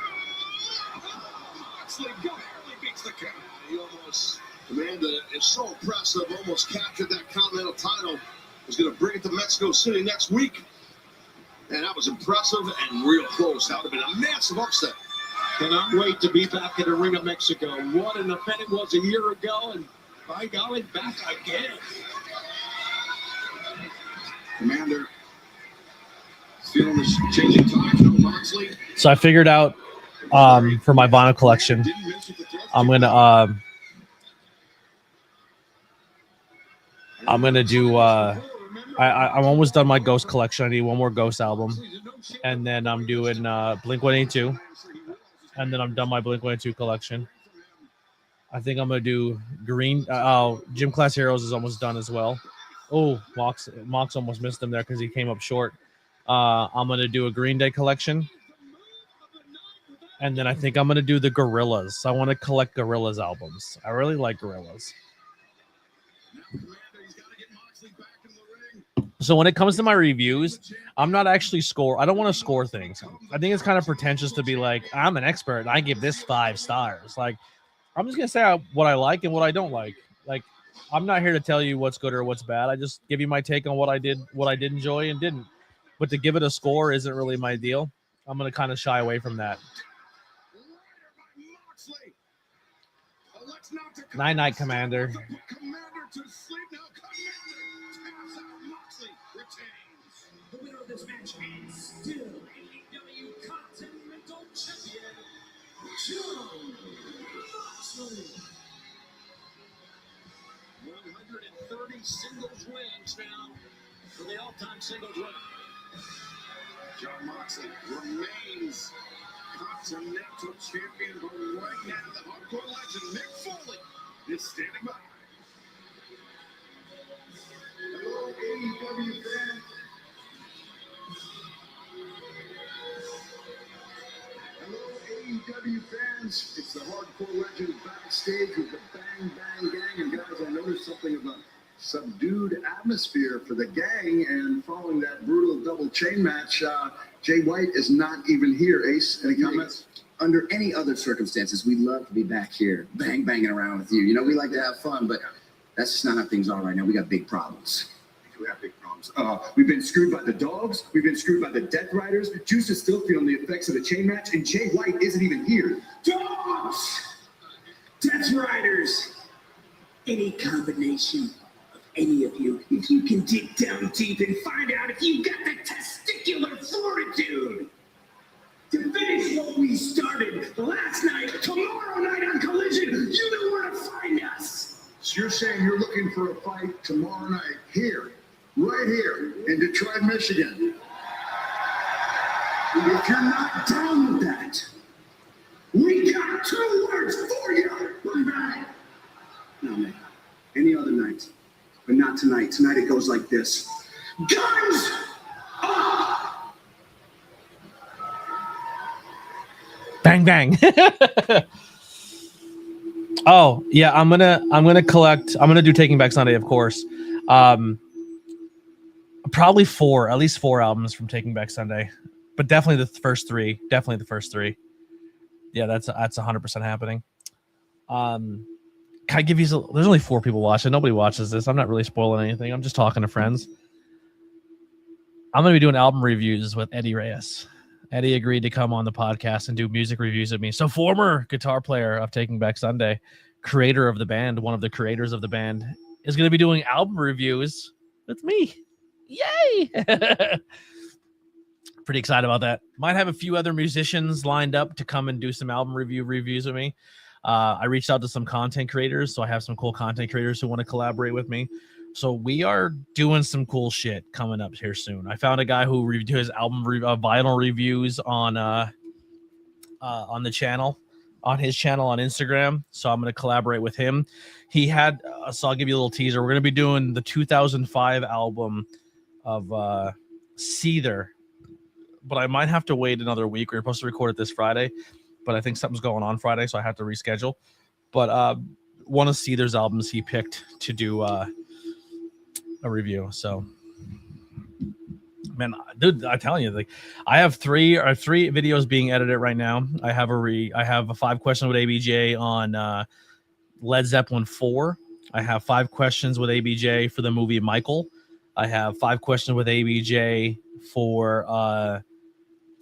Moxley barely beats the count. He almost, Commander is so impressive, almost captured that Continental title. He's going to bring it to Mexico City next week. And that was impressive and real close. That would have been a massive upset. Cannot wait to be back in Arena Mexico. What an event it was a year ago, and by golly, back again. Commander feeling the changing times. No Moxley. So I figured out for my vinyl collection, I'm gonna do I'm almost done my Ghost collection. I need one more Ghost album, and then I'm doing Blink-182, and then I'm done my Blink-182 collection. I think I'm gonna do Green. Gym Class Heroes is almost done as well. Oh, Mox almost missed him there because he came up short. I'm gonna do a Green Day collection, and then I think I'm gonna do the Gorillaz. I want to collect Gorillaz albums. I really like Gorillaz. So when it comes to my reviews, I'm not actually I don't want to score things. I think it's kind of pretentious to be like, I'm an expert and I give this 5 stars. Like, I'm just gonna say what I like and what I don't like. Like, I'm not here to tell you what's good or what's bad. I just give you my take on what I did enjoy and didn't. But to give it a score isn't really my deal. I'm gonna kind of shy away from that. Night, Commander. The winner of this match is still AEW Continental Champion, John Moxley. 130 singles wins now for the all-time singles winner. John Moxley remains Continental Champion, but right now the hardcore legend Mick Foley is standing by. Hello, AEW fans. Hello, AEW fans. It's the hardcore legend backstage with the Bang Bang Gang. And guys, I noticed something of a subdued atmosphere for the gang. And following that brutal double chain match, Jay White is not even here. Ace, any comments? Under any other circumstances, we'd love to be back here, banging around with you. You know, we like to have fun, but that's just not how things are right now. We got big problems. We have big problems. We've been screwed by the Dogs. We've been screwed by the Death Riders. Juice is still feeling the effects of the chain match, and Jay White isn't even here. Dogs! Death Riders! Any combination of any of you, if you can dig down deep and find out if you've got the testicular fortitude to finish what we started last night, tomorrow night on Collision, you know where to find us. So you're saying you're looking for a fight tomorrow night here, right here in Detroit, Michigan. If you're not down with that, we got 2 words for you. Right. No, man. Any other night, but not tonight. Tonight it goes like this. Guns up! Bang bang. Oh yeah, I'm gonna collect. I'm gonna do Taking Back Sunday, of course. Probably at least 4 albums from Taking Back Sunday, but definitely the first 3. Definitely the first 3. Yeah, that's 100% happening. Can I give you? There's only 4 people watching. Nobody watches this. I'm not really spoiling anything. I'm just talking to friends. I'm gonna be doing album reviews with Eddie Reyes. Eddie agreed to come on the podcast and do music reviews with me. So former guitar player of Taking Back Sunday, creator of the band, one of the creators of the band, is going to be doing album reviews with me. Yay! Pretty excited about that. Might have a few other musicians lined up to come and do some album reviews with me. I reached out to some content creators, so I have some cool content creators who want to collaborate with me. So we are doing some cool shit coming up here soon. I found a guy who reviewed his album vinyl reviews on the channel, on his channel on Instagram. So I'm going to collaborate with him. He had, so I'll give you a little teaser. We're going to be doing the 2005 album of Seether, but I might have to wait another week. We're supposed to record it this Friday, but I think something's going on Friday, so I have to reschedule. But one of Seether's albums he picked to do a review. So man, dude, I'm telling you, like, I have three videos being edited right now. I have a 5 question with ABJ on Led Zeppelin 4. I have 5 questions with ABJ for the movie Michael. I have 5 questions with ABJ for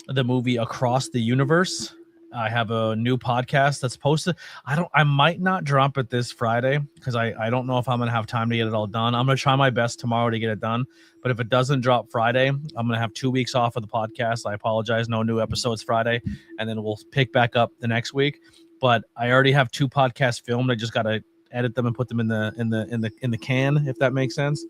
the movie Across the Universe. I have a new podcast that's posted. I might not drop it this Friday because I don't know if I'm going to have time to get it all done. I'm going to try my best tomorrow to get it done. But if it doesn't drop Friday, I'm going to have 2 weeks off of the podcast. I apologize. No new episodes Friday. And then we'll pick back up the next week. But I already have 2 podcasts filmed. I just got to edit them and put them in the can, if that makes sense.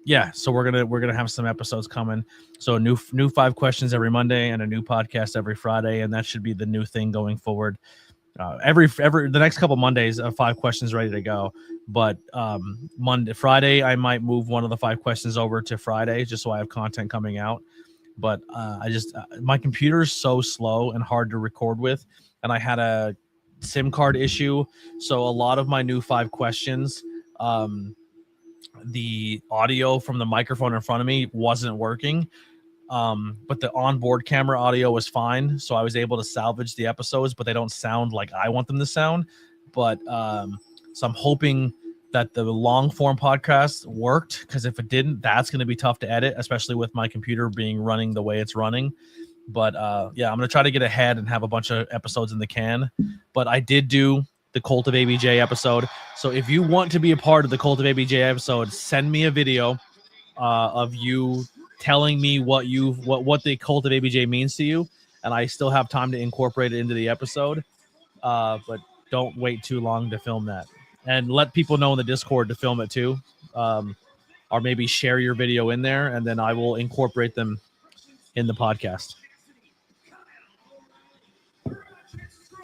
Yeah, so we're gonna have some episodes coming. So new 5 questions every Monday and a new podcast every Friday, and that should be the new thing going forward. Every the next couple Mondays, 5 questions ready to go. But Friday, I might move one of the 5 questions over to Friday just so I have content coming out. But my computer is so slow and hard to record with, and I had a SIM card issue, so a lot of my new 5 questions, the audio from the microphone in front of me wasn't working. But the onboard camera audio was fine, so I was able to salvage the episodes, but they don't sound like I want them to sound. But so I'm hoping that the long form podcast worked, because if it didn't, that's going to be tough to edit, especially with my computer being running the way it's running. But yeah, I'm going to try to get ahead and have a bunch of episodes in the can. But I did do the Cult of ABJ episode, so if you want to be a part of the Cult of ABJ episode, send me a video of you telling me what the Cult of ABJ means to you, and I still have time to incorporate it into the episode. But don't wait too long to film that, and let people know in the Discord to film it too, or maybe share your video in there, and then I will incorporate them in the podcast.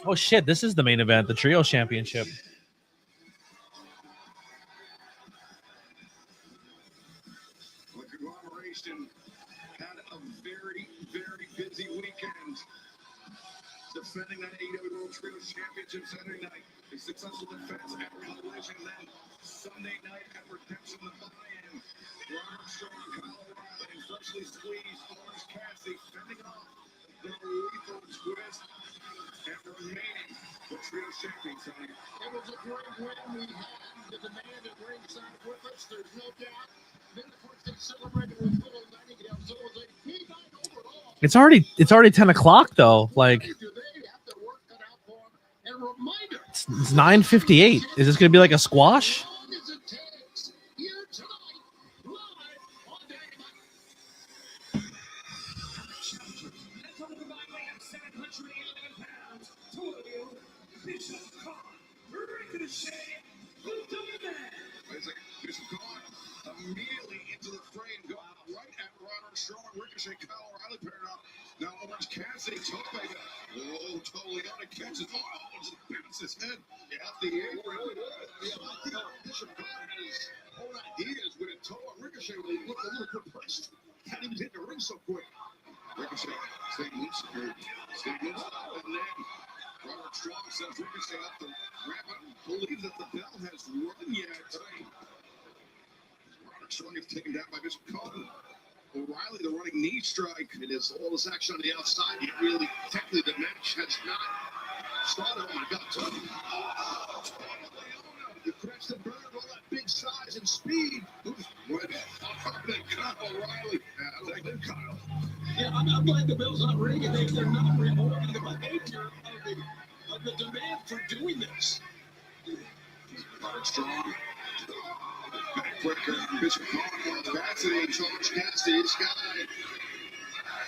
Oh shit! This is the main event, the Trio Championship. Had a very, very busy weekend. Defending that AEW World Trio Championship Saturday night. A successful defense at Revelation. Then Sunday night at Redemption the Buy-In. Robert Strong, Kyle O'Reilly, and freshly squeezed Orange Cassidy fending off the lethal twist and remaining the Trio Champions. It was a great win. We had the demand at ringside with us. There's no doubt. Then, of course, they celebrated with little Nightingale. So it was a big night overall. It's already 10 o'clock though. Like, it's 9:58. Is this gonna be like a squash? Immediately into the fray and going right at Roderick Strong. Ricochet, Kyle O'Reilly paired up. Now Orange Cassidy, topping. Oh, totally out of catches. Oh, just bounces his head off the apron. Yeah, I think Bishop God has own ideas with a toe on Ricochet. Will he look a little compressed? Can't even hit the ring so quick. Ricochet, stay loose. And then Roderick Strong sends Ricochet up the ramp. I don't believe that the bell has run yet. Strong is taken down by Bishop Cotton. O'Reilly, the running knee strike. It is all this action on the outside. Yet really, technically, the match has not started. Oh my God, Tony. You crash the bird, all that big size and speed. Who's right? Kyle O'Reilly. Thank you, Kyle. Yeah, I'm glad the bell's not ringing. They're not rewarding the behavior of the demand for doing this. Strong. Backbreaker, Bishop Cotton, Cassidy, Charge Cassidy, this guy.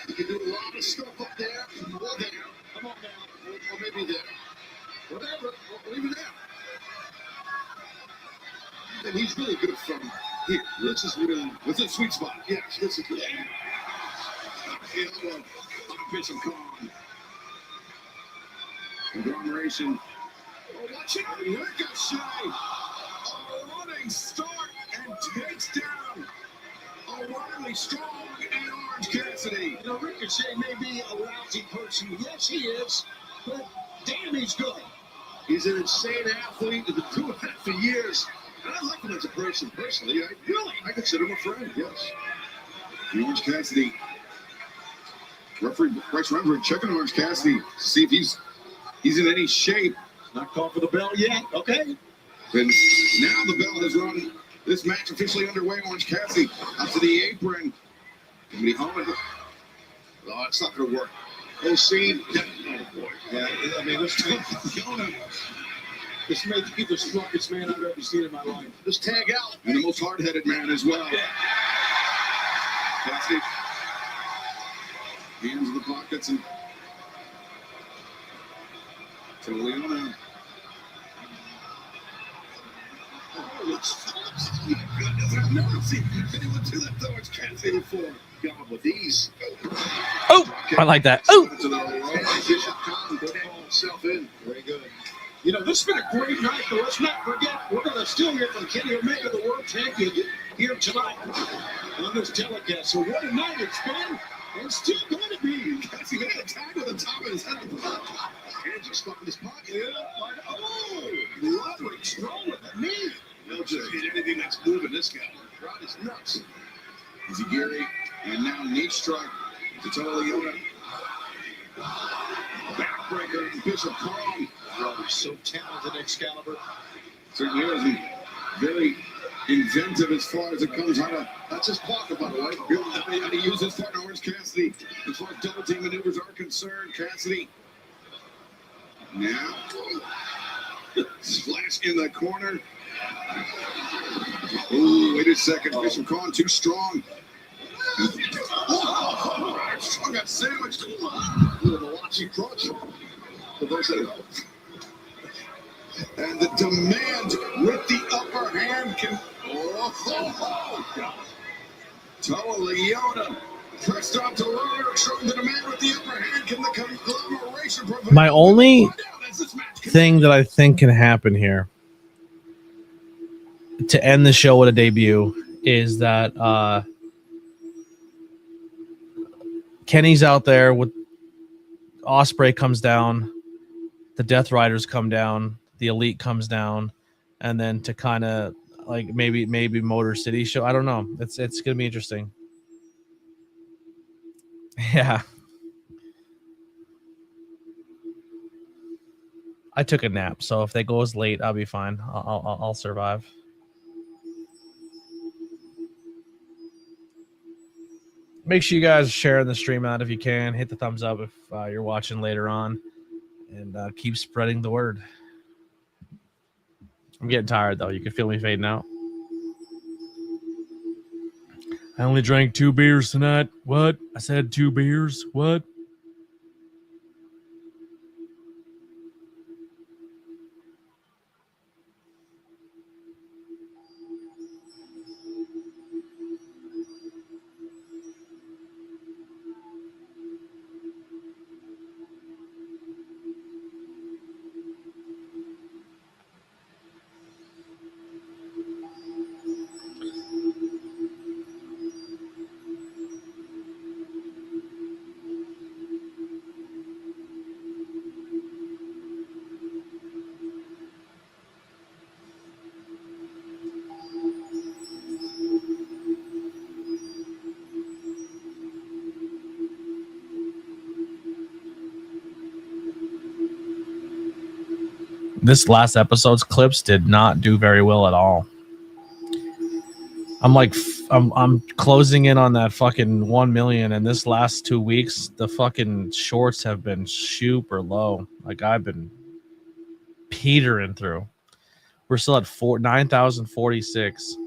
He can do a lot of stuff up there. Or there. Come on now. Or maybe there. Whatever. Or even there. And he's really good from here. This is really, it's a sweet spot. Yes, this is good. Bishop Cotton. Conglomeration. Oh, watch out. Ricochet. A running start and takes down O'Reilly, Strong, and Orange Cassidy. You know, Ricochet may be a lousy person. Yes, he is. But damn, he's good. He's an insane athlete. He's been doing that for years. And I like him as a person, personally. I consider him a friend, yes. Orange Cassidy. Referee Bryce Renford checking Orange Cassidy to see if he's in any shape. Not called for the bell yet. Okay. And now the bell has run. This match officially underway. Orange Cassidy up to the apron. Oh, it's not going to work. Oh, see. Oh, boy. Yeah, I mean, this may be the strongest man I've ever seen in my life. This tag out. And the most hard-headed man as well. Yeah. Cassidy. Hands in the pockets and to Leona. Goodness, I've never seen anyone do that though. It's Cassidy before. God, with these. Oh, I like that. Oh. Very good. You know, this has been a great night, but let's not forget, we're going to still hear from Kenny Omega, the world champion, here tonight on this telecast. So what a night it's been, and still going to be. He got a tag with the top of his head. And just stuck in his pocket. Yeah, Roderick's rolling the knee. He'll just hit anything that's moving. This guy. Rod is nuts. Easy Gary. And now knee strike to Total Leona. Backbreaker. Bishop Carl. Roderick's so talented, Excalibur. Certainly is. And very inventive as far as it comes out of. That's his pocket, by the way. And he uses partner Orange Cassidy. As far as double team maneuvers are concerned, Cassidy. Now. Splash in the corner. Ooh, wait a second. Bishop Khan too strong. Oh, Strong got sandwiched. Little Malachi crutch. And the demand with the upper hand can. Toa Leona pressed on to Roderick, showing the demand with the upper hand. Can the conglomeration prevent? My only thing that I think can happen here to end the show with a debut is that Kenny's out there with Ospreay comes down, the Death Riders come down, the Elite comes down, and then to kind of like maybe Motor City show. I don't know. It's gonna be interesting. Yeah. I took a nap, so if they go as late, I'll be fine. I'll survive. Make sure you guys are sharing the stream out if you can. Hit the thumbs up if you're watching later on, and keep spreading the word. I'm getting tired though. You can feel me fading out. I only drank 2 beers tonight. What? I said 2 beers. What? This last episode's clips did not do very well at all. I'm closing in on that fucking 1 million, and this last 2 weeks, the fucking shorts have been super low. Like I've been petering through. We're still at 9,046.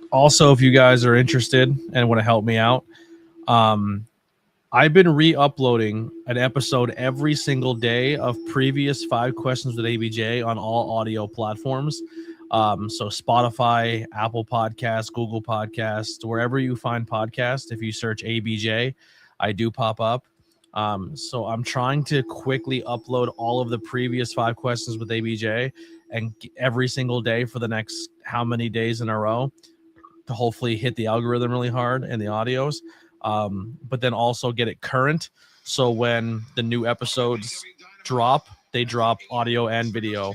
Also, if you guys are interested and want to help me out, I've been re-uploading an episode every single day of previous 5 questions with ABJ on all audio platforms. So Spotify, Apple Podcasts, Google Podcasts, wherever you find podcasts. If you search ABJ, I do pop up. So I'm trying to quickly upload all of the previous 5 questions with ABJ and every single day for the next how many days in a row to hopefully hit the algorithm really hard and the audios. But then also get it current. So when the new episodes drop, they drop audio and video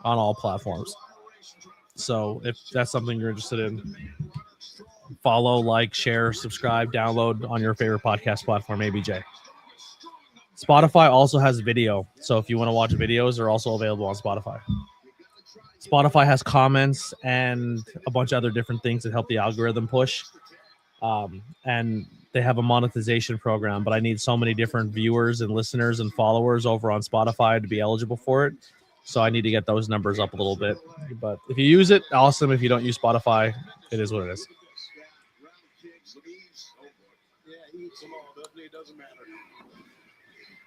on all platforms. So if that's something you're interested in, follow, like, share, subscribe, download on your favorite podcast platform, ABJ. Spotify also has video. So if you want to watch videos, they're also available on Spotify. Spotify has comments and a bunch of other different things that help the algorithm push. And they have a monetization program, but I need so many different viewers and listeners and followers over on Spotify to be eligible for it. So I need to get those numbers up a little bit. But if you use it, awesome. If you don't use Spotify, it is what it is. Yeah, he eats them all, doesn't he? It doesn't matter.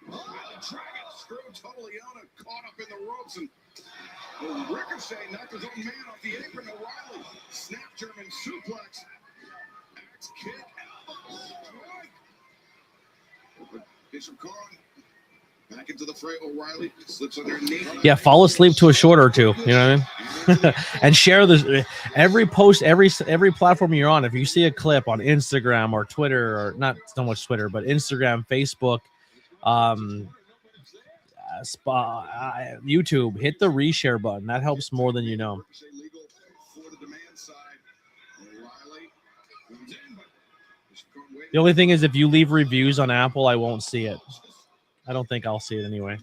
Dragon screw Toliana caught up in the ropes, and Ricochet knocked his own man off the apron. O'Reilly snap German suplex. Axe kick. Elbow strike. But Bishop Khan back into the fray. O'Reilly slips on their knee. Yeah, fall asleep to a short or two. You know what I mean? And share this every post, every platform you're on. If you see a clip on Instagram or Twitter, or not so much Twitter, but Instagram, Facebook, YouTube, hit the reshare button. That helps more than you know. The only thing is, if you leave reviews on Apple, I won't see it. I don't think I'll see it anyway.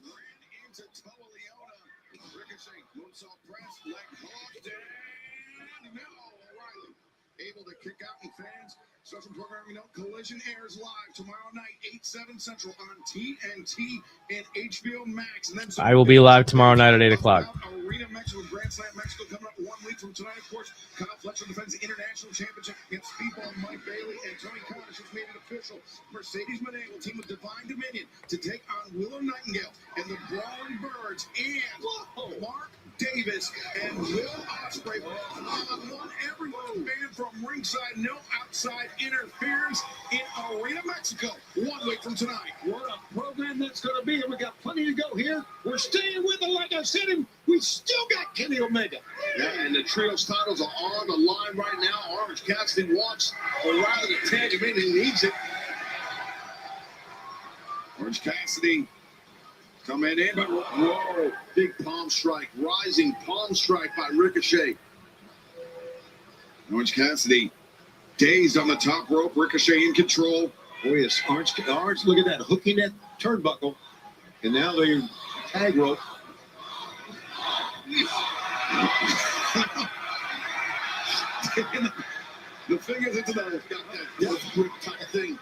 Able to kick out and fans. Social programming, Collision airs live tomorrow night, 8/7 Central on TNT and HBO Max. And then I will be live tomorrow night at 8 o'clock. Arena Mexico, Grand Slam Mexico coming up 1 week from tonight. Of course, Kyle Fletcher defends the International Championship against Speedball Mike Bailey, and Tony Khan has just made it official. Mercedes Moné will team with Divine Dominion to take on Willow Nightingale and the Brawling Birds and Mark Davis and Will Ospreay. One everyone banned from ringside, no outside interference in Arena Mexico 1 week from tonight. What a program that's going to be. We got plenty to go here. We're staying with it, like I said, and we still got Kenny Omega. Yeah, and the trios titles are on the line right now. Orange Cassidy wants O'Reilly to tag him in. He needs it. Orange Cassidy coming in, but whoa, big palm strike, rising palm strike by Ricochet. Orange Cassidy dazed on the top rope, Ricochet in control. Oh yes, Orange, look at that, hooking that turnbuckle, and now they're tag rope. The fingers into the death grip type thing.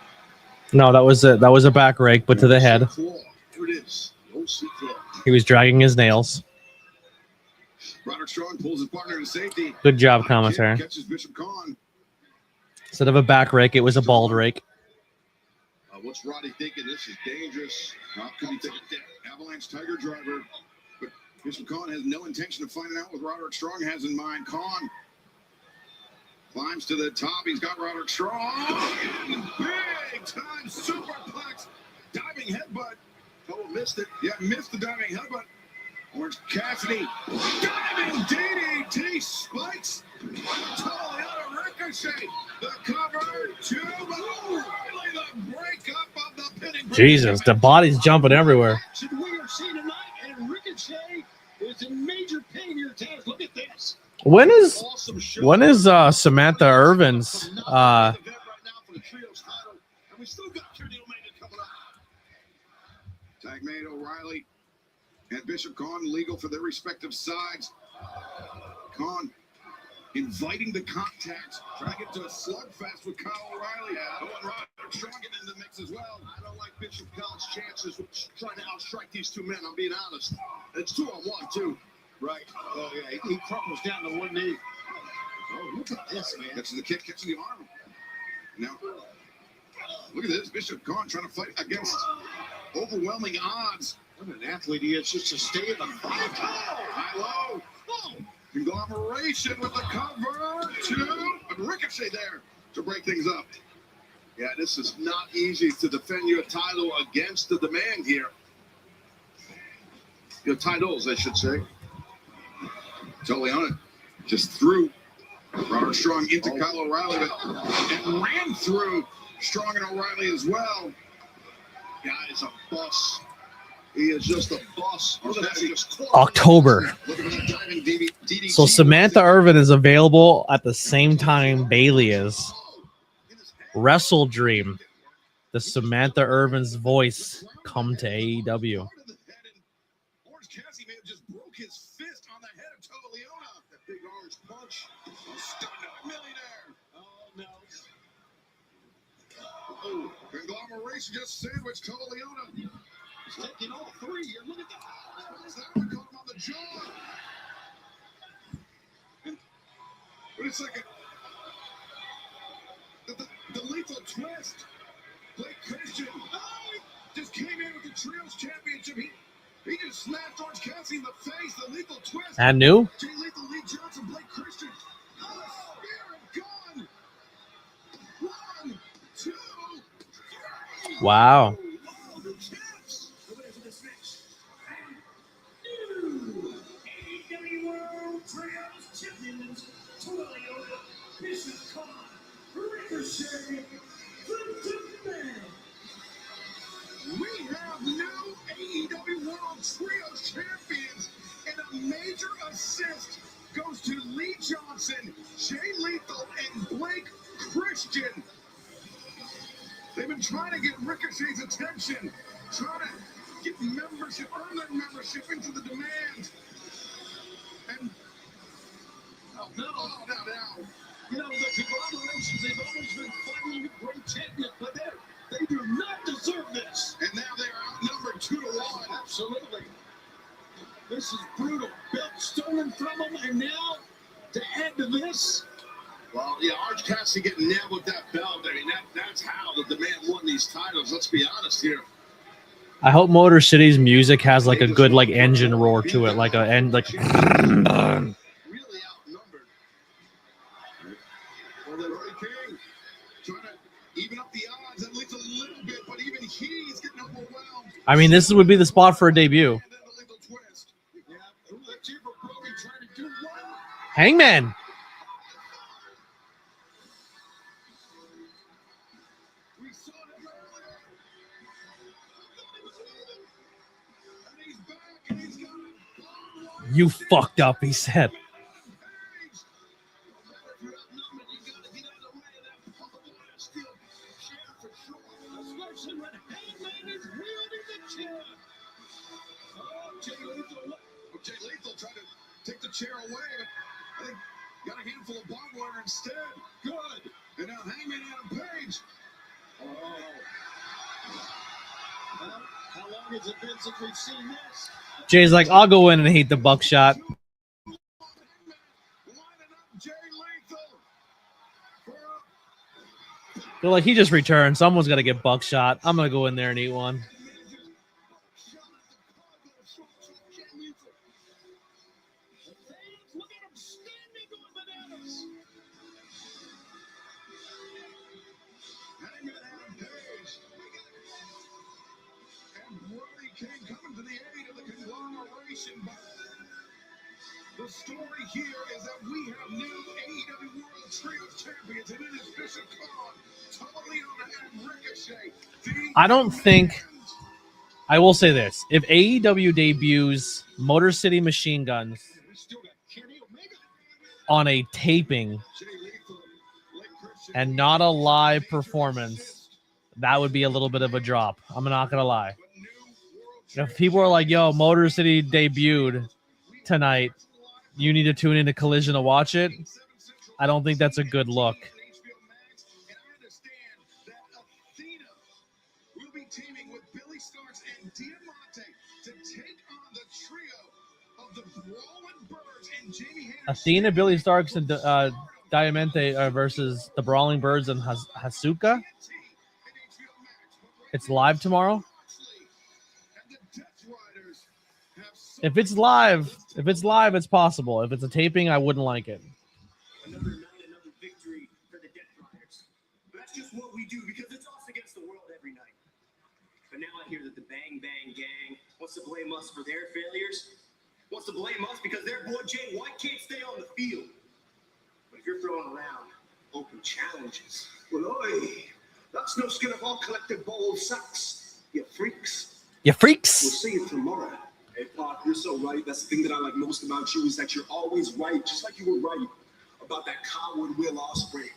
No, that was a back rake, but to the head. There it is. He was dragging his nails. Roderick Strong pulls his partner to safety. Good job, commentary. Catches Bishop Khan. Instead of a back rake, it was a bald rake. What's Roddy thinking? This is dangerous. Could he take a avalanche tiger driver? But Bishop Khan has no intention of finding out what Roderick Strong has in mind. Khan climbs to the top. He's got Roderick Strong. Big time superplex. Diving headbutt. Oh, missed it. Yeah, missed the diving headbutt. Orange Cassidy. Diving DDT spikes. Totally out of Ricochet. The cover to O'Reilly. The breakup of the pinning. Jesus, the body's jumping everywhere. We are seeing tonight, and Ricochet is in major pain here, Taz. Look at this. When is Samantha Irvin's Tag made O'Reilly and Bishop Khan legal for their respective sides. Khan inviting the contact, trying to get to a slugfest with Kyle O'Reilly. Oh, and Roderick Strong getting in the mix as well. I don't like Bishop Khan's chances with trying to outstrike these two men, I'm being honest. It's 2-on-1, too. Right. Oh, yeah. He crumples down to one knee. Oh, look at this, man. Catching the kick, catching the arm. Now, look at this. Bishop Khan trying to fight against overwhelming odds. What an athlete he is, just to stay in the fight. High-low. Conglomeration with the cover. But Ricochet there to break things up. Yeah, this is not easy to defend your title against the demand here. Your titles, I should say. Totally on it. Just threw Roderick Strong into Kyle O'Reilly, and ran through Strong and O'Reilly as well. Guy is a boss. He is just a boss. October. So Samantha Irvin is available at the same time Bailey is. Wrestle Dream. The Samantha Irvin's voice come to AEW. Orange Cassidy may have just broke his fist on the head of Toliana. That big orange punch. Millionaire. Oh no. Oh, no. operation just sandwiched Coleona. He's taking all three here. Look at that. That one caught him on the jaw. Wait a second. The lethal twist. Blake Christian. Oh, he just came in with the Trios Championship. He just smacked Orange Cassidy in the face. The lethal twist. And new? Jay Lethal, Lee Johnson, Blake Christian. Oh, spear and gun. 1, 2, 3. Wow. Oh, the champs. The winners of this match. And new AEW World Trios Champions, Toyota, Bishop Khan, Ricochet, the Man. We have new AEW World Trios Champions, and a major assist goes to Lee Johnson, Jay Lethal, and Blake Christian. They've been trying to get Ricochet's attention, trying to get membership, earn their membership into the demand. And now. You know, the congratulations, they've always been fighting great champions, but they do not deserve this. And now they're outnumbered 2-1. Absolutely. This is brutal. Belt stolen from them, and now to add to this. Well, yeah, Orange Cassidy getting nailed with that belt. I mean, that's how the man won these titles. Let's be honest here. I hope Motor City's music has like a good like engine roar to it, like a end like. Really outnumbered. Well, then Ray King trying to even up the odds at least a little bit, but even he's getting overwhelmed. I mean, this would be the spot for a debut. And then the lethal twist. Yeah, let's hear from Brody trying to do what? Hangman. We saw him earlier. And he's back, and he's got a bomb right. You fucked up, he said. Especially when Hangman is wielding the chair. Oh, Jay Lethal tried to take the chair away, but I think got a handful of barbed wire instead. Good. And now Hangman Adam Page. Oh. Well, how long has it been since we've seen this? Jay's like, I'll go in and hate the buckshot. Lining up Jay Lethal. They're like, he just returned. Someone's got to get buckshot. I'm going to go in there and eat one. Look at him standing on bananas. Hangman Adam Page. And Brody King coming to the aid of the conglomeration. But the story here is that we have new AEW World Trios Champions, and it is Bishop Khan, Toleona, and Ricochet. I don't think. I will say this. If AEW debuts Motor City Machine Guns on a taping and not a live performance, that would be a little bit of a drop. I'm not going to lie. If people are like, yo, Motor City debuted tonight, you need to tune into Collision to watch it, I don't think that's a good look. Teaming with Billy Starks and Diamante to take on the trio of the Brawling Birds and Jamie Hayter. Athena, Billy Starks, and Diamante versus the Brawling Birds and Hasuka. It's live tomorrow. If it's live, it's possible. If it's a taping, I wouldn't like it. Another night, another victory for the Death Riders. But that's just what we do because it's us against the world every night. But now I hear that the Bang Bang Gang wants to blame us for their failures. Wants to blame us because their boy Jay White can't stay on the field. But if you're throwing around open challenges, well, oi, that's no skin of our collective bowl of sacks, you freaks. You We'll freaks. see you tomorrow. Hey, Pop, you're so right. That's the thing that I like most about you is that you're always right, just like you were right about that coward Will Ospreay.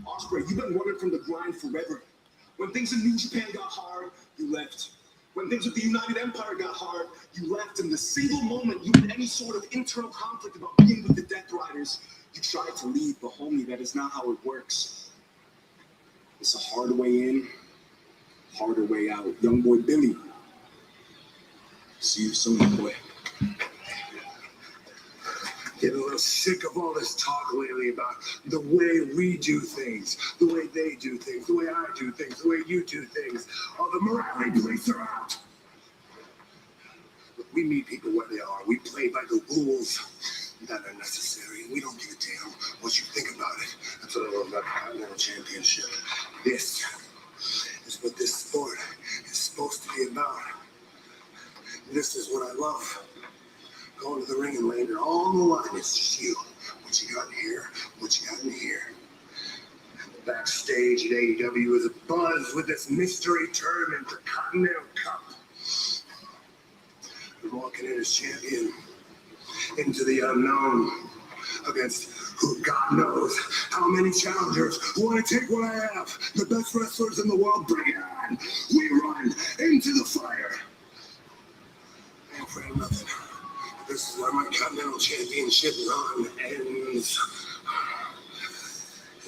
Ospreay, you've been running from the grind forever. When things in New Japan got hard, you left. When things with the United Empire got hard, you left. And the single moment you had any sort of internal conflict about being with the Death Riders, you tried to leave. But homie, that is not how it works. It's a hard way in, harder way out. Young boy Billy. See you soon, boy. Getting a little sick of all this talk lately about the way we do things, the way they do things, the way I do things, the way you do things. All the morality police are out. We meet people where they are. We play by the rules that are necessary. We don't give a damn what you think about it. That's what I love about the Continental Championship. This is what this sport is supposed to be about. This is what I love. Going to the ring and laying it all on the line. It's just you. What you got in here, what you got in here. Backstage at AEW is a buzz with this mystery tournament, the Continental Cup. I'm walking in as champion into the unknown against who God knows how many challengers want to take what I have. The best wrestlers in the world, bring it on. We run into the fire. I ain't afraid of nothing. This is where my Continental Championship run ends.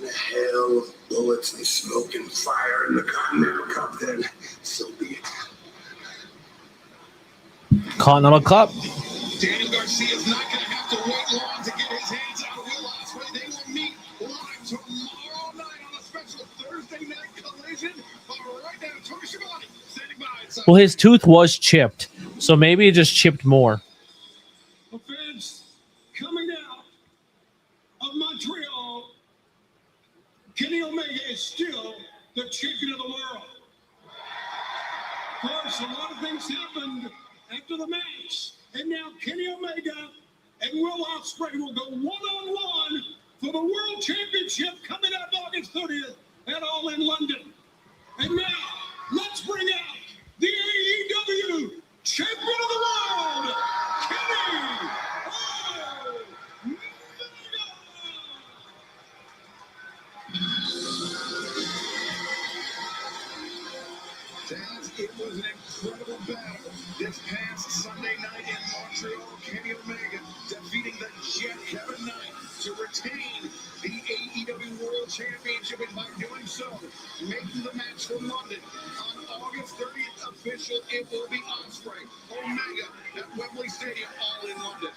In a hail of bullets and smoke and fire in the Continental Cup, then so be it. Continental Cup. Daniel Garcia is not going to have to wait long to get his hands on Will Ospreay. They will meet live tomorrow night on a special Thursday night collision. But right now, Tony Schiavone standing by. Well, his tooth was chipped, so maybe it just chipped more. Fans coming out of Montreal, Kenny Omega is still the champion of the world. Of course, a lot of things happened after the match, and now Kenny Omega and Will Ospreay will go one-on-one for the World Championship coming up August 30th at All in London. And now, let's bring out the AEW Champion of the World, Kenny Omega! Dad, it was an incredible battle this past Sunday night in Montreal. Kenny Omega defeating the Jet Kevin Knight to retain the AEW World Championship, and by doing so, making the match for London on August 30th official. It will be Ospreay Omega at Wembley Stadium, all in London.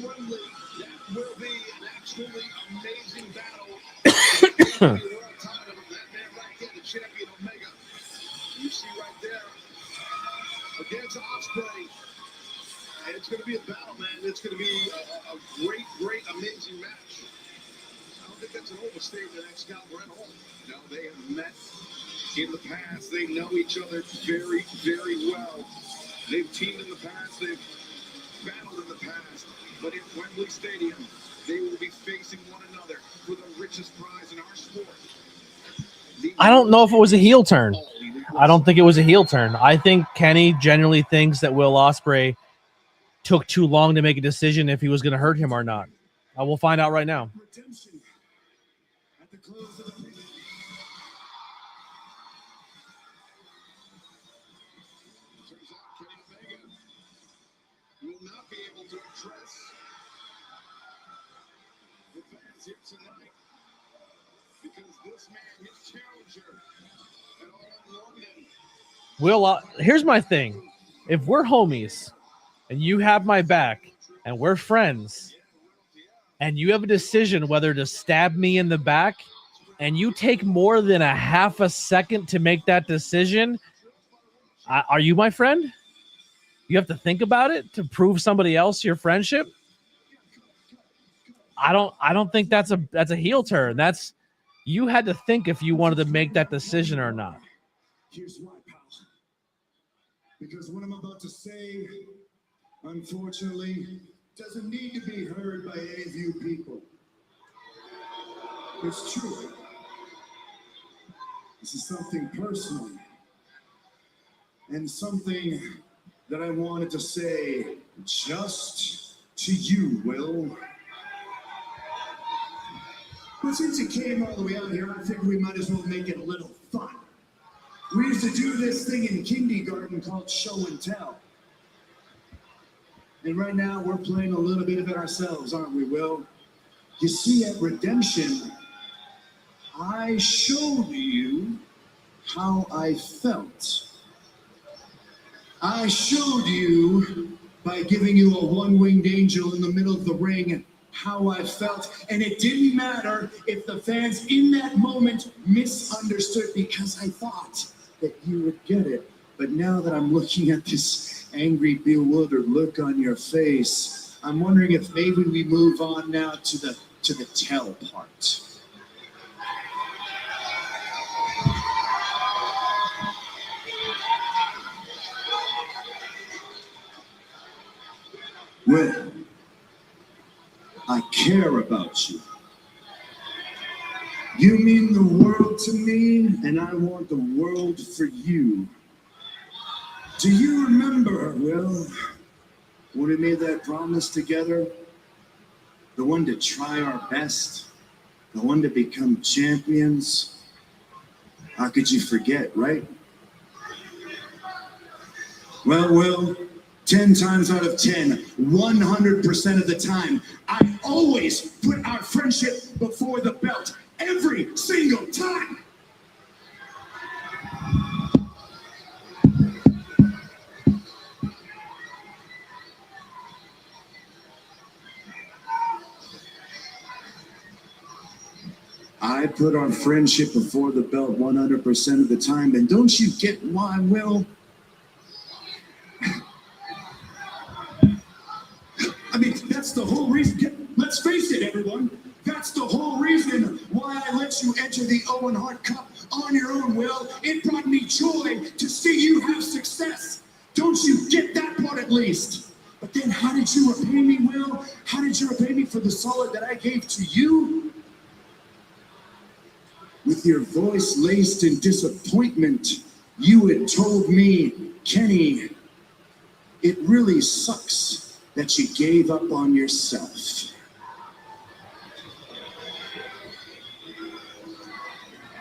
Wembley, that will be an absolutely amazing battle. That man right there, the champion Omega. You see right there against Ospreay. And it's going to be a battle, man. It's going to be a great, great, amazing match. I don't think that's an overstatement, Excalibur at all. No, they have met in the past. They know each other very, very well. They've teamed in the past. They've battled in the past. But at Wembley Stadium, they will be facing one another for the richest prize in our sport. I don't know if it was a heel turn. I don't think it was a heel turn. I think Kenny genuinely thinks that Will Ospreay took too long to make a decision if he was going to hurt him or not. We'll find out right now. Redemption at the close of the ring. Turns out Kenny Omega will not be able to address the fans here tonight because this man, his challenger, and all in London. Here's my thing. If we're homies and you have my back and we're friends and you have a decision whether to stab me in the back and you take more than a half a second to make that decision, are you my friend? You have to think about it to prove somebody else your friendship. I don't think that's a heel turn. That's, you had to think if you wanted to make that decision or not. Here's why, pal. Because what I'm about to say, unfortunately, doesn't need to be heard by any of you people. It's true. This is something personal and something that I wanted to say just to you, Will. But since you came all the way out here, I think we might as well make it a little fun. We used to do this thing in kindergarten called show and tell. And right now we're playing a little bit of it ourselves, aren't we, Will? You see, at Redemption, I showed you how I felt. I showed you by giving you a one-winged angel in the middle of the ring how I felt. And it didn't matter if the fans in that moment misunderstood, because I thought that you would get it. But now that I'm looking at this angry, bewildered look on your face, I'm wondering if maybe we move on now to the tell part. Well, I care about you. You mean the world to me, and I want the world for you. Do you remember, Will, when we made that promise together? The one to try our best, the one to become champions. How could you forget, right? Well, Will, 10 times out of 10, 100% of the time, I always put our friendship before the belt. Every single time. I put our friendship before the belt 100% of the time, and don't you get why, Will? I mean, that's the whole reason. Let's face it, everyone. That's the whole reason why I let you enter the Owen Hart Cup on your own, Will. It brought me joy to see you have success. Don't you get that part at least? But then how did you repay me, Will? How did you repay me for the solid that I gave to you? With your voice laced in disappointment, you had told me, Kenny, it really sucks that you gave up on yourself.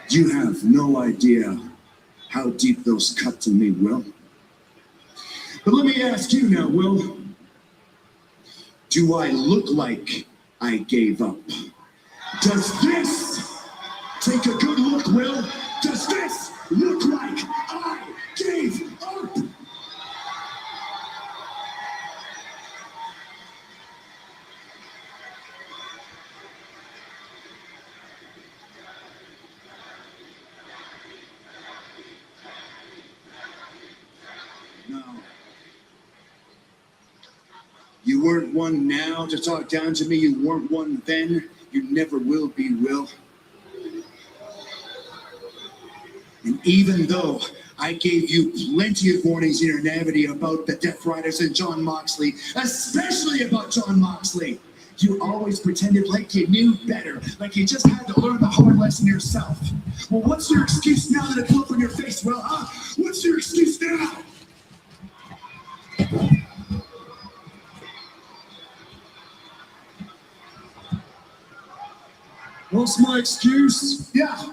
You have no idea how deep those cut to me, Will. But let me ask you now, Will. Do I look like I gave up? Does this, take a good look, Will, does this look like I gave up? You weren't one now to talk down to me. You weren't one then. You never will be, Will. And even though I gave you plenty of warnings in your naivety about the Death Riders and John Moxley, especially about John Moxley, you always pretended like you knew better, like you just had to learn the hard lesson yourself. Well, what's your excuse now that it blew up in your face, Will, huh? What's your excuse now? What's my excuse? Yeah.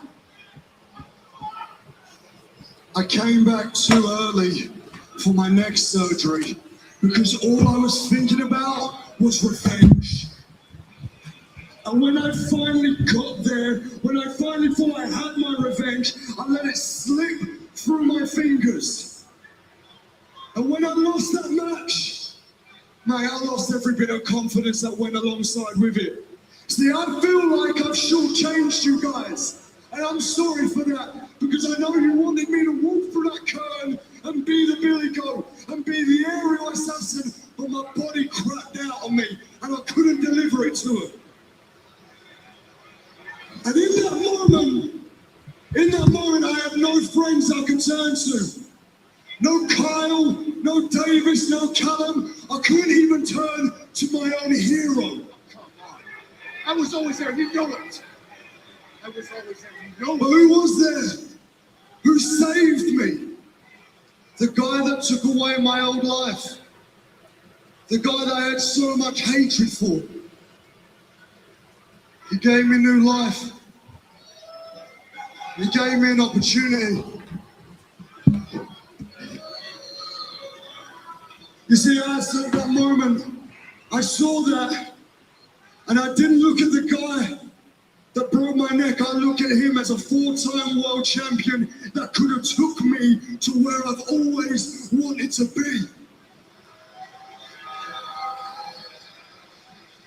I came back too early for my neck surgery because all I was thinking about was revenge. And when I finally got there, when I finally thought I had my revenge, I let it slip through my fingers. And when I lost that match, mate, I lost every bit of confidence that went alongside with it. See, I feel like I've shortchanged you guys, and I'm sorry for that, because I know you wanted me to walk through that curtain and be the Billy Goat and be the aerial assassin, but my body cracked out on me, and I couldn't deliver it to her. And in that moment, I had no friends I could turn to. No Kyle, no Davis, no Callum. I couldn't even turn to my own hero. I was always there, you know it. I was always there, you know it. But who was there? Who saved me? The guy that took away my old life. The guy that I had so much hatred for. He gave me new life. He gave me an opportunity. You see, at that moment, I saw that, and I didn't look at the guy that broke my neck. I look at him as a 4-time world champion that could have took me to where I've always wanted to be.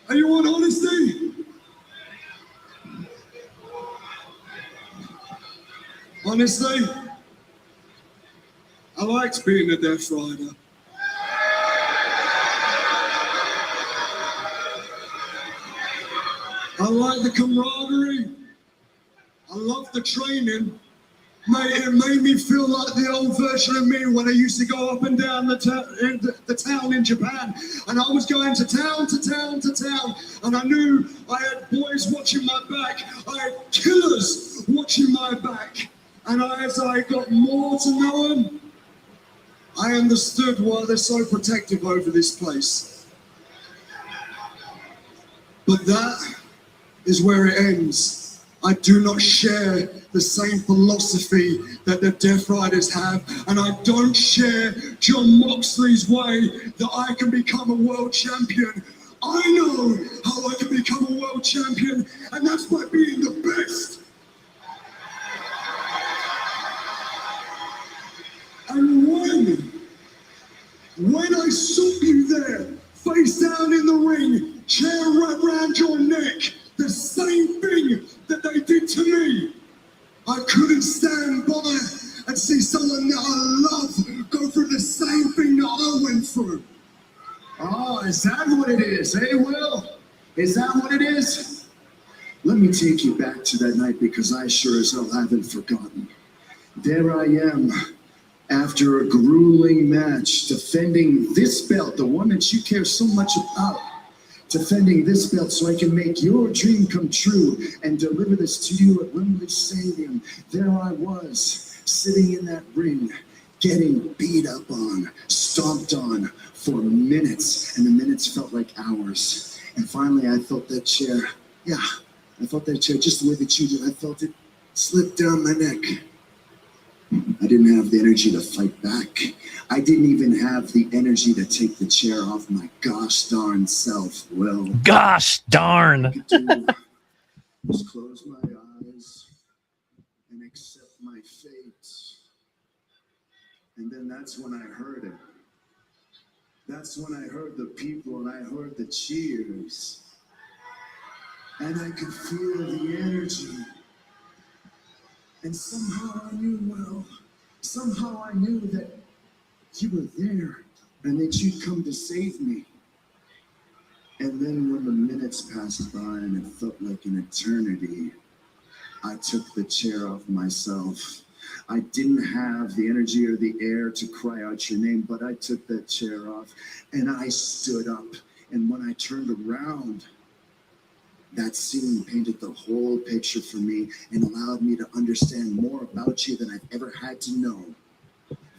Are you on honesty? Honestly, I liked being a Death Rider. I like the camaraderie. I love the training. It made me feel like the old version of me when I used to go up and down the town in Japan. And I was going to town to town to town. And I knew I had boys watching my back. I had killers watching my back. And as I got more to know them, I understood why they're so protective over this place. But that is where it ends. I do not share the same philosophy that the Death Riders have, and I don't share John Moxley's way that I can become a world champion. I know how I can become a world champion, and that's by being the best. And when I saw you there, face down in the ring, chair wrapped around your neck, the same thing that they did to me, I couldn't stand by and see someone that I love go through the same thing that I went through. Oh, is that what it is? Hey, Will? Is that what it is? Let me take you back to that night because I sure as hell haven't forgotten. There I am, after a grueling match, defending this belt, the one that you care so much about. Defending this belt so I can make your dream come true and deliver this to you at Wembley Stadium. There I was, sitting in that ring, getting beat up on, stomped on for minutes, and the minutes felt like hours. And finally I felt that chair, I felt that chair just the way that you did. I felt it slip down my neck. I didn't have the energy to fight back. I didn't even have the energy to take the chair off my gosh darn self. Well, gosh darn. All I could do was close my eyes and accept my fate. And then that's when I heard it. That's when I heard the people and I heard the cheers. And I could feel the energy. And somehow I knew, somehow I knew that you were there and that you'd come to save me. And then when the minutes passed by and it felt like an eternity, I took the chair off myself. I didn't have the energy or the air to cry out your name, but I took that chair off and I stood up. And when I turned around, that scene painted the whole picture for me and allowed me to understand more about you than I've ever had to know.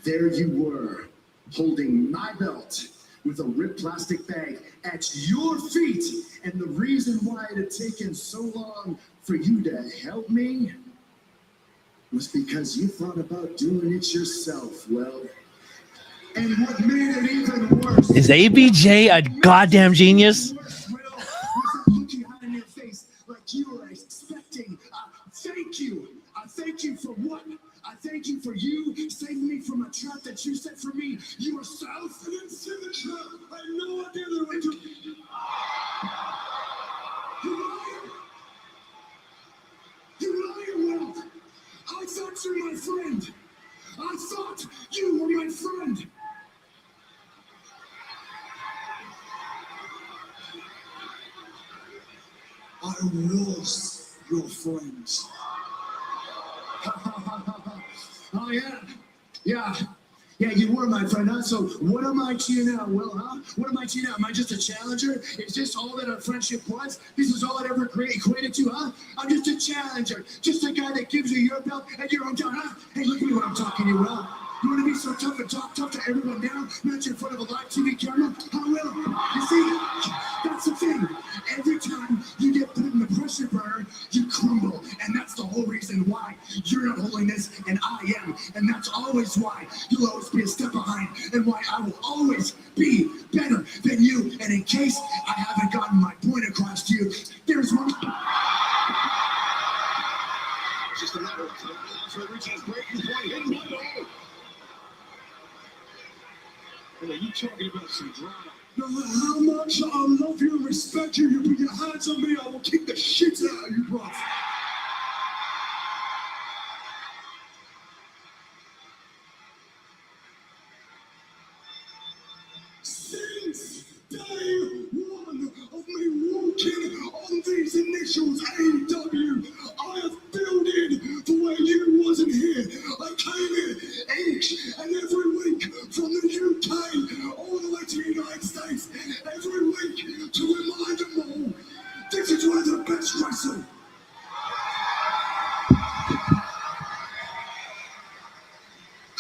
There you were, holding my belt with a ripped plastic bag at your feet. And the reason why it had taken so long for you to help me was because you thought about doing it yourself. Well, and what made it even worse is ABJ a goddamn genius? Like you were expecting. Thank you. I thank you for what? I thank you for you saving me from a trap that you set for me yourself. I didn't set the trap. I had no idea that it would. You liar, Will. I thought you were my friend. I thought you were my friend. I was your friend. Oh, yeah, you were my friend, huh? So what am I to you now, Will, huh? What am I to you now? Am I just a challenger? Is this all that our friendship was? This is all it ever equated to, huh? I'm just a challenger, just a guy that gives you your belt and your own time, huh? Hey, look at me when I'm talking to you, Will. You want to be so tough and talk tough to everyone now, not in front of a live TV camera? Huh, Will? You see, that's the thing. Every time you get put in the pressure burner, you crumble. And that's the whole reason why You're not holiness, and I am. And that's always why you'll always be a step behind, and why I will always be better than you. And in case I haven't gotten my point across to you, there's one. It's just a matter of time for reaching his breaking point. Hit him low. And are you talking about some drama? No matter how much I love you and respect you, you put your hands on me, I will kick the shit out of you, bro. Since day one of me walking on these initials, AEW, I have filled in for where you wasn't here. I came here each and every week from the UK all the way to the United States, every week to remind them all, this is where the best wrestle.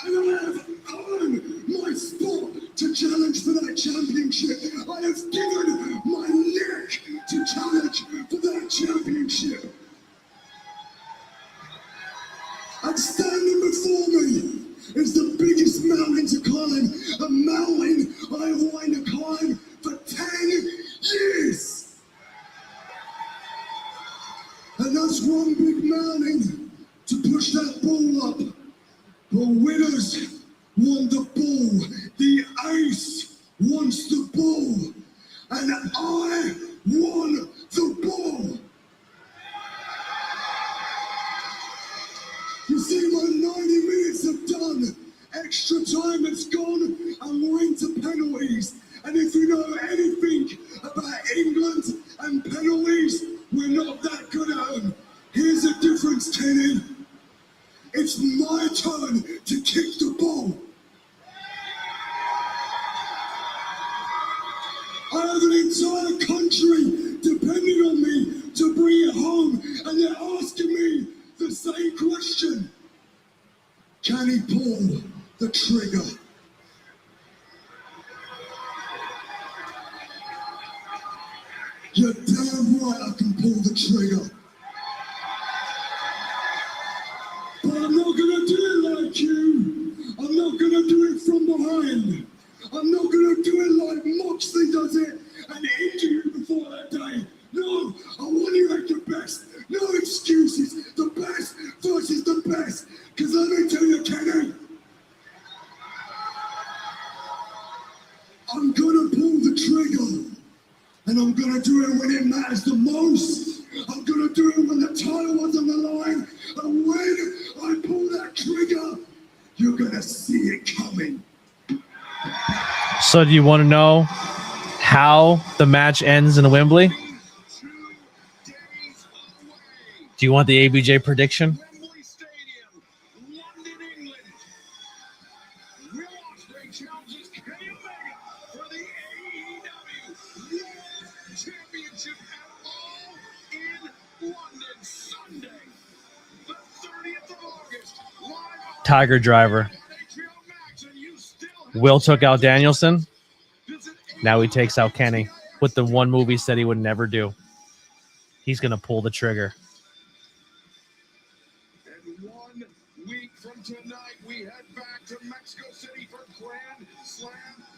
And I have earned my spot to challenge for that championship. I have given my neck to challenge for that championship. And standing before me is the biggest mountain to climb, a mountain I have wanted to climb for 10 years. And that's one big mountain to push that ball up. The winners want the ball. The ace wants the ball. And I won the ball. You see, my 90 minutes have done. Extra time has gone, and we're into penalties. And if you know anything about England and penalties, we're not that good at them. Here's the difference, Kenny. It's my turn to kick the ball. I have an entire country depending on me to bring it home, and they're asking me the same question. Can he pull the trigger? You're damn right I can pull the trigger. But I'm not gonna do it like you. I'm not gonna do it from behind. I'm not gonna do it like Moxley does it and injure you before that day. No, I want you at your best. No excuses. The best versus the best. Because let me tell you, Kenny, I'm gonna pull the trigger. And I'm gonna do it when it matters the most. I'm gonna do it when the title was on the line. And when I pull that trigger, you're gonna see it coming. So do you want to know how the match ends in Wembley? Do you want the ABJ prediction? Wembley Stadium, London, England. Will Ospreay challenges Kenny Omega for the AEW World Championship at All in London, Sunday, the 30th of August. Live on Tiger Driver. HBO Max, and you still have Will took out Danielson. Now he takes out Kenny with the one move he said he would never do. He's going to pull the trigger. And 1 week from tonight, we head back to Mexico City for Grand Slam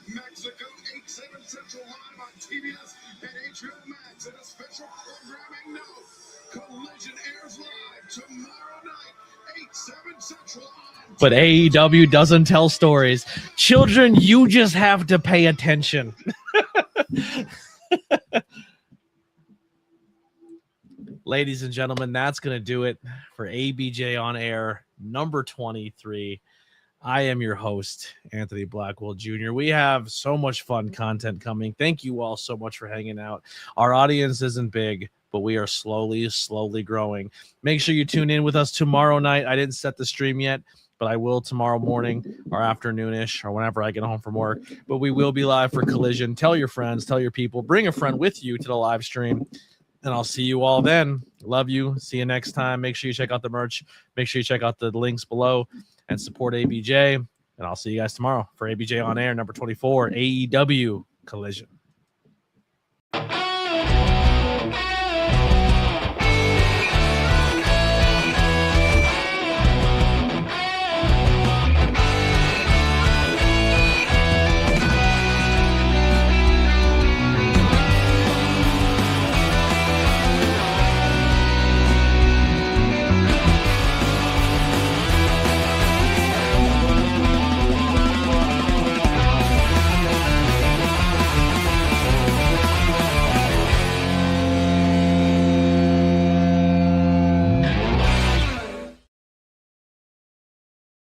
Mexico, 8/7 Central live on TBS and HBO Max. And a special programming note: Collision airs live tomorrow night, 8/7 Central on But AEW doesn't tell stories. Children, you just have to pay attention. Ladies and gentlemen, that's going to do it for ABJ On Air number 23. I am your host, Anthony Blackwell Jr. We have so much fun content coming. Thank you all so much for hanging out. Our audience isn't big, but we are slowly growing. Make sure you tune in with us tomorrow night. I didn't set the stream yet, but I will tomorrow morning or afternoonish or whenever I get home from work. But we will be live for Collision. Tell your friends, tell your people, bring a friend with you to the live stream. And I'll see you all then. Love you. See you next time. Make sure you check out the merch. Make sure you check out the links below and support ABJ. And I'll see you guys tomorrow for ABJ On Air number 24, AEW Collision.